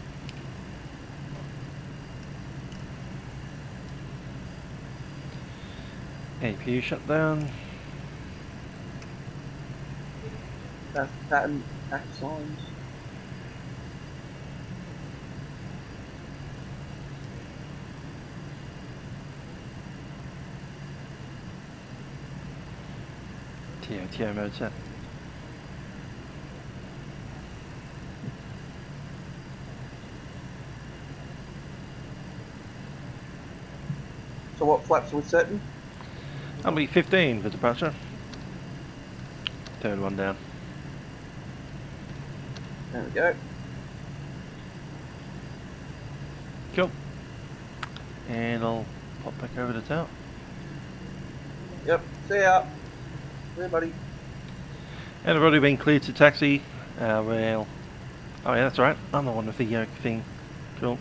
APU shut down. Patent act signs. VTO mode set. So what flaps are we setting? That'll be 15 for departure. Third one down. There we go. Cool. And I'll pop back over to tower. Yep, see ya. See ya, buddy. And I've already been cleared to taxi. Well, oh yeah, that's right. I'm the one with the yoke thing. Cool.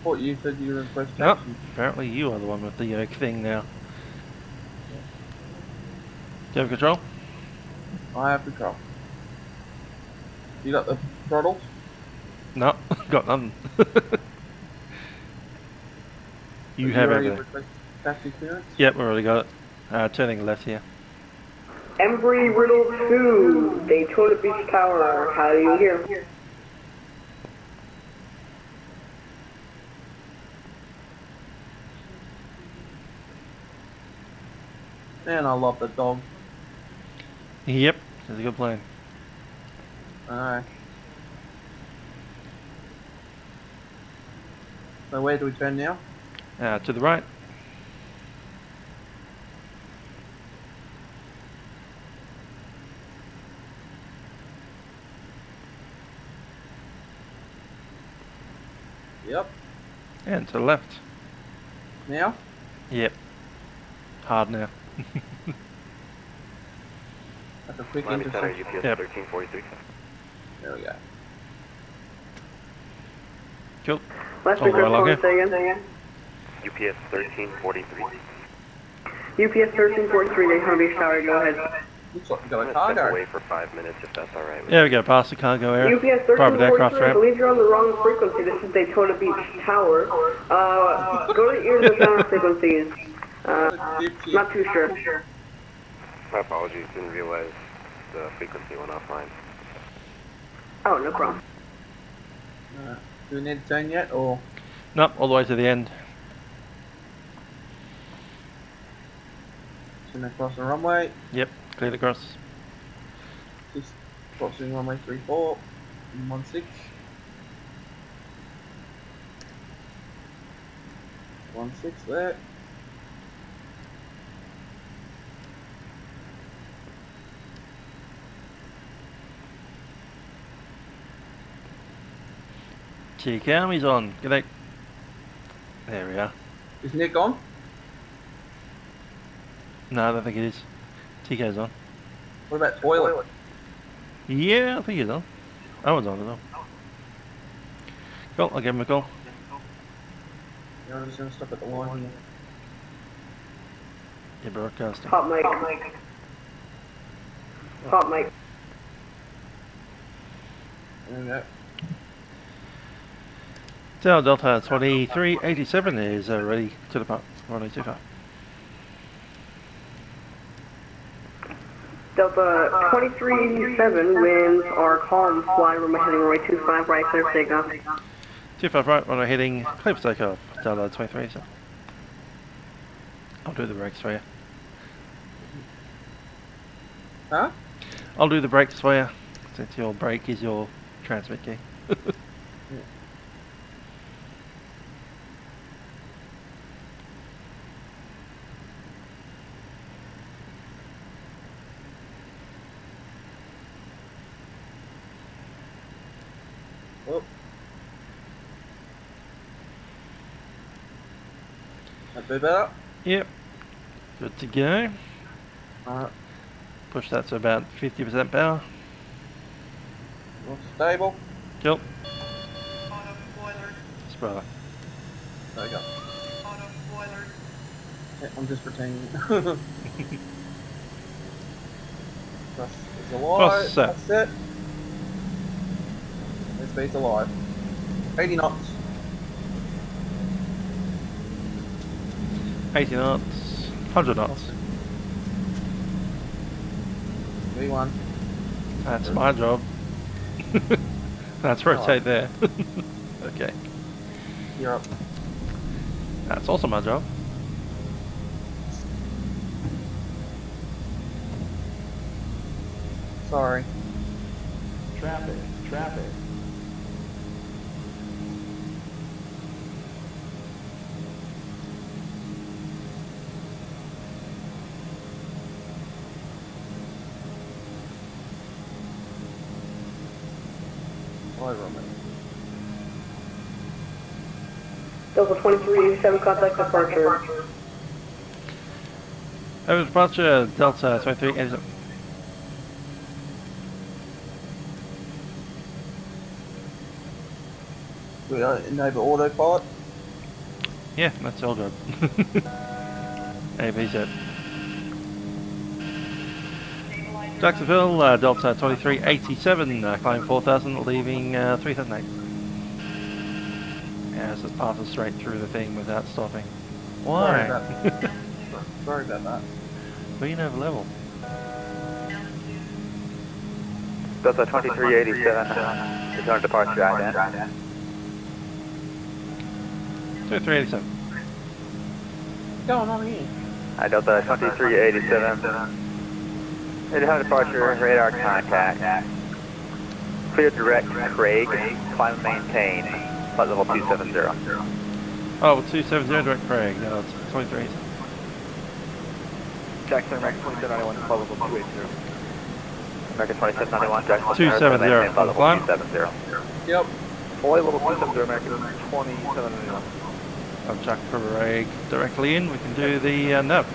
Thought you said you were in first No, taxi. apparently you are the one with the yoke thing now. Do you have control? I have control. You got the throttle? No, got nothing. You have already everything. requested taxi clearance? Yep, we already got it. Turning left here. Embry Riddle 2, Daytona Beach Tower, how do you hear? Man, I love the dog. Yep, that's a good plan. Alright. So where do we turn now? To the right. Yep. And to the left. Now? Yep. Hard now. That's a quick Miami Center, intersection. UPS Yep. 1343. There we go. Cool. Last All the way along request, here. say again. UPS 1343. UPS 1343, Daytona Beach Tower, go ahead. Looks like we got I'm a gonna step cargo. away for 5 minutes if that's alright with There we go, past the cargo area. UPS Private aircraft 1343, I ramp. believe you're on the wrong frequency. This is Daytona Beach Tower. Go to your designer frequencies. Not too sure. My apologies, didn't realize the frequency went offline. Oh, no problem. Do we need to turn yet, or? Nope, all the way to the end. Turn across the runway. Yep, cleared across. Just crossing runway 34 and 16. 16 there. TCAM, he's on. G'day. There we are. Is Nick on? No, I don't think it is. TK's on. What about toilet? Yeah, I think he's on. Owen's on as well. Cool, I'll give him a call. Yeah, I'm just gonna stop at the line here. Yeah, broadcasting. Hot mic. Hot mic. There we go. Tower Delta 2387 is ready to depart. Runway 25. Delta 2387, winds are calm, fly runway heading runway 25 right, clear for takeoff. 25 right, runway heading, clear for takeoff. Delta 2387. I'll do the brakes for you. Huh? I'll do the brakes for you, since your brake is your transmit key. Oh. That be better? Yep. Good to go. Alright. Push that to about 50% power. All stable. Cool. Auto spoilers. Spoiler. There we go. Auto spoilers. Yeah, I'm just pretending. Thrust is alive. Thrust set. That's it. Airspeed's alive. 80 knots. 80 knots. 100 knots. V1. That's my job. That's rotate there. Okay. You're up. That's also my job. Sorry. Traffic, traffic. Delta 2387, contact departure. Over departure, Delta 2387. Do we enable autopilot? Yeah, that's all good. AV set. Jacksonville, Delta 2387, climb 4000, leaving 3008. As it passes straight through the thing without stopping. Why? Sorry about that. Being over level. Delta 2387, return departure ident. 2387. What's going on here? Hi, Delta 2387. Return departure, radar contact. Clear direct Craig, climb and maintain, flight level 270. Oh, 270 direct Craig, no, it's 2387. Jackson, American 2791, flight level 280. American 2791, Jackson. 270, flight level climb. 270. Yep. Flight level 270, American 2791. I'll chuck Craig directly in, we can do the nav.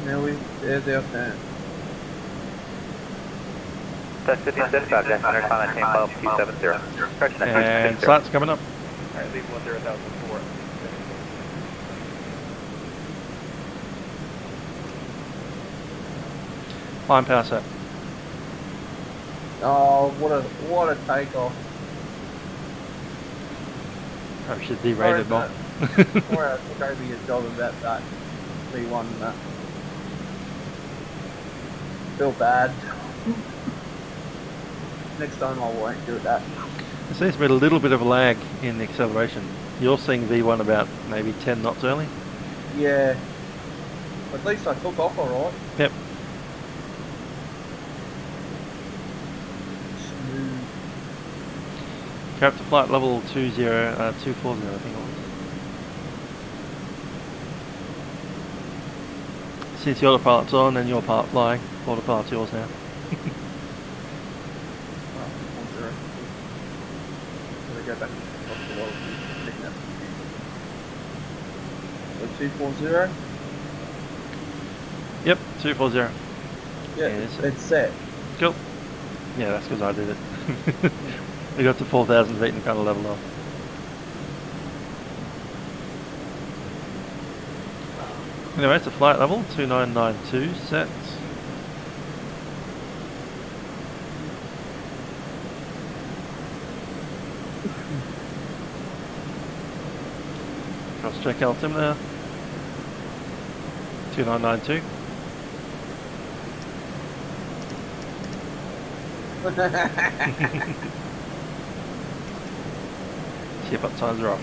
Now there's our turn. Test 15 dispatch, Jackson, climb and maintain, flight level 270. Correction, And slot's coming up. Alright, leave 10,004. Climb power set. Oh, what a takeoff. Probably should derate it more. Sorry, I took over your job about that V1 and that. Feel bad. Next time I won't do that. There seems to be a little bit of a lag in the acceleration. You're seeing V1 about maybe 10 knots early? Yeah. At least I took off alright. Yep. Smooth. Cap to flight level 240, I think it was. Since the autopilot's on and your pilot flying, autopilot's yours now. Go back to the world. 240? Yep, 240. Yeah, it's set. Cool. Yeah, that's because I did it. We got to 4,000 feet and kind of leveled off. Anyway, it's a flight level 2992 set. Cross check altimeter 2992. Ship up signs are off.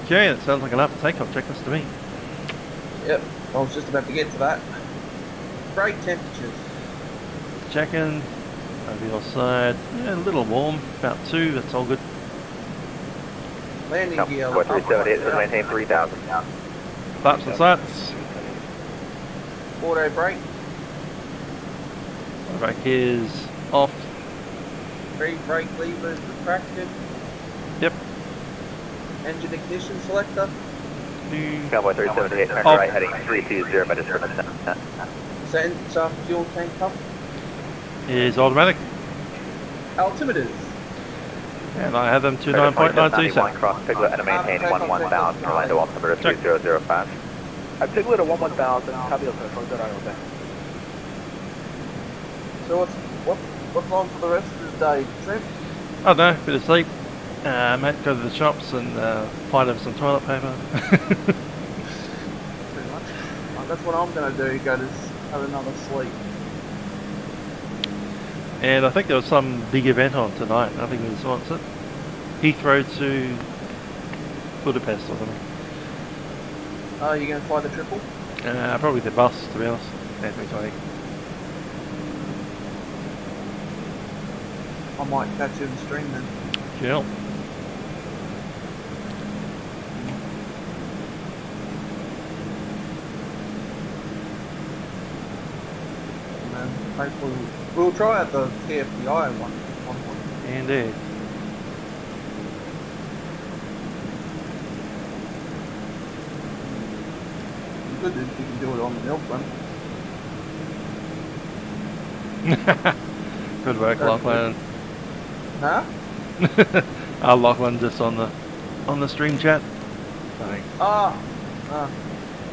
Okay, that sounds like enough for takeoff checklist to me. Yep, I was just about to get to that. Great temperatures. Checking over your side, yeah, a little warm, about 2, that's all good. Landing gear. 4378, so maintain 3,000. Flaps and sights. Auto brake. Brake is off. Three brake levers retracted. Yep. Engine ignition selector. Cowboy 378, turn right heading 320, by description. Sensor fuel tank pump. Is automatic. Altimeters. And I have them to 9.92. Cross Piglet and maintain 11,000, Orlando altimeter 3005. I'm Piglet at 11,000, copy of that, there. So what's on for the rest of the day, Trent? I don't know, bit of sleep. Mate, go to the shops and find him some toilet paper. Pretty much. That's what I'm going to do, go to have another sleep. And I think there was some big event on tonight. I think we saw it. Heathrow to Budapest or something. Oh, you going to fly the triple? Probably the bus, to be honest. A320. I might catch you in the stream then. Cool. And hopefully we'll try out the PFPI one. Indeed. Good if you can do it on the milk run. Good work, Lachlan. Huh? Lachlan just on the stream chat. Thanks.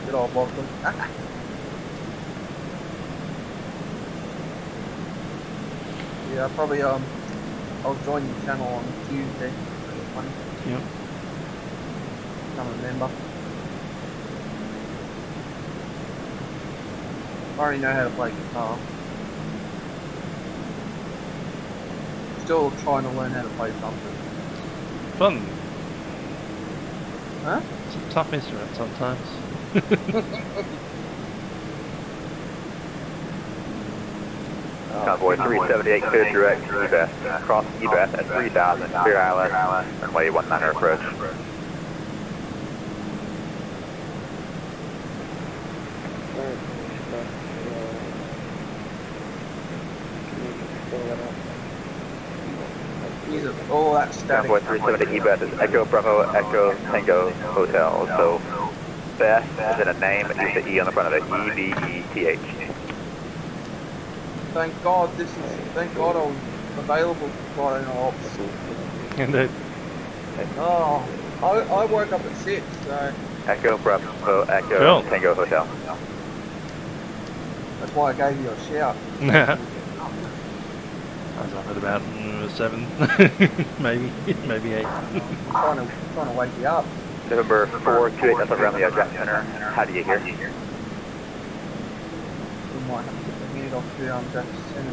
Good old Lachlan. Yeah, probably I'll join your channel on Tuesday. Yep. Become a member. I already know how to play guitar. Still trying to learn how to play trumpet. Fun. Huh? It's a tough instrument sometimes. Convoy 378 clear direct east, cross east at 3000, clear island, runway 19 approach. Oh, that's static. Convoy 370 east is Echo Bravo Echo Tango Hotel. So Beth is in a name, use the E on the front of it, EVETH. Thank God thank God I was available for Friday night ops. Indeed. Oh, I woke up at 6, so. Echo Bravo Echo Tango Hotel. That's why I gave you a shout. I was up at about 7, maybe 8. trying to wake you up. November 428, that's around the Jack Center. How do you hear? We might have to get the head off the Jack Center.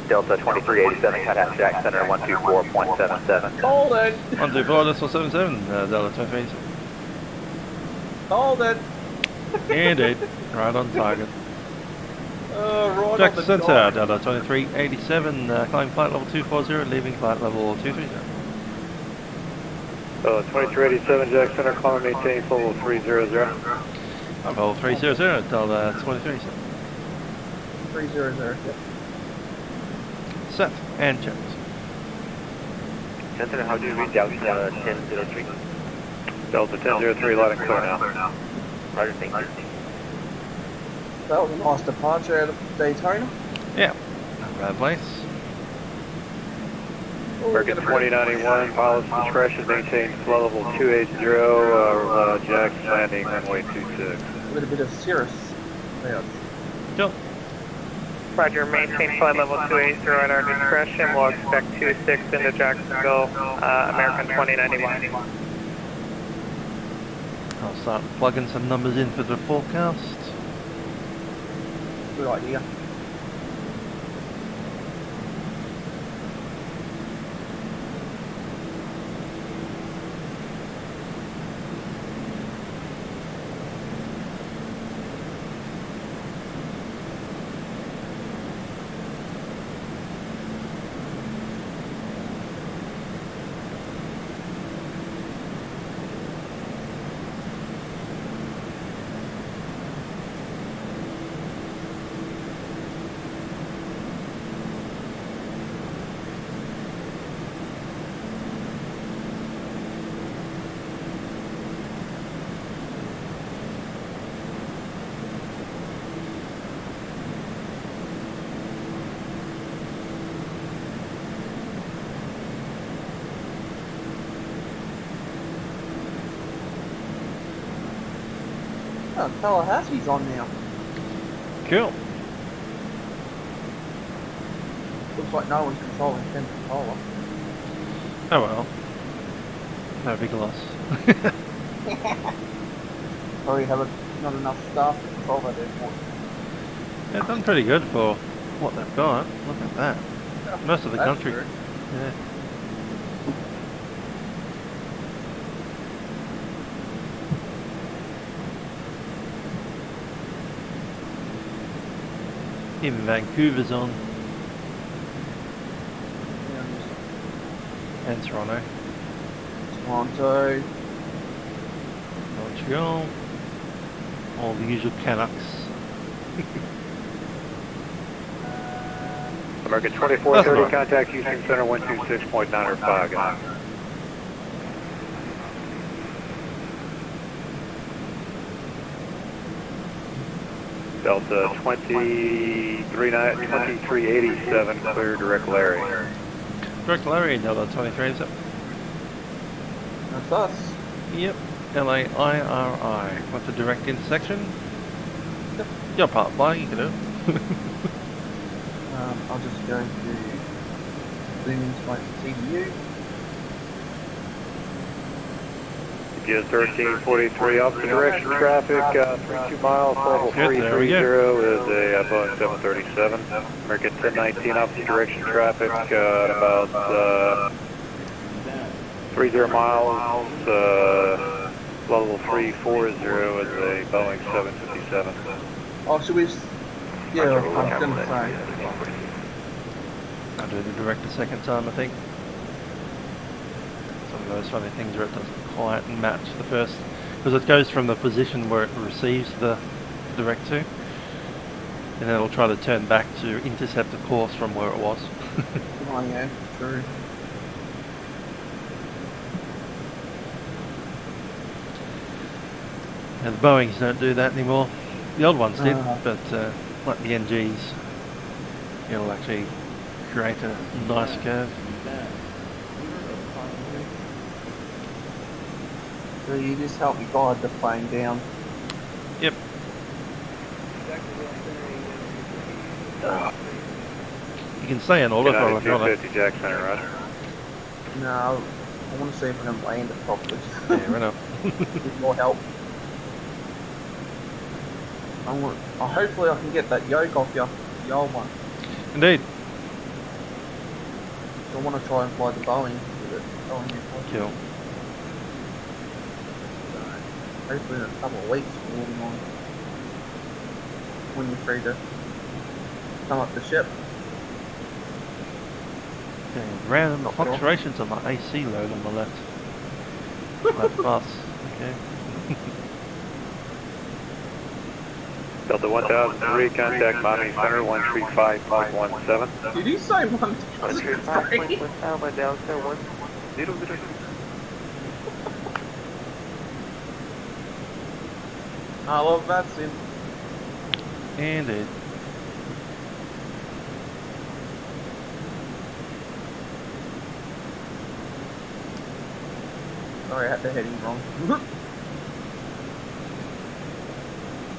Delta 2387, contact Jack Center 124.77. Hold it! 124, this was 77, Delta 23. Hold it! Indeed, right on target. Right Jack on the Center, dot. Delta 2387, climbing flight level 240, leaving flight level 230. 2387, Jack Center, climbing maintain level 300. Level 300, Delta 2387. 300, yep. Set and checked. Center, how do you read Delta 1003? Delta 1003, light and clear now. Roger, thank you. That was a nice departure out of Daytona. Yeah, not a bad place. American 2091, pilot's discretion, maintain flow level 280, Jack's landing runway 26. A little bit of cirrus. Yeah. Cool. Roger, maintain flight level 280 at our discretion. We'll expect 26 into Jacksonville, American 2091. I'll start plugging some numbers in for the forecast. Good idea. Oh, Tallahassee's on now. Cool. Looks like no one's controlling Pensacola. Oh well. No big loss. Probably have not enough staff to control that airport. Yeah, it's done pretty good for what they've got. Look at that. Yeah, Most of the that's country. true. Yeah. Even Vancouver's on. And Toronto. Toronto. Montreal. All the usual Canucks. American 2430, contact Houston Center 126.905, guys. Delta 2387, clear direct Larry. Direct Larry, Delta 2387. That's us. Yep, LAIRI. What's the direct intersection? Yep. You're part flying, you can do it. I'll just go to zoom into my CDU. Just 1343 opposite direction traffic, 32 miles, level 330 is a Boeing 737. American 1019 opposite direction traffic, about 30 miles, level 340 is a Boeing 757. Oh, should we? Yeah, I was going to say. I'll do the direct a second time, I think. Some of those funny things where it doesn't quite match the first, because it goes from the position where it receives the direct to, and then it'll try to turn back to intercept the course from where it was. Oh yeah, true. And the Boeings don't do that anymore. The old ones did, but like the NGs, it'll actually create a nice curve. So you just help me guide the plane down. Yep. You can stay in order for if you want. 250 Jack Center, right? No, I want to see if I can land it properly. Yeah, right up. With more help. Hopefully I can get that yoke off you, the old one. Indeed. So I want to try and fly the Boeing with it. Cool. Hopefully in a couple of weeks we'll be on when you're free to come up the ship. Okay, random fluctuations on my AC load on the left. Left bus. Okay. Delta 1003, contact Miami Center 135.17. Did you say 135.17, Delta 100. I love VatsimUSA. Indeed. Sorry, I had the heading wrong.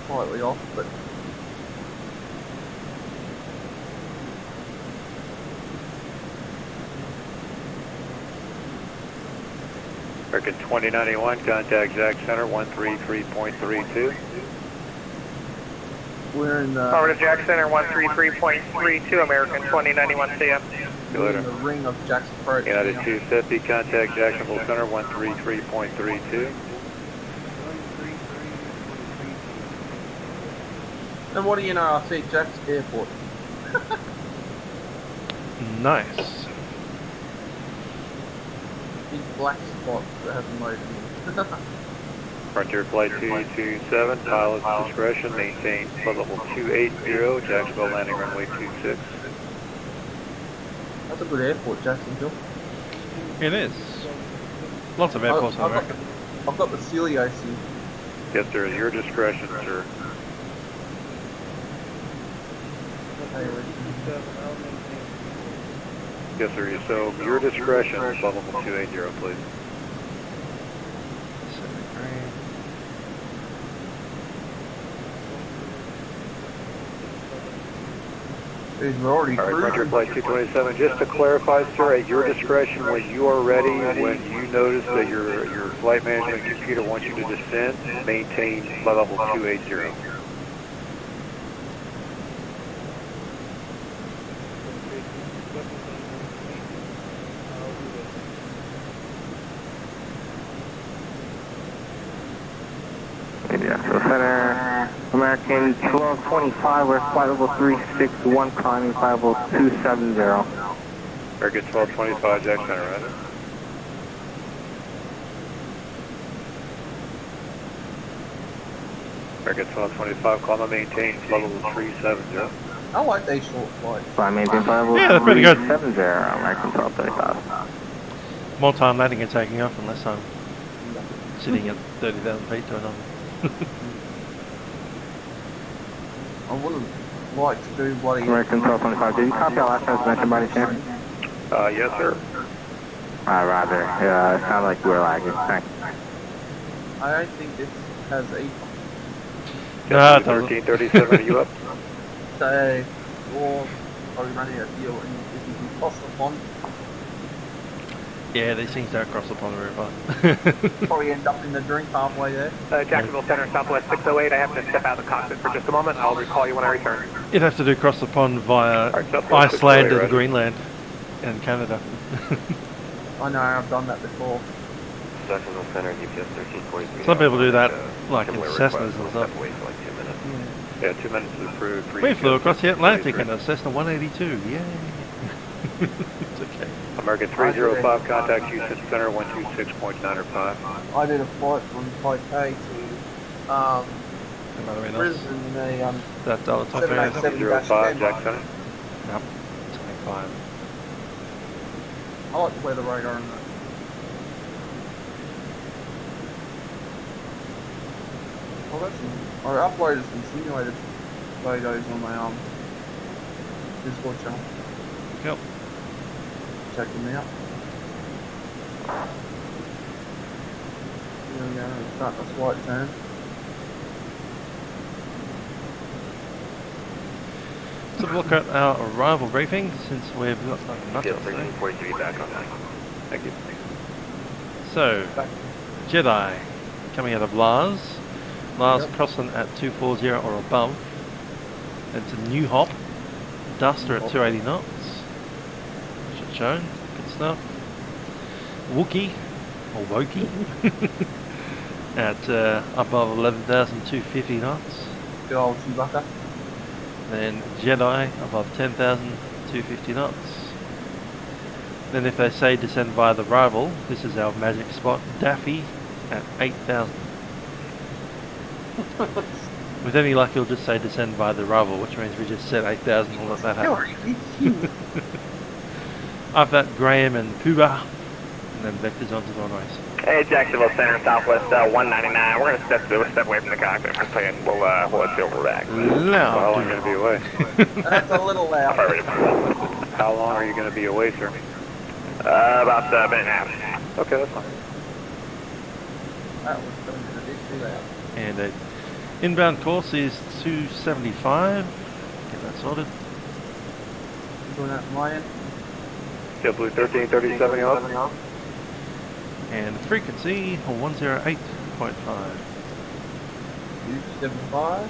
Slightly off, but American 2091, contact Jack Center 133.32. we're in the Over to Jack Center 133.32, American 2091, see ya. we're in the ring of Jackson Approach. United 250, contact Jacksonville Center 133.32. And what do you know, I see Jack's Airport. Nice. Big black spot that hasn't loaded in. Frontier Flight 227, pilot's discretion, maintain flight level 280, Jacksonville landing runway 26. That's a good airport, Jacksonville. It is. Lots of airports in America. I've got the Celiosi. Yes, sir, at your discretion, sir. Yes, sir, so your discretion, flight level 280, please. We're already All right, Frontier Flight 227, just to clarify, sir, at your discretion, when you are ready, when you notice that your flight management computer wants you to descend, maintain flight level 280. Jacksonville Center, American 1225, we're flight level 361, climbing flight level 270. American 1225, Jack Center, right? American 1225, climb and maintain flight level 370. I like these short flights. Flight maintain flight level Yeah, they're pretty good. 370, American 1235. More time landing and taking off unless I'm sitting at 30,000 feet to another. I wouldn't like to do bloody... American 1225, did you copy our last transmission by any chance? Yes, sir. Roger. Yeah, it sounded like you were lagging. Thanks. I don't think this has a... No, it doesn't. 1337, are you up? So, you're probably running a deal, and if you can cross the pond, Yeah, these things don't cross the pond very far. probably end up in the drink halfway there. Jacksonville Center, Southwest 608. I have to step out of the cockpit for just a moment. I'll recall you when I return. You'd have to do cross the pond via Southwest Iceland 608, and Greenland and Canada. I know, I've done that before. Jacksonville Center, GPS 1343. Some people do that, like in Similar Cessnas request, and we'll stuff. step away for like 2 minutes. Yeah, 2 minutes is approved. We flew across the Atlantic in a Cessna 182. Yay! It's okay. American 305, contact Houston Center 126.905. I did a flight from Taipei to Brisbane in a That dollar top area. 305, Jack Center. Yep. 25. I like the weather radar in that. Oh, that's I uploaded some simulated photos on my Discord channel. Yep. Check them out. Here we go, start the flight turn. Let's have a look at our arrival briefing since we've got nothing today. 1343 back on that. Thank you. So, Jedi coming out of Lars. Lars crossing at 240 or above. It's a New Hop. Duster at 280 knots. Should show. Good stuff. Wookie, or Wokey, at above 11,250 knots. Good old Chewbacca. Then Jedi above 10,250 knots. Then if they say descend via the rival, this is our magic spot, Daffy at 8,000. With any luck, you'll just say descend by the rival, which means we just set 8,000 and let that happen. After that, Graham and Puba, and then vectors onto the runways. Hey, Jacksonville Center, Southwest 199. We're going to step away from the cockpit for a second. We'll let you over back. How long are you going to be away? That's a little loud. How long are you going to be away, sir? About a minute and a half. Okay, that's fine. That was a bit too loud. And inbound course is 275. Get that sorted. Doing that from my end. Jet Blue 1337, you up? And frequency 108.5. 275.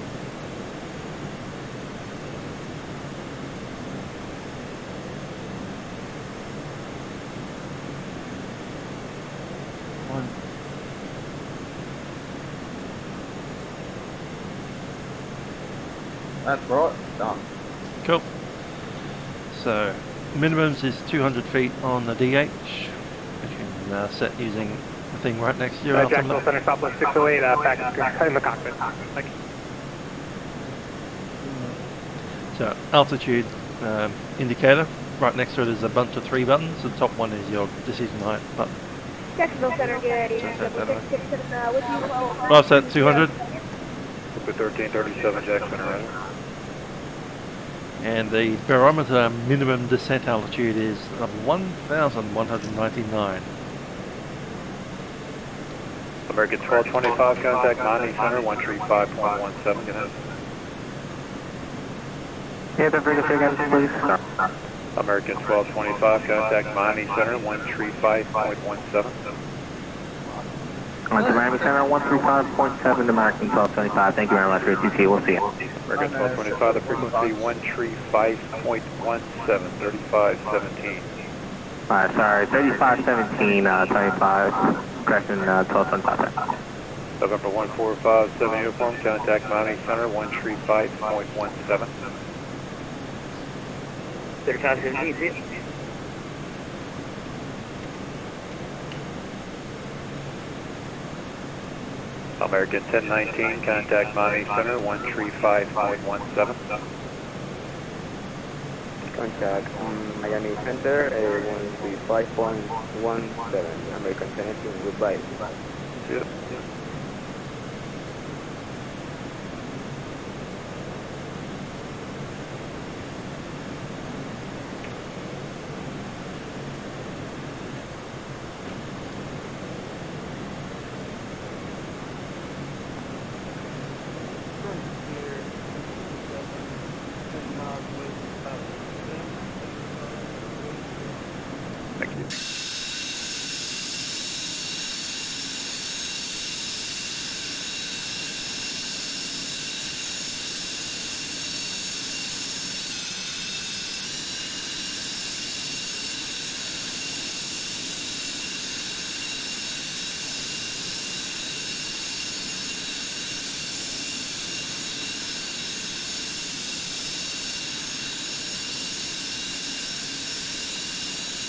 That's right, done. Cool. So, minimums is 200 feet on the DH, which you can set using the thing right next to your Jacksonville altimeter. Center, Southwest 608, back in the cockpit. Thank you. So, altitude indicator, right next to it is a bunch of 3 buttons. The top one is your decision height button. Jacksonville Center, get ready. Right set 200. 1337, Jack Center, right? And the barometer minimum descent altitude is 1,199. American 1225, contact 90 Center, 135.17, go ahead. Yeah, the frequency again, please. American 1225, contact Miami Center, 135.17. On to Miami Center, 135.7 American 1225. Thank you very much for your TT. We'll see you. American 1225, the frequency 135.17, 3517. Sorry, 3517, 25, correction, 1225. November 1457 uniform, contact Miami Center 135.17. Clear to 17 feet. American 1019, contact Miami Center 135.17. Contact Miami Center, 135.17. American 1019, goodbye. Yeah. Thank you.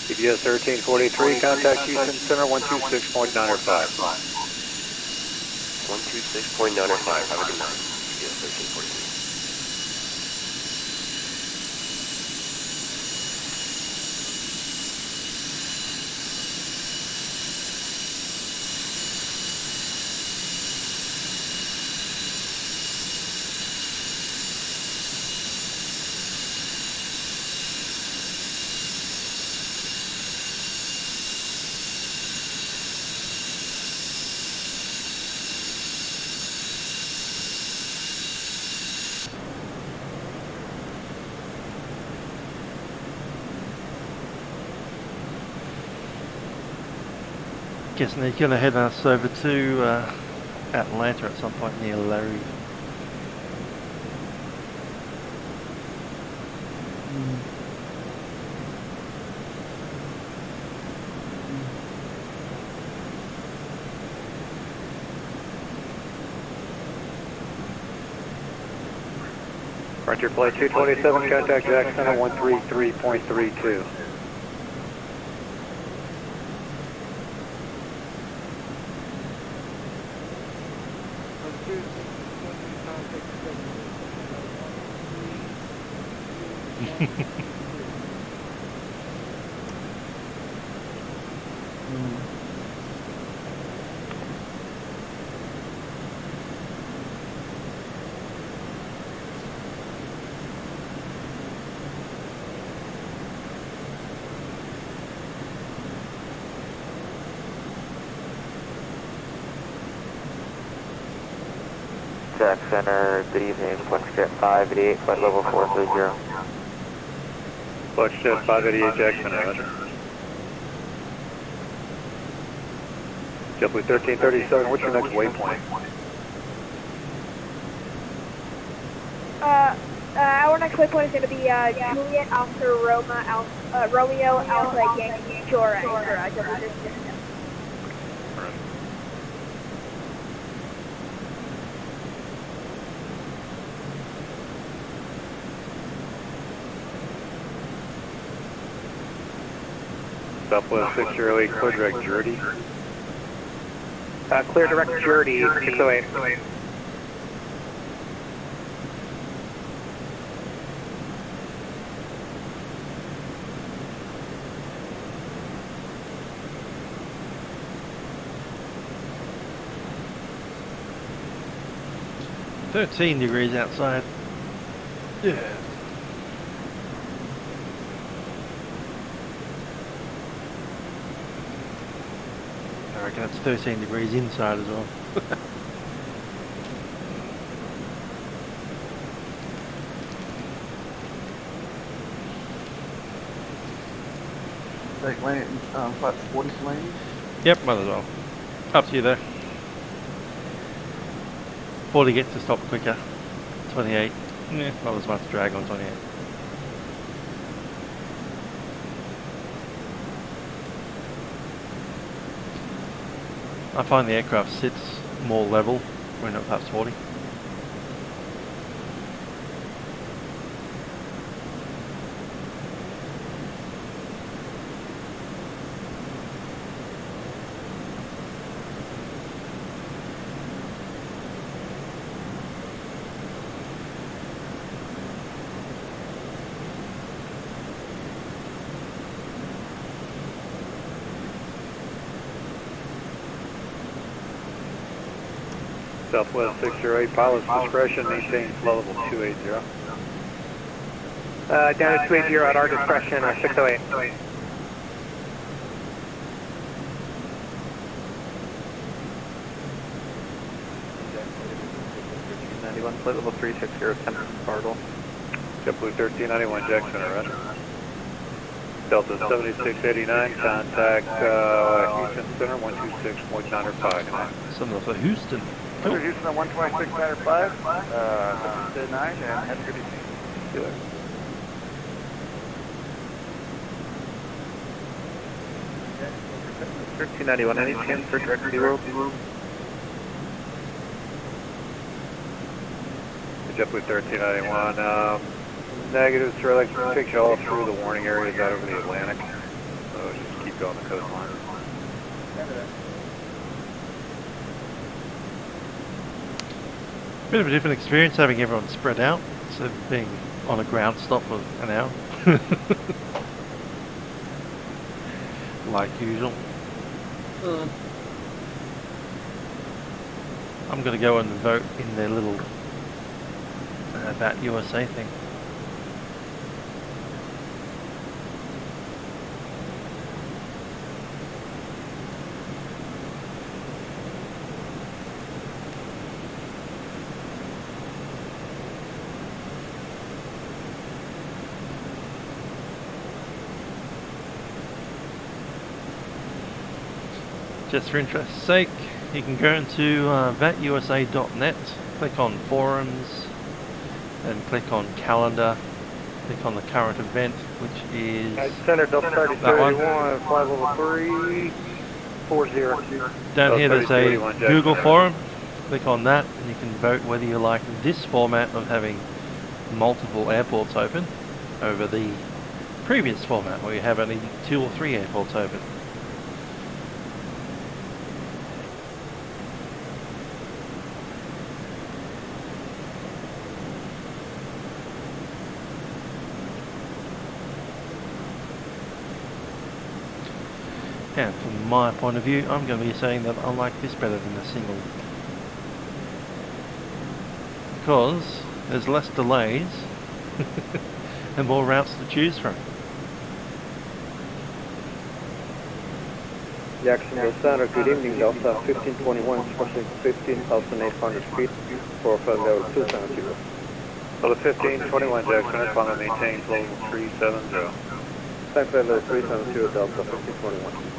CBS 1343, contact Houston Center 126.905. 126.905, have a good night. CBS 1343. Guessing they're going to head us over to Atlanta at some point near Larry. Frontier Flight 227, contact Jack Center 133.32. Jack Center, good evening, Flexjet 588, flight level 430. Flexjet 588, Jack Center, roger. JetBlue 1337, what's your next waypoint? Our next waypoint is going to be Juliet Alpha Romeo Alpha Yankee Shore anchor. Southwest 608, clear direct Jerdy. Clear direct Jerdy, 608. $13 outside. Yeah. I reckon it's 13 degrees inside as well. Take land, flight 40 lanes. Yep, might as well. Up to you though. 40 gets to stop quicker. 28. Yeah, not as much drag on 28. I find the aircraft sits more level when it past 40. Southwest 608, pilot's discretion, maintain flow level 280. Down to 280 at our discretion, 608. Flight level 360, temp Bartle. JetBlue 1391, Jackson, Russia. Delta 7689, contact Houston Center 126.905. Something for Houston. Cool. Houston at 126.905, 9, and have a good evening. See you later. $13.91, any chance for direct zero? JetBlue 1391, negative, sir. I'd like to take you all through the warning areas out over the Atlantic. So just keep going the coastline. Bit of a different experience having everyone spread out instead of being on a ground stop for an hour. Like usual. I'm going to go and vote in their little VatsimUSA thing. Just for interest's sake, you can go into VatsimUSA.net, click on forums, and click on calendar, click on the current event, which is Center Delta that one. 3031, flight level 340. Down here there's a Google forum, click on that and you can vote whether you like this format of having multiple airports open over the previous format where you have only 2 or 3 airports open. And from my point of view, I'm going to be saying that I like this better than a single. Because there's less delays and more routes to choose from. Jacksonville Center, good evening, Delta 1521, crossing 15,800 feet for level 270. Delta 1521, Jackson, climb and maintain flow level 370. Thanks, level 370, Delta 1521.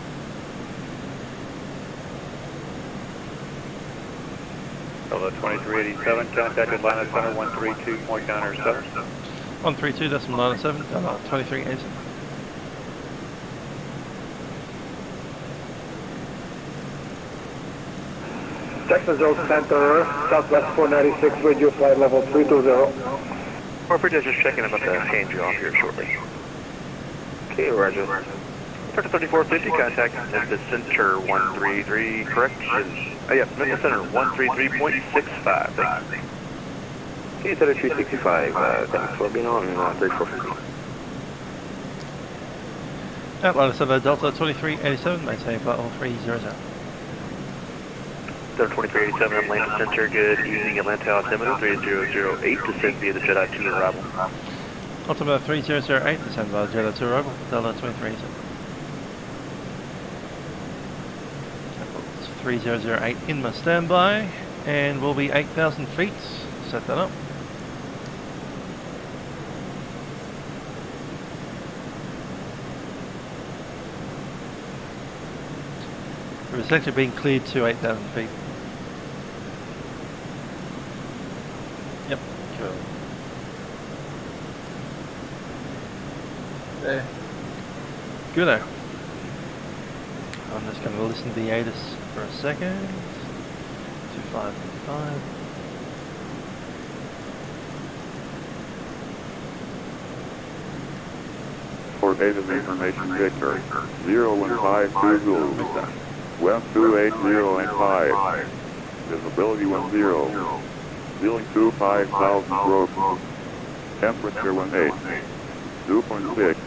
Delta 2387, contact Atlanta Center 132.907. 132.907, 2387. Jacksonville Center, Southwest 496, radio flight level 320. We're just checking about to hand you off here shortly. Okay, roger. Delta 3450, contact Memphis Center 133, correction. Yes, Memphis Center 133.65, thank you. Okay, 3365, thanks for being on 3450. Atlanta Center Delta 2387, maintain flight level 300. Delta 2387, Atlanta Center, good evening, Atlanta altimeter 3008, descend via the Jedi 2 arrival. Altimeter 3008, descend via Jedi 2 arrival, Delta 2387. 3008 in my standby, and we'll be 8,000 feet. Set that up. We're essentially being cleared to 8,000 feet. Yep, cool. There. Goodo. I'm just going to listen to the ATIS for a second. 125. For native information Victor, 01520 Zulu, 1280 and 5, visibility 10, ceiling 25,000 broken, temperature 18, dew point 6,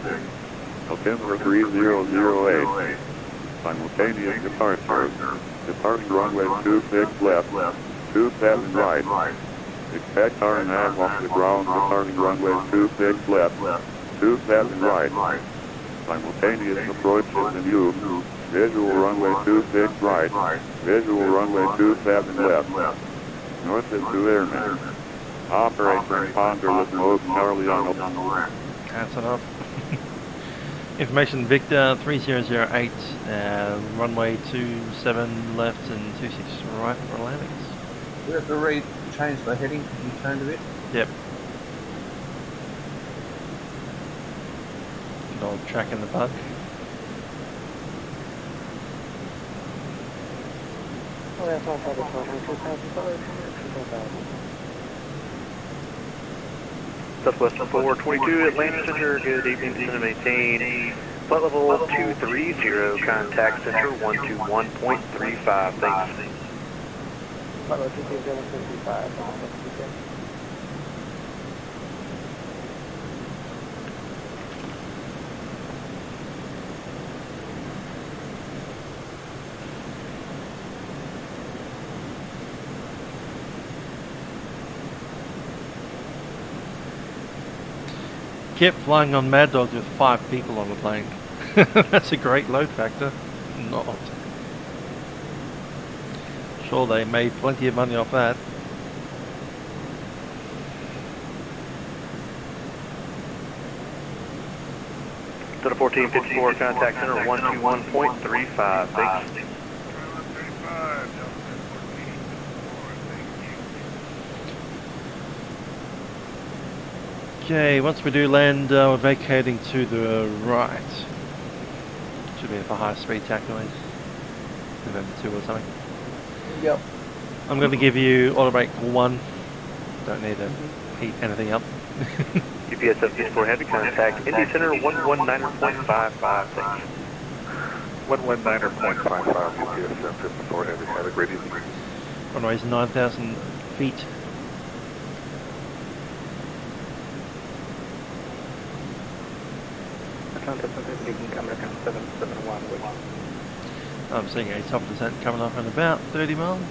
altimeter 3008, simultaneous departure, departing runway 26 left, 27 right, expect R&nav off the ground, departing runway 26 left, 27 right, simultaneous approach is in use, visual runway 26 right, visual runway 27 left, north is to airmen, operate transponder mode Charlie on the That's enough. Information Victor 3008, runway 27 left and 26 right for landings. We have to change the heading because you turned a bit. Yep. Good old track in the bug. Southwest 422 Atlanta Center, good evening, to maintain flight level 230, contact center 121.35, thanks. Flight level 230.35, Kept flying on Maddog with 5 people on the plane. That's a great load factor. Not. Sure, they made plenty of money off that. To the 1454, contact center 121.35, thanks. Okay, once we do land, we're vacating to the right. Should be for high speed taxiways. November 2 or something. Yep. I'm going to give you auto brake 1. Don't need to heat anything up. UPS 74 heavy, contact Indy Center 119.55, thanks. 119.55, UPS 54 heavy, have a great evening. Runway's 9,000 feet. I'm seeing a top descent coming up in about 30 miles.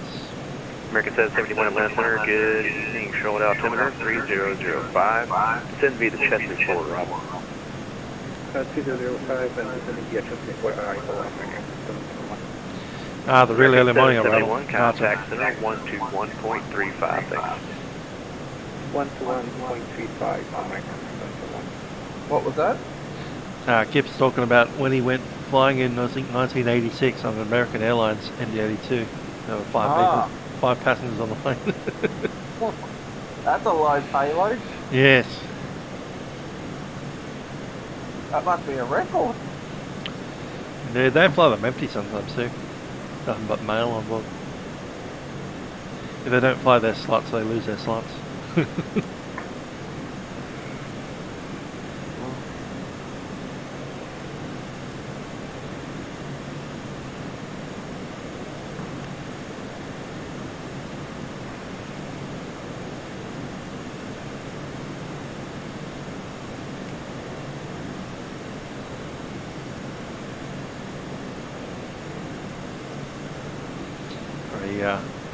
American 771 Atlanta Center, good evening, show altimeter 3005, send via the Chesapeake forward, Rob. 2005 and sending via Chesapeake forward, The really early morning arrival. Contact center 121.35, thanks. 121.35, What was that? Kip's talking about when he went flying in, I think, 1986 on an American Airlines MD88. There were 5 people, 5 passengers on the plane. That's a low payload. Yes. That must be a record. They fly them empty sometimes too. Nothing but mail on board. If they don't fly their slots, they lose their slots.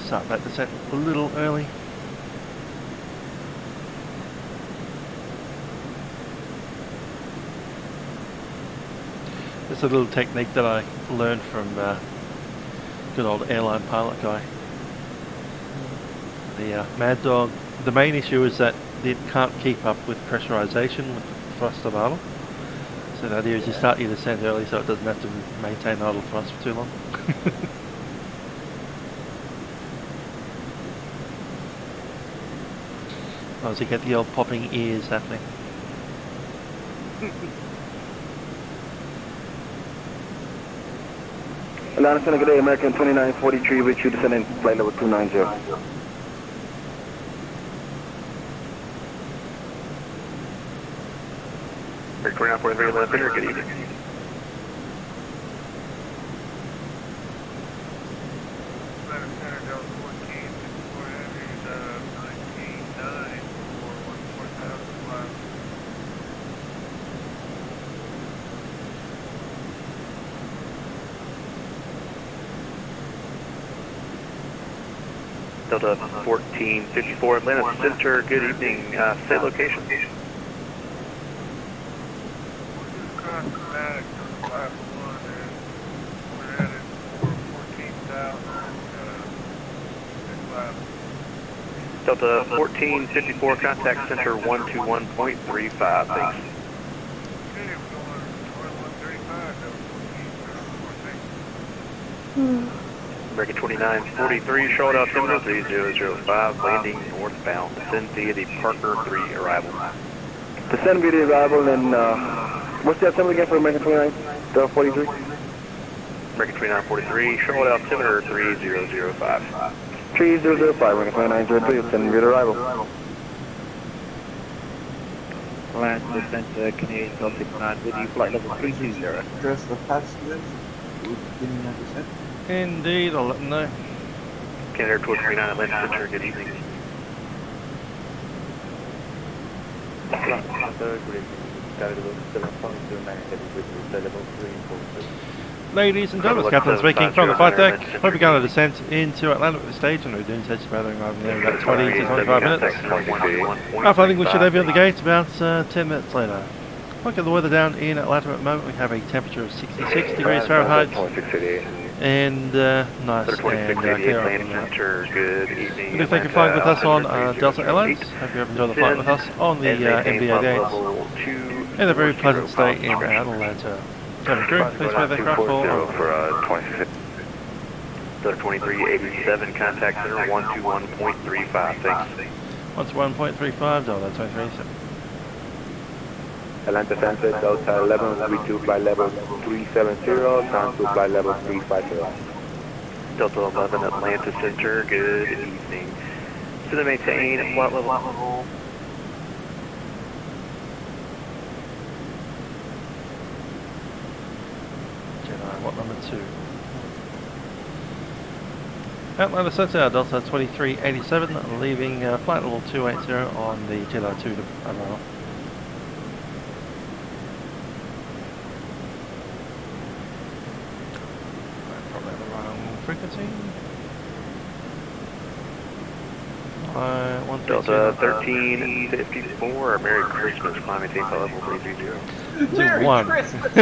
Start that descent a little early. It's a little technique that I learned from good old airline pilot guy. The Maddog, the main issue is that it can't keep up with pressurization with the thruster model. So the idea is you start your descent early so it doesn't have to maintain idle thrust for too long. As you get the old popping ears happening. Atlanta Center, good day, American 2943 with you, descending flight level 290. American 2943, Atlanta Center, good evening. Delta 1454 Atlanta Center, good evening. Say location. Delta 1454, contact center 121.35, thanks. American 2943, Charlotte Altimeter 3005, landing northbound. Descend via the Parker 3 arrival. Descend via the arrival and, what's the assembly again for American 2943? American 2943, Charlotte Altimeter 3005. 3005, American 2903, descend via the arrival. Land descent Canadian Gulf 69 with you, flight level 320. Address the passengers. We're beginning our descent. Indeed, I'll let them know. Canada 1239 Atlanta Center, good evening. Ladies and gentlemen, Captain speaking from the flight deck. We'll be going to descent into Atlanta at this stage, and we're doing test battering over there in about 20 to 25 minutes. After I think we should have you at the gate about 10 minutes later. Look at the weather down in Atlanta at the moment. We have a temperature of 66 degrees Fahrenheit. And nice and clear. Good evening. We do thank you for flying with us on Delta Airlines. Hope you have enjoyed the flight with us on the MD88 and a very pleasant stay in Atlanta. Cabin crew, please pay the aircraft for 2387, contact center 121.35, thanks. 121.35, Delta 2387. Atlanta Center, Delta 1132, flight level 370, down to flight level 350. Delta 11 Atlanta Center, good evening. To the maintain flight level. Jedi, what number 2? Atlanta Center, Delta 2387, leaving flight level 280 on the Jedi 2 to overall. Frequency. Delta 1354, Merry Christmas, climb maintain flight level 330. Merry Christmas!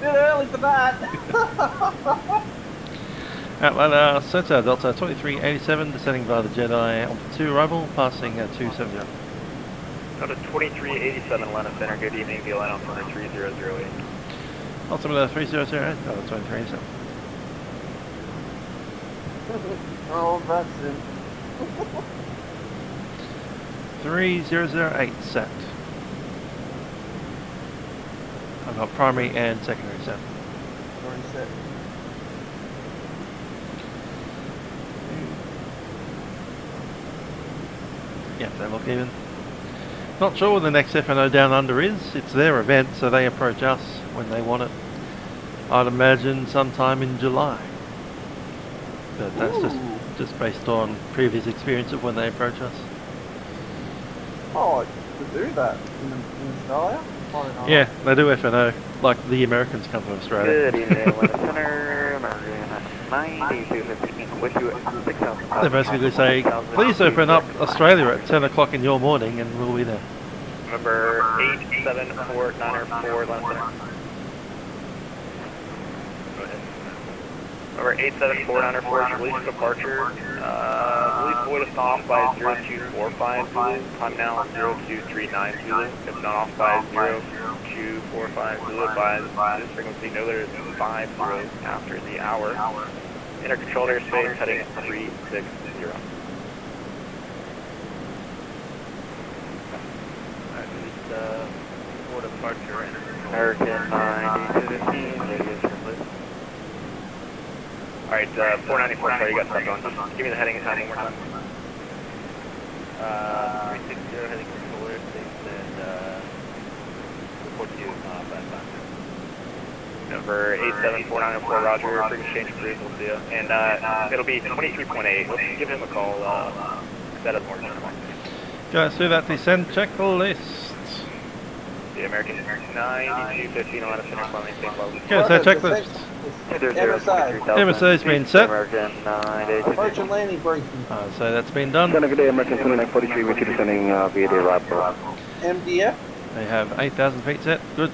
Bit early for that! Atlanta Center, Delta 2387, descending via the Jedi on 2 arrival, passing 270. Delta 2387, Atlanta Center, good evening, the Atlanta 3008. Altimeter 3008, Delta 2387. Oh, that's it. 3008 set. I've got primary and secondary set. Already set. Yeah, they look even. Not sure when the next FNO down under is. It's their event, so they approach us when they want it. I'd imagine sometime in July. But that's just based on previous experience of when they approach us. Oh, to do that in Australia? Yeah, they do FNO, like the Americans come to Australia. Good evening, Atlanta Center, American 9215, with you at 6,000. They basically say, please open up Australia at 10 o'clock in your morning and we'll be there. Number 874904, Atlanta Center. Number 874904, release departure. Release void is not off by 0245 Zulu. Time now 0239 Zulu. If not off by 0245 Zulu, by this frequency, know there is 5 zeros after the hour. Enter controlled airspace heading 360. For departure and American 9215, radius complete. Alright, 494, sorry, you got stuff on. Just give me the heading and time one more time. 360 heading for Solar States and 42 fast. Number 874904, Roger, for exchange cruise, we'll see you. And it'll be 23.8, let's give him a call, that doesn't work anymore. Guys, through that descent checklist. The American 9215, Atlanta Center, Columbia, St. Cloud. Okay, so checklist. MSA's been set. Approach and landing briefing. So that's been done. Good day, American 2943, with you descending via the lab. MDF. They have 8,000 feet set. Good.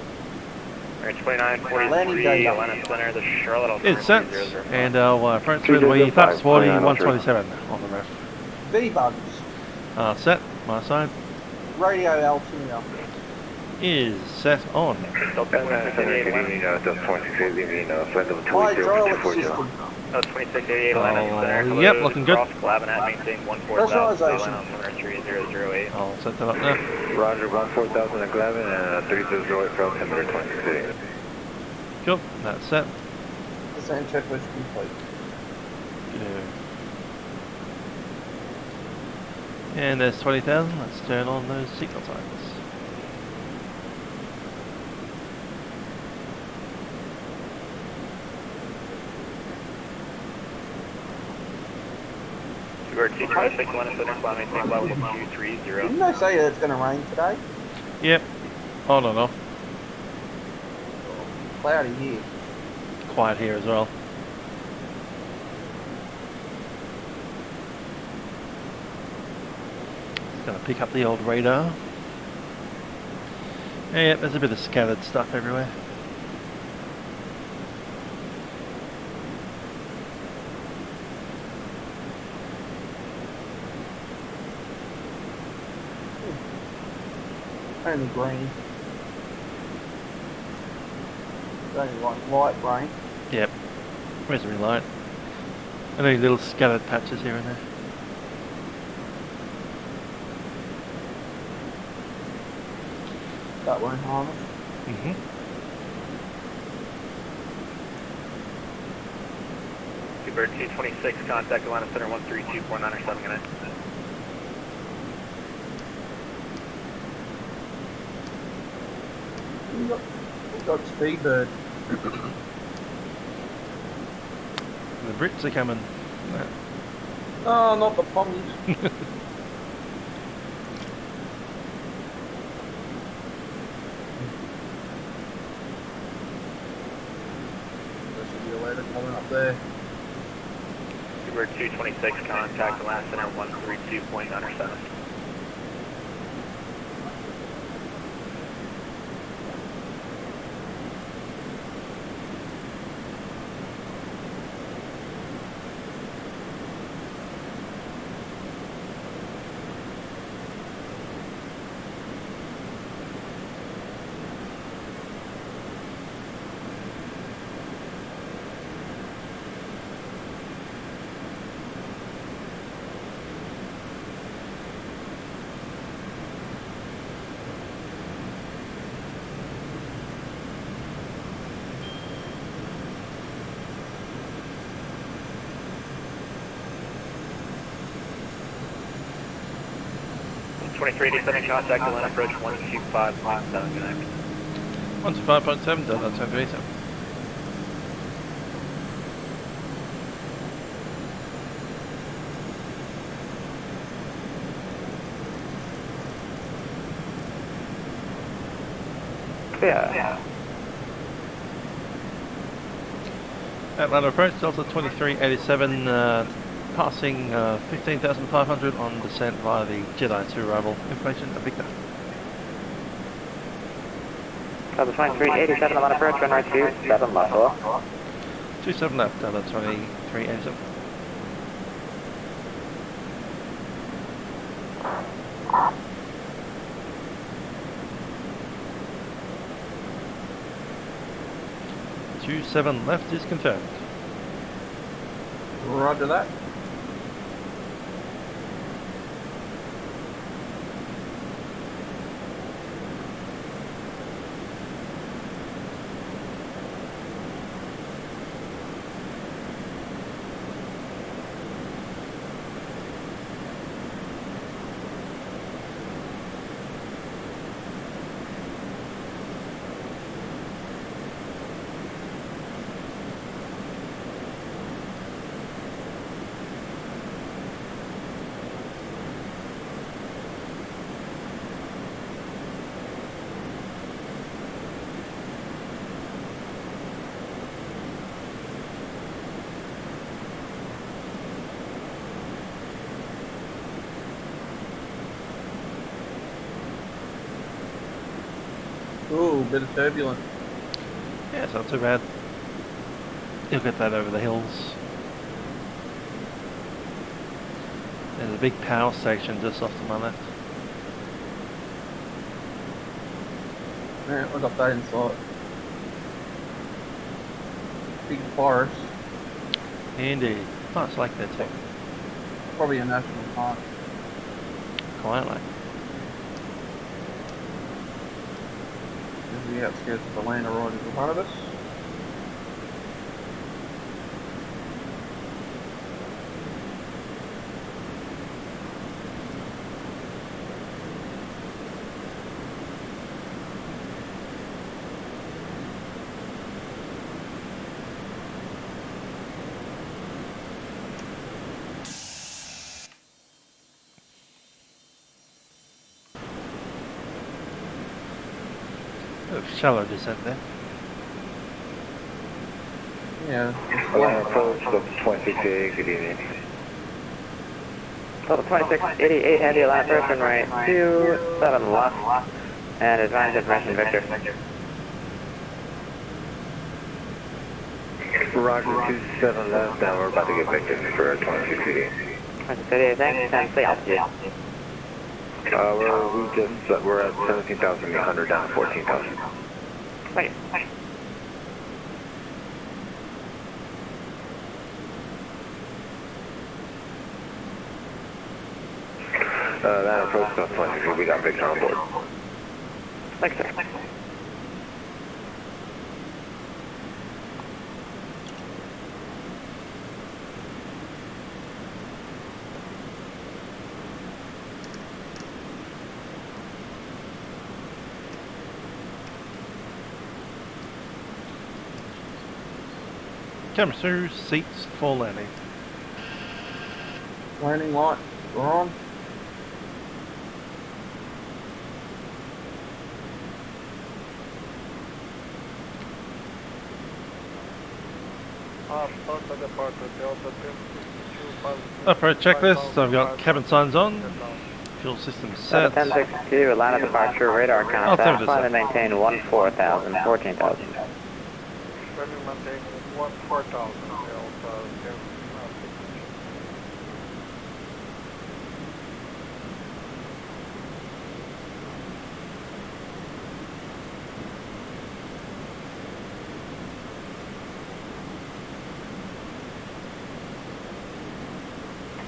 Alright, 2943, Atlanta Center, the Charlotte. It's set. And our approach will be flaps 40, 127 on the ref. V-bugs. Set. My side. Radio altimeter. Is set on. Hydraulic system. 2688, Atlanta Center. Yep, looking good. Cross Clavinet, maintain 14,000, Atlanta Center 3008. I'll set that up now. Roger, 14,000 at Glavin and 3008 for altimeter 26. Cool, that's set. Descent checklist complete. And there's 20,000. Let's turn on those signal signs. We're 226, Atlanta Center, climbing tank level 230. Didn't they say that it's going to rain today? Yep. On and off. Cloudy here. Quiet here as well. Gonna pick up the old radar. Yeah, there's a bit of scattered stuff everywhere. Only green. Only like light green. Yep. Reasonably light. And these little scattered patches here and there. That one harness. Bird 226, contact Atlanta Center 13249 or 7 minutes. We got Speedbird. The Brits are coming. Oh, not the Pommies. There should be a ladder coming up there. Bird 226, contact Atlanta Center 132.97. Descending contact Atlanta approach 125.7 connect. 125.7, done, that's 1037. Yeah. Atlanta approach, Delta 2387, passing 15,500 on descent via the Jedi 2 arrival. Information, Victor. Delta 2387, Atlanta approach, runway 27 left, hello. 27 left, Delta 2387. Seven left is confirmed. Roger that. Ooh, bit of turbulence. Yeah, it's not too bad. You'll get that over the hills. There's a big power station just off to my left. Yeah, I got that inside. Big forest. Indeed. Nice lake there too. Probably a national park. Quiet lake. This is the outskirts of Atlanta right in front of us. Shallow descent there. Yeah. Atlanta approach, look 2688, good evening. So 2688 heavy Atlanta person right, 27 left, and advance information Victor. Roger, 27 left, now we're about to get Victor for 2688. 2688, thanks, 10 stay altitude. We're at 17,800 down to 14,000. Thank you. That approach is 23, we got Victor on board. Thanks, sir. Camera through, seats for landing. Landing light, we're on. Approach checklist, I've got cabin signs on, fuel system set. 1062, Atlanta departure, radar contact, fly to maintain 14,000, 14,000. Maintain 14,000.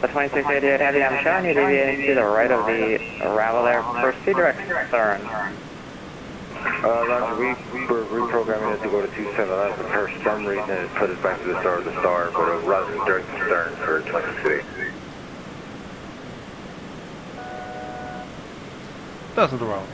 The 2688 heavy, I'm showing you deviating to the right of the arrival there. Proceed direct stern. Roger, we were reprogramming it to go to 27, but for some reason it put us back to the start of the star, but it runs direct to stern for 2688. That's the wrong.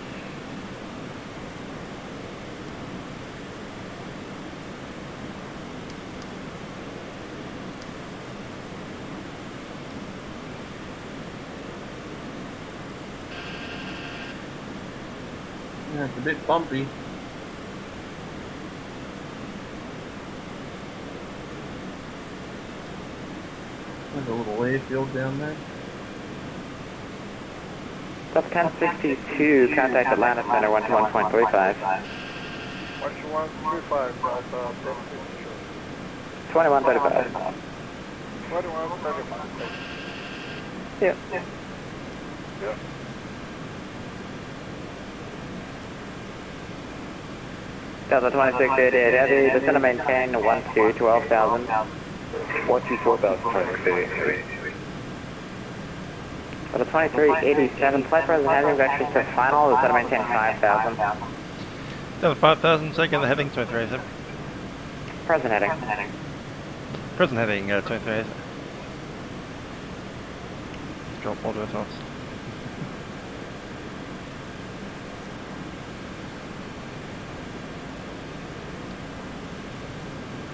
Yeah, it's a bit bumpy. There's a little airfield down there. That's 1062, contact Atlanta Center 121.35. 121.35, 2135. 2135. Yep. Yep. Delta 2688 heavy, descend to maintain 12,000. 12,400, 2688. For the 2387, flight present heading vectors to final, descend to maintain 5,000. Delta 5,000, second heading 2387. Present heading. Present heading 2387. Drop order at once.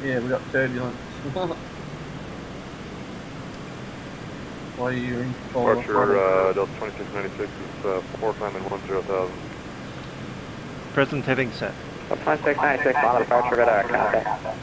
Yeah, we got turbulence. Why are you in control? Departure, Delta 2696 is 4 climbing 10,000. Present heading set. 2696, final departure, radar contact.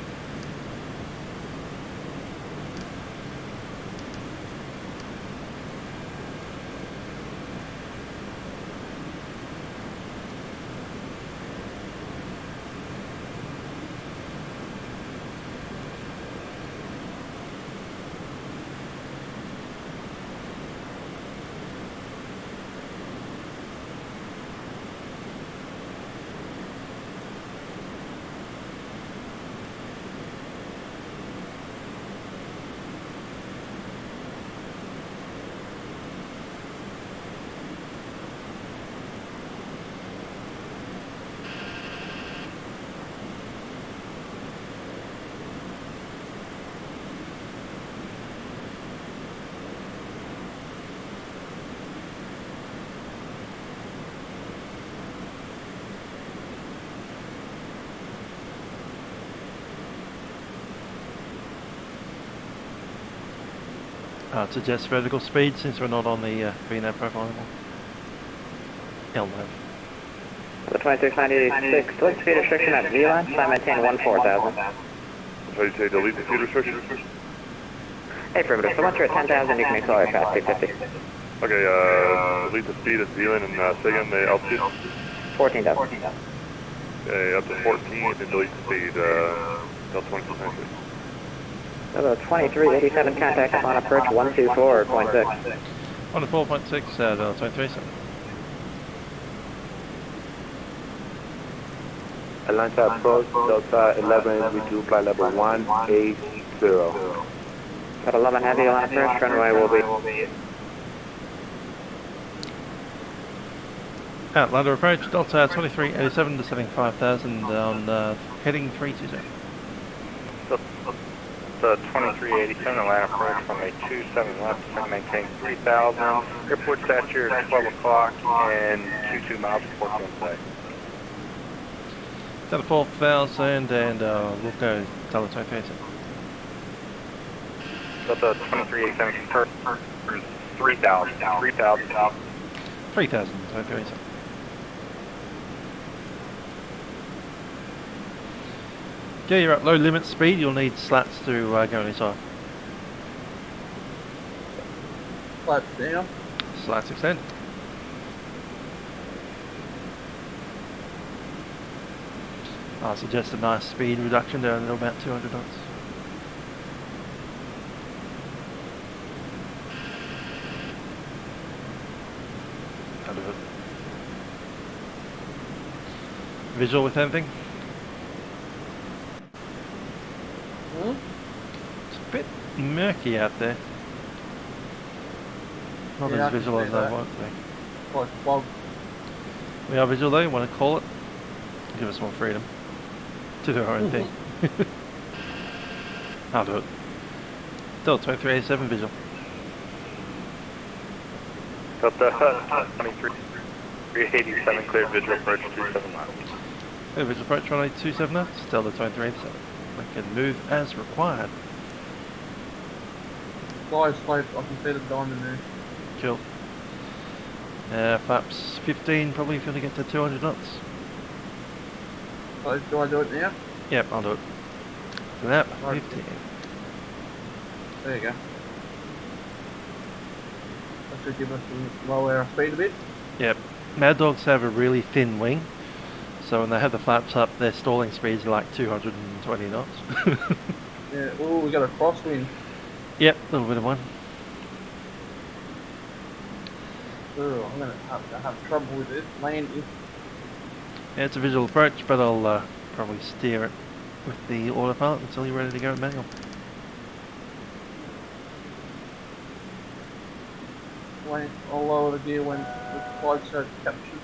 Suggest vertical speed since we're not on the VNAV profile anymore. LNAV. The 2696, delete speed restriction at V-line, so I maintain 14,000. So you say delete the speed restriction? Hey, Affirmative, so once you're at 10,000, you can accelerate past 250. Okay, delete the speed at V-line and say again the altitude? 14,000. Okay, up to 14 and delete the speed, Delta 2696. So the 2387 contact upon approach 124.6. 104.6, Delta 237. Atlanta approach, Delta 11, V2, flight level 180. Got 11 heavy on approach, runway will be... Atlanta approach, Delta 2387 descending 5000 on heading 320. The 2387 Atlanta approach from a 27 left, so maintain 3000. Airport stature at 12 o'clock and 22 miles before sunset. Delta 4000 and we'll go Delta 237. Delta 2387 confirmed 3000. 3000. 3000, 237. Okay, you're at low limit speed, you'll need slats to go inside. Slats down. Slats extend. I suggest a nice speed reduction down to about 200 knots. I'll do it. Visual with anything? It's a bit murky out there. Not Yeah, as visual as I want to be. Like fog. We are visual though, you want to call it? Give us more freedom to do our own thing. I'll do it. Still 2387 visual. Delta 2387 cleared visual approach 27 miles. Okay, visual approach runway 27 knots, Delta 2387. We can move as required. Fly slope, I can see the diamond there. Cool. Flaps 15 probably if you want to get to 200 knots. So, do I do it now? Yep, I'll do it. Flap 15. There you go. That should give us to lower our speed a bit. Yep. Maddogs have a really thin wing, so when they have the flaps up, their stalling speeds are like 220 knots. Yeah, oh, we got a crosswind. Yep, a little bit of one. Oh, I'm going to have trouble with it landing. Yeah, it's a visual approach, but I'll probably steer it with the autopilot until you're ready to go in manual. I'll lower the gear when the flight starts captured.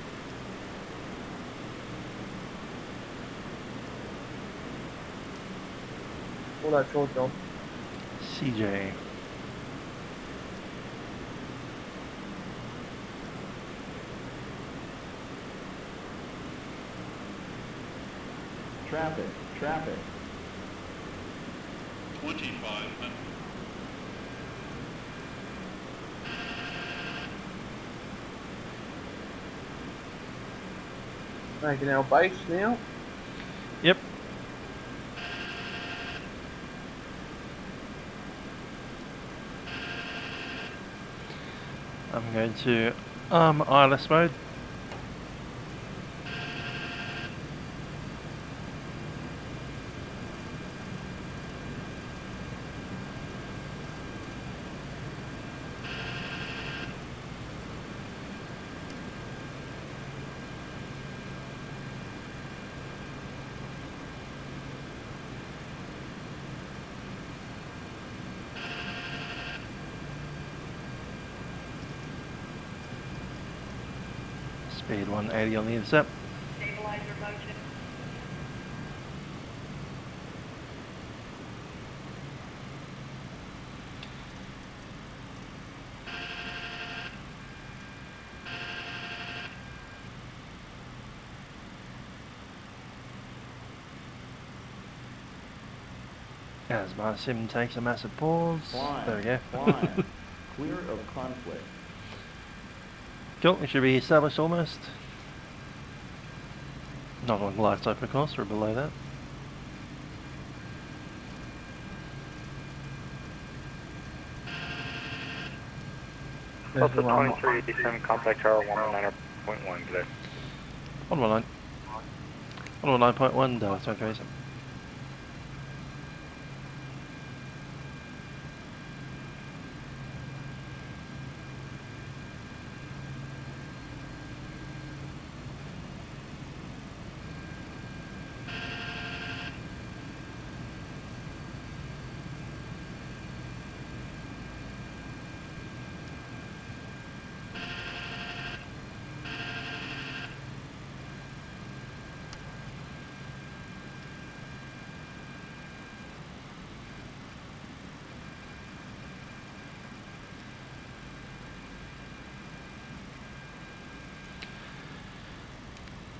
All that short job. CJ. Traffic. 2500. Making our base now. Yep. I'm going to ILS mode. Speed 180 on the intercept. Stabilizer motion. As my sim takes a massive pause. There we go. Clear of conflict. Cool, we should be established almost. Not on lights open, of course, we're below that. Delta 2387 contact tower 119.1 today. 119. 119.1 Delta 2387.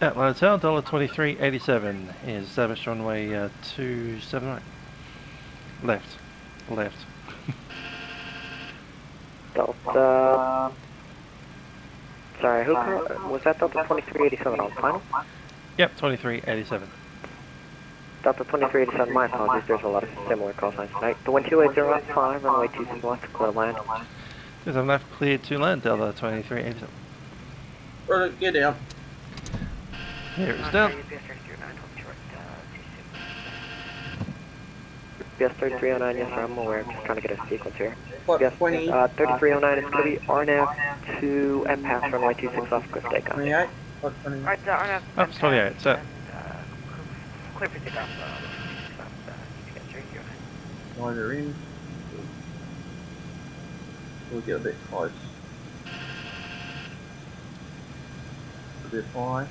At Hotel, $23.87 is established runway 278. Left. Left. Delta... Sorry, who was that Delta 2387 on final? Yep, 23.87. Delta 2387, my apologies, there's a lot of similar call signs tonight. The wind 280 at 5, runway 26 left, clear land. 27 left, cleared to land, Delta 23.87. Right, get down. Here it's down. BS 3309, yes sir, I'm aware, I'm just trying to get a sequence here. What, BS 20? 3309 is going to be RNAV to M pass runway 26 off, cliff takeoff. 28? What, 28? Alright, RNAV. Oh, it's 28, set. Clear for takeoff. Wider in. We'll get a bit close. A bit high.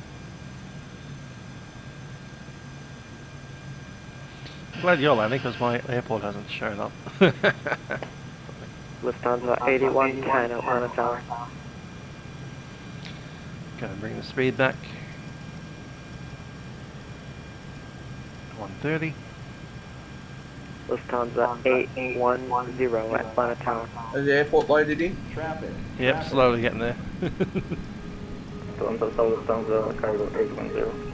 Glad you're landing because my airport hasn't shown up. Lufthansa 8110 Atlanta Tower. Gonna bring the speed back. 130. Lufthansa 810 Atlanta Tower. Is the airport loaded in? Traffic. Yep, slowly getting there. Lufthansa cargo 810.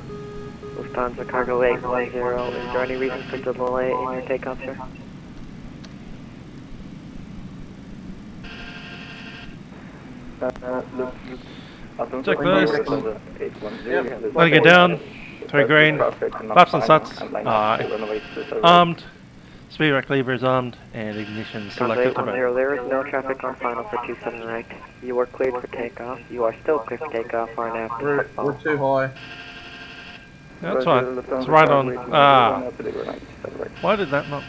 Lufthansa cargo 810, is there any reason for delay in your takeoff, sir? Check this. Let it get down. 3 green. Flaps and suts. Armed. Speed rack lever is armed. And ignition selected. 810, there is no traffic on final for 27 right. You are cleared for takeoff. You are still cleared for takeoff, RNAV. We're too high. That's fine. It's right on. Why did that not?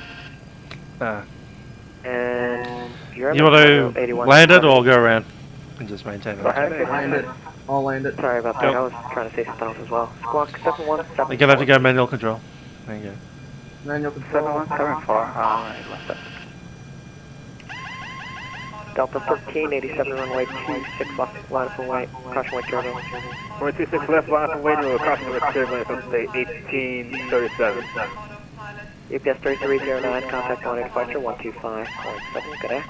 And you want to land it or go around and just maintain it? Land it. I'll land it. Sorry about that. I was trying to say something else as well. Squawk 717. You're gonna have to go manual control. There you go. Manual control. 717 alright, left that. Delta 1387 runway 26 left, line up and wait. Caution wait turbo. Runway 26 left, line up and wait. Caution wait turbulence on state 1837. UPS 3309, contact 1 departure 125.7, good day.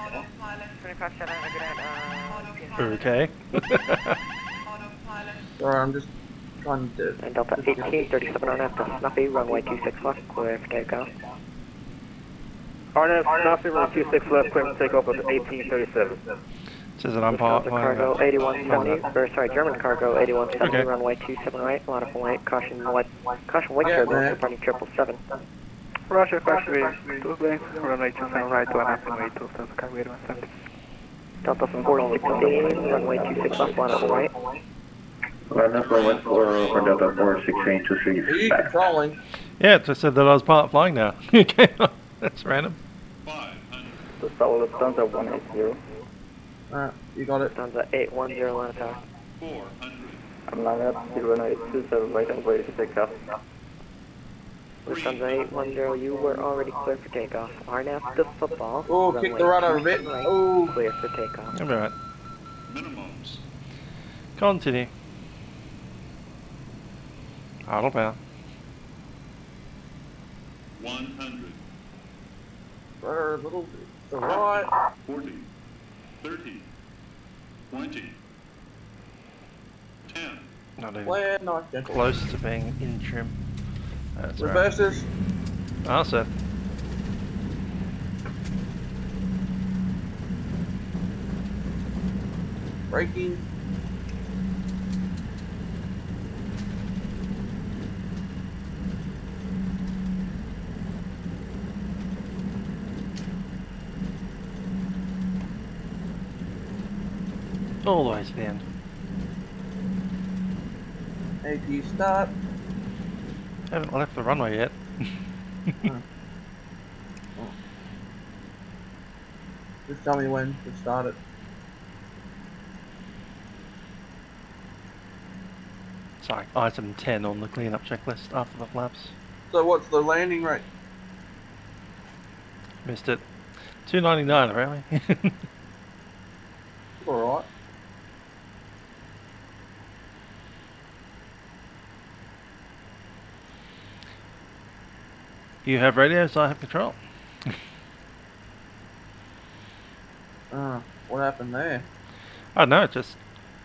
25-7, Okay. Sorry, I'm just trying to... And Delta 1837 on after Snuffy, runway 26 left, clear for takeoff. RNAV Snuffy, runway 26 left, clear for takeoff of 1837. Says that I'm part of cargo 8170, or sorry, German cargo 8170, okay. Runway 27 right, line up and wait, caution wait turbulence, departing 777. Roger, caution waiting, 2 blanks, runway 27 right, line up and wait, Lufthansa cargo 8170. Delta 416, runway 26 left, line up and wait. Line 414 for Delta 416 23. Are you controlling? Yeah, it just said that I was part flying now. Okay, that's random. The solid Lufthansa 180. Alright, you got it. Lufthansa 810 line attack. 400. I'm lining up 0827 right and ready to take off. Lufthansa 810, you were already cleared for takeoff. RNAV to football. Oh, kick the rudder a bit. Right, oh. clear for takeoff. I'll be right. Minimums. Continue. Auto power. 100. Rudder a little bit to the right. 40. 30, 20, 10. Not even Land, nice, gentle. close to being in trim. That's all right. Reverses. Ah, sir. Braking. All the way to the end. AP start. Haven't left the runway yet. Just tell me when to start it. It's like item 10 on the cleanup checklist after the flaps. So what's the landing rate? Missed it. 299 apparently. Alright. You have radio, so I have control. What happened there? I don't know, it just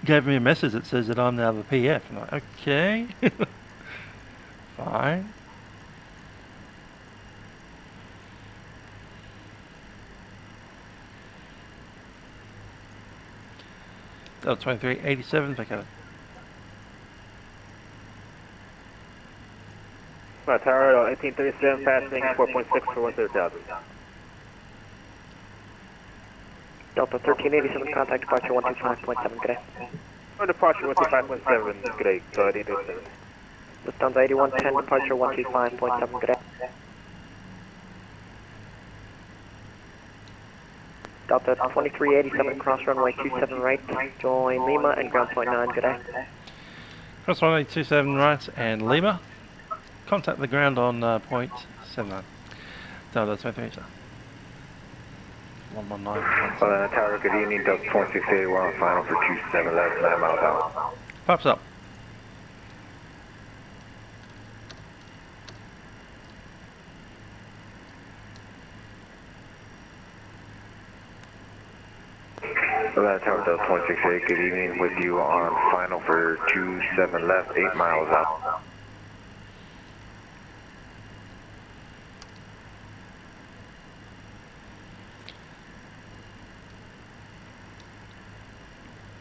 gave me a message that says that I'm now the PF. I'm like, okay. Fine. Delta 2387, pick up. Tower 1837, passing 4.6 for 130,000. Delta 1387, contact departure 125.7, good day. Departure 125.7, good day, 1837. Lufthansa 8110, departure 125.7, good day. Delta 2387, cross runway 27 right, join Lima and ground point 9, good day. Cross runway 27 right and Lima. Contact the ground on point 79. Delta 23. 119. Tower, good evening, Delta 2680, we're on final for 27 left, 9 miles out. Pops up. Tower, Delta 2680, good evening, with you on final for 27 left, 8 miles out.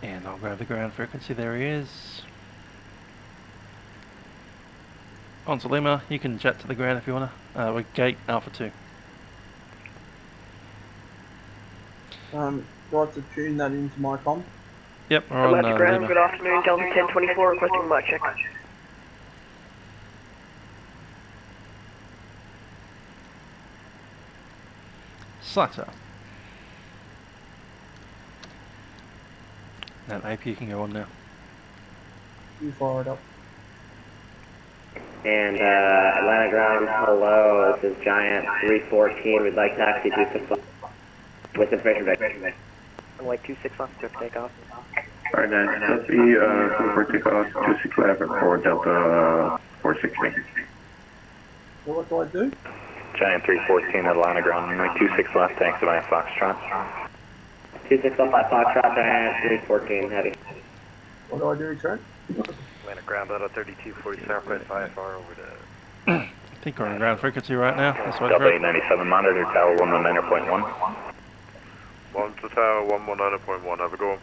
And I'll grab the ground frequency, there he is. On to Lima, you can jet to the ground if you want to. We're gate Alpha 2. Got to tune that into my comm. Yep, we're on Left ground, Lima. good afternoon, Delta 1024, requesting mod check. Slatter. That AP can go on now. You fire it up. And Atlanta ground, hello, this is Giant 314, we'd like taxi 26 with information back. Runway 26 left, clear for takeoff. Alright, then, copy, clear for takeoff, 26 left for Delta 460. So what do I do? Giant 314 Atlanta ground, runway 26 left, thanks to my Foxtrot. 26 left by Foxtrot, Giant 314, heavy. What do I do, Trent? Atlanta ground out of 3247, press IFR over to... I think we're on ground frequency right now. That's what Delta 897, monitor tower 119.1. 1 to tower 119.1, have a go.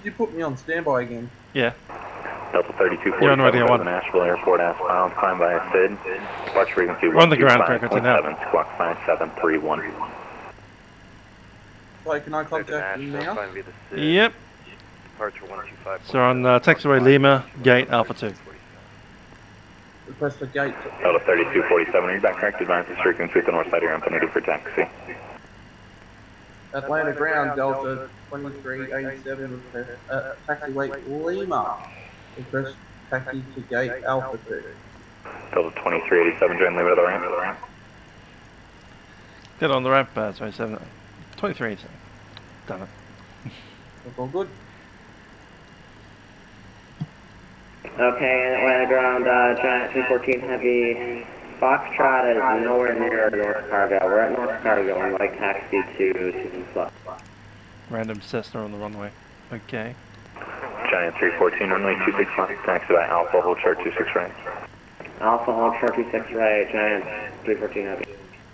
You put me on standby again. Yeah. Delta 3247, You're on radio 1. Nashville Airport, S-bound, climb by a SID. Departure frequency We're on the ground frequency now. 125.7, squawk 5731. So can I contact you now? Yep. Departure 125. So on taxiway Lima, gate Alpha 2. Request a gate. Delta 3247, are you back correct? Advance this frequency with the north side of your ramp and for taxi. Atlanta ground, Delta 2387, taxiway Lima. Request taxi to gate Alpha 2. Delta 2387, join Lima to the ramp. Get on the ramp, 27. 2387. Done it. That's all good. Okay, and Atlanta ground, Giant 314 heavy. Foxtrot is nowhere near North Cargill. We're at North Cargill and like taxi to Susan Slot. Random Cessna on the runway. Okay. Giant 314, runway 26 left, taxi by Alpha, hold short 26 right. Alpha, hold short 26 right, Giant 314 heavy.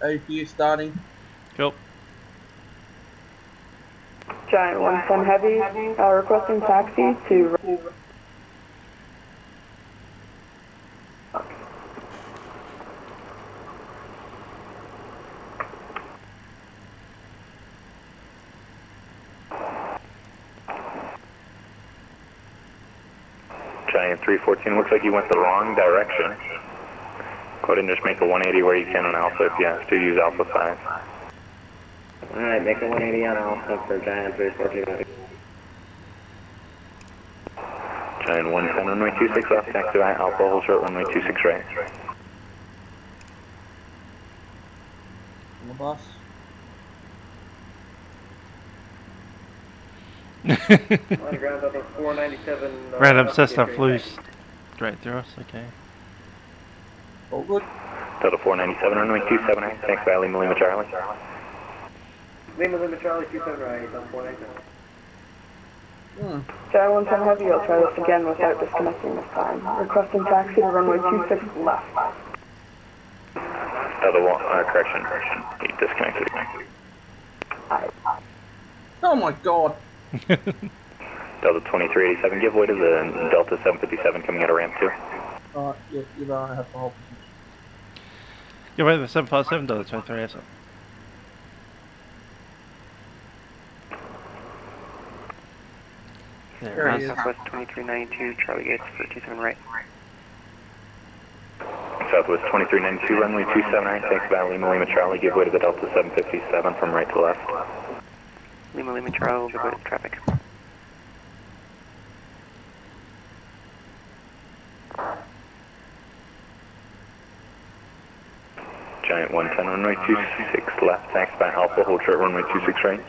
APU starting. Cool. Giant 110 heavy, requesting taxi to... Giant 314, looks like you went the wrong direction. Go ahead and just make a 180 where you can on Alpha if you have to use Alpha 5. Alright, make a 180 on Alpha for Giant 314 heavy. Giant 110, runway 26 left, taxi by Alpha, hold short, runway 26 right. On the bus. Random Cessna flew straight through us, okay. All good. Delta 497, runway 27 right, taxi by Lima Charlie. Lima Charlie 27 right, on 497. Giant 110 heavy, I'll try this again without disconnecting this time. Requesting taxi to runway 26 left. Delta 1, correction, he disconnected. Oh my god. Delta 2387, give way to the Delta 757 coming out of ramp 2. Yeah, you don't have to hold. You're right, the 757 does 2387. There he is. Southwest 2392, Charlie Gates for 27 right. Southwest 2392, runway 279, taxi by Lima Charlie, give way to the Delta 757 from right to left. Lima Charlie, give way to traffic. Giant 110, runway 26 left, taxi by Alpha, hold short, runway 26 right.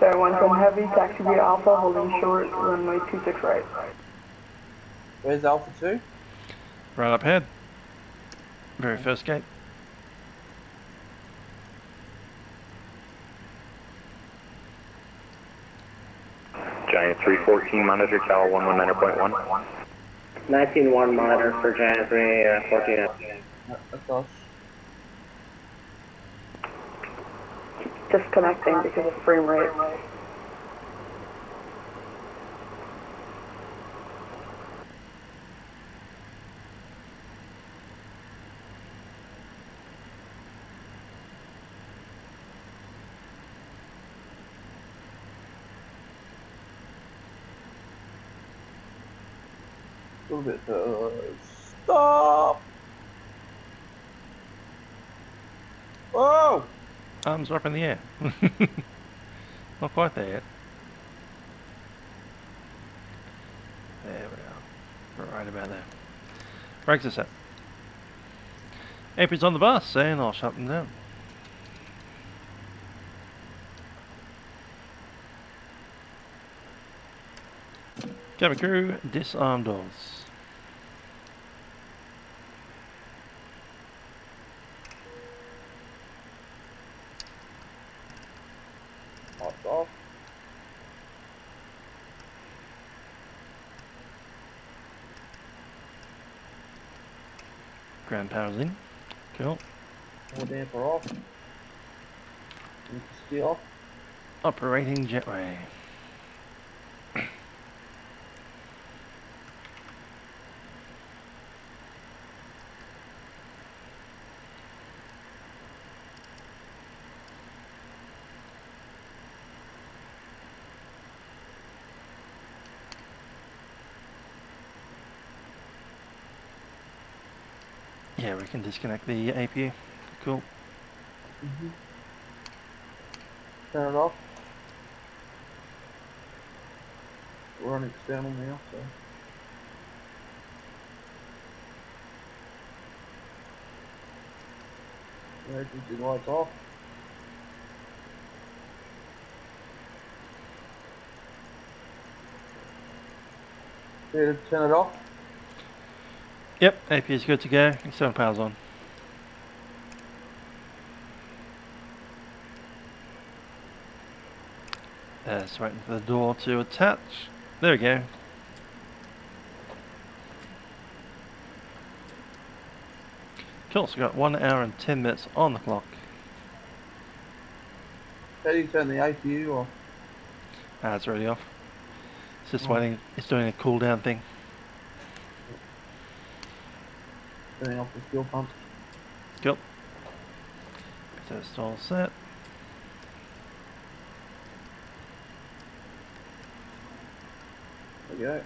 Giant 110 heavy, taxi via Alpha, holding short, runway 26 right. Where's Alpha 2? Right up ahead. Very first gate. Giant 314, monitor tower 119.1. 19-1 monitor for Giant 314. That's us. Disconnecting because of frame rate. A little bit stop! Whoa! Arms are up in the air. Not quite there yet. There we are. Right about there. Brakes are set. Apron's on the bus, and I'll shut them down. Cabin crew, disarm doors. Off. Ground power's in. Cool. More damper off. Steer off. Operating jetway. Yeah, we can disconnect the APU. Cool. Turn it off. We're on external now, so. Emergency lights off. Here to turn it off. Yep, APU is good to go. External power's on. Just waiting for the door to attach. There we go. Cool, so we've got 1 hour and 10 minutes on the clock. How do you turn the APU off? It's already off. It's just waiting, it's doing a cool down thing. Turning off the fuel pump. Cool. So it's all set. There we go.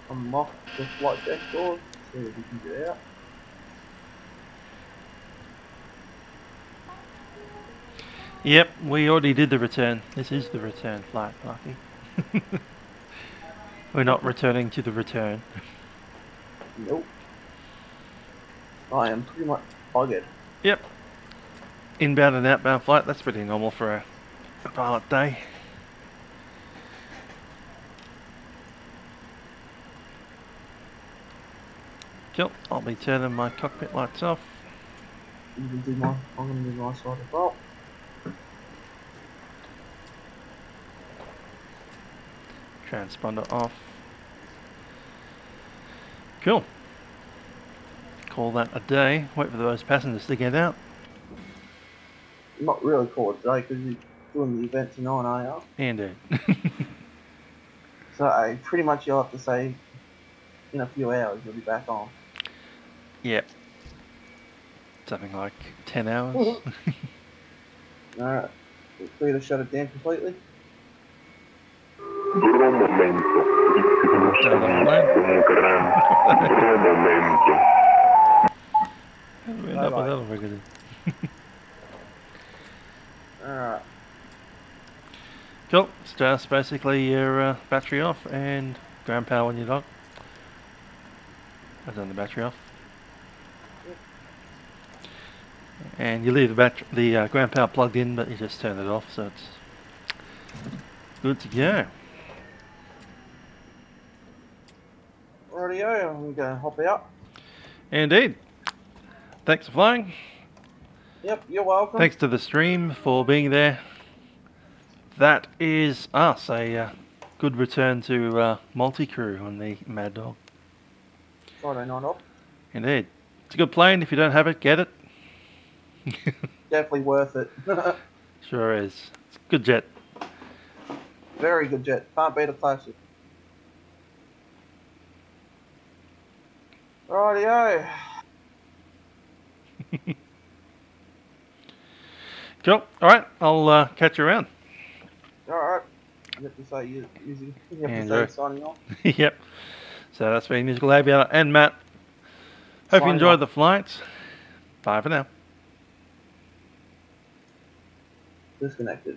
Unlock the flight deck door, see if we can get out. Yep, we already did the return. This is the return flight, Lucky. We're not returning to the return. Nope. I am pretty much buggered. Yep. Inbound and outbound flight, that's pretty normal for a pilot day. Cool, I'll be turning my cockpit lights off. I'm gonna do my side as well. Transponder off. Cool. Call that a day. Wait for those passengers to get out. Not really call it today because you're doing the event to 9 AM. Indeed. So pretty much you'll have to say in a few hours you'll be back on. Yep. Something like 10 hours. Alright. We're free to shut it down completely. Alright. Cool. It's just basically your battery off and ground power when you're dock. I've done the battery off. And you leave the ground power plugged in, but you just turn it off, so it's good to go. Rightio, I'm going to hop out. Indeed. Thanks for flying. Yep, you're welcome. Thanks to the stream for being there. That is us, a good return to multi-crew on the Maddog. Friday night off. Indeed. It's a good plane. If you don't have it, get it. Definitely worth it. Sure is. It's a good jet. Very good jet. Can't beat a classic. Rightio. Cool. Alright, I'll catch you around. Alright. You have to say you have to say signing off. Yep. So that's been Musical Aviator and Matt. Hope you enjoyed the flight. Bye for now. Disconnected.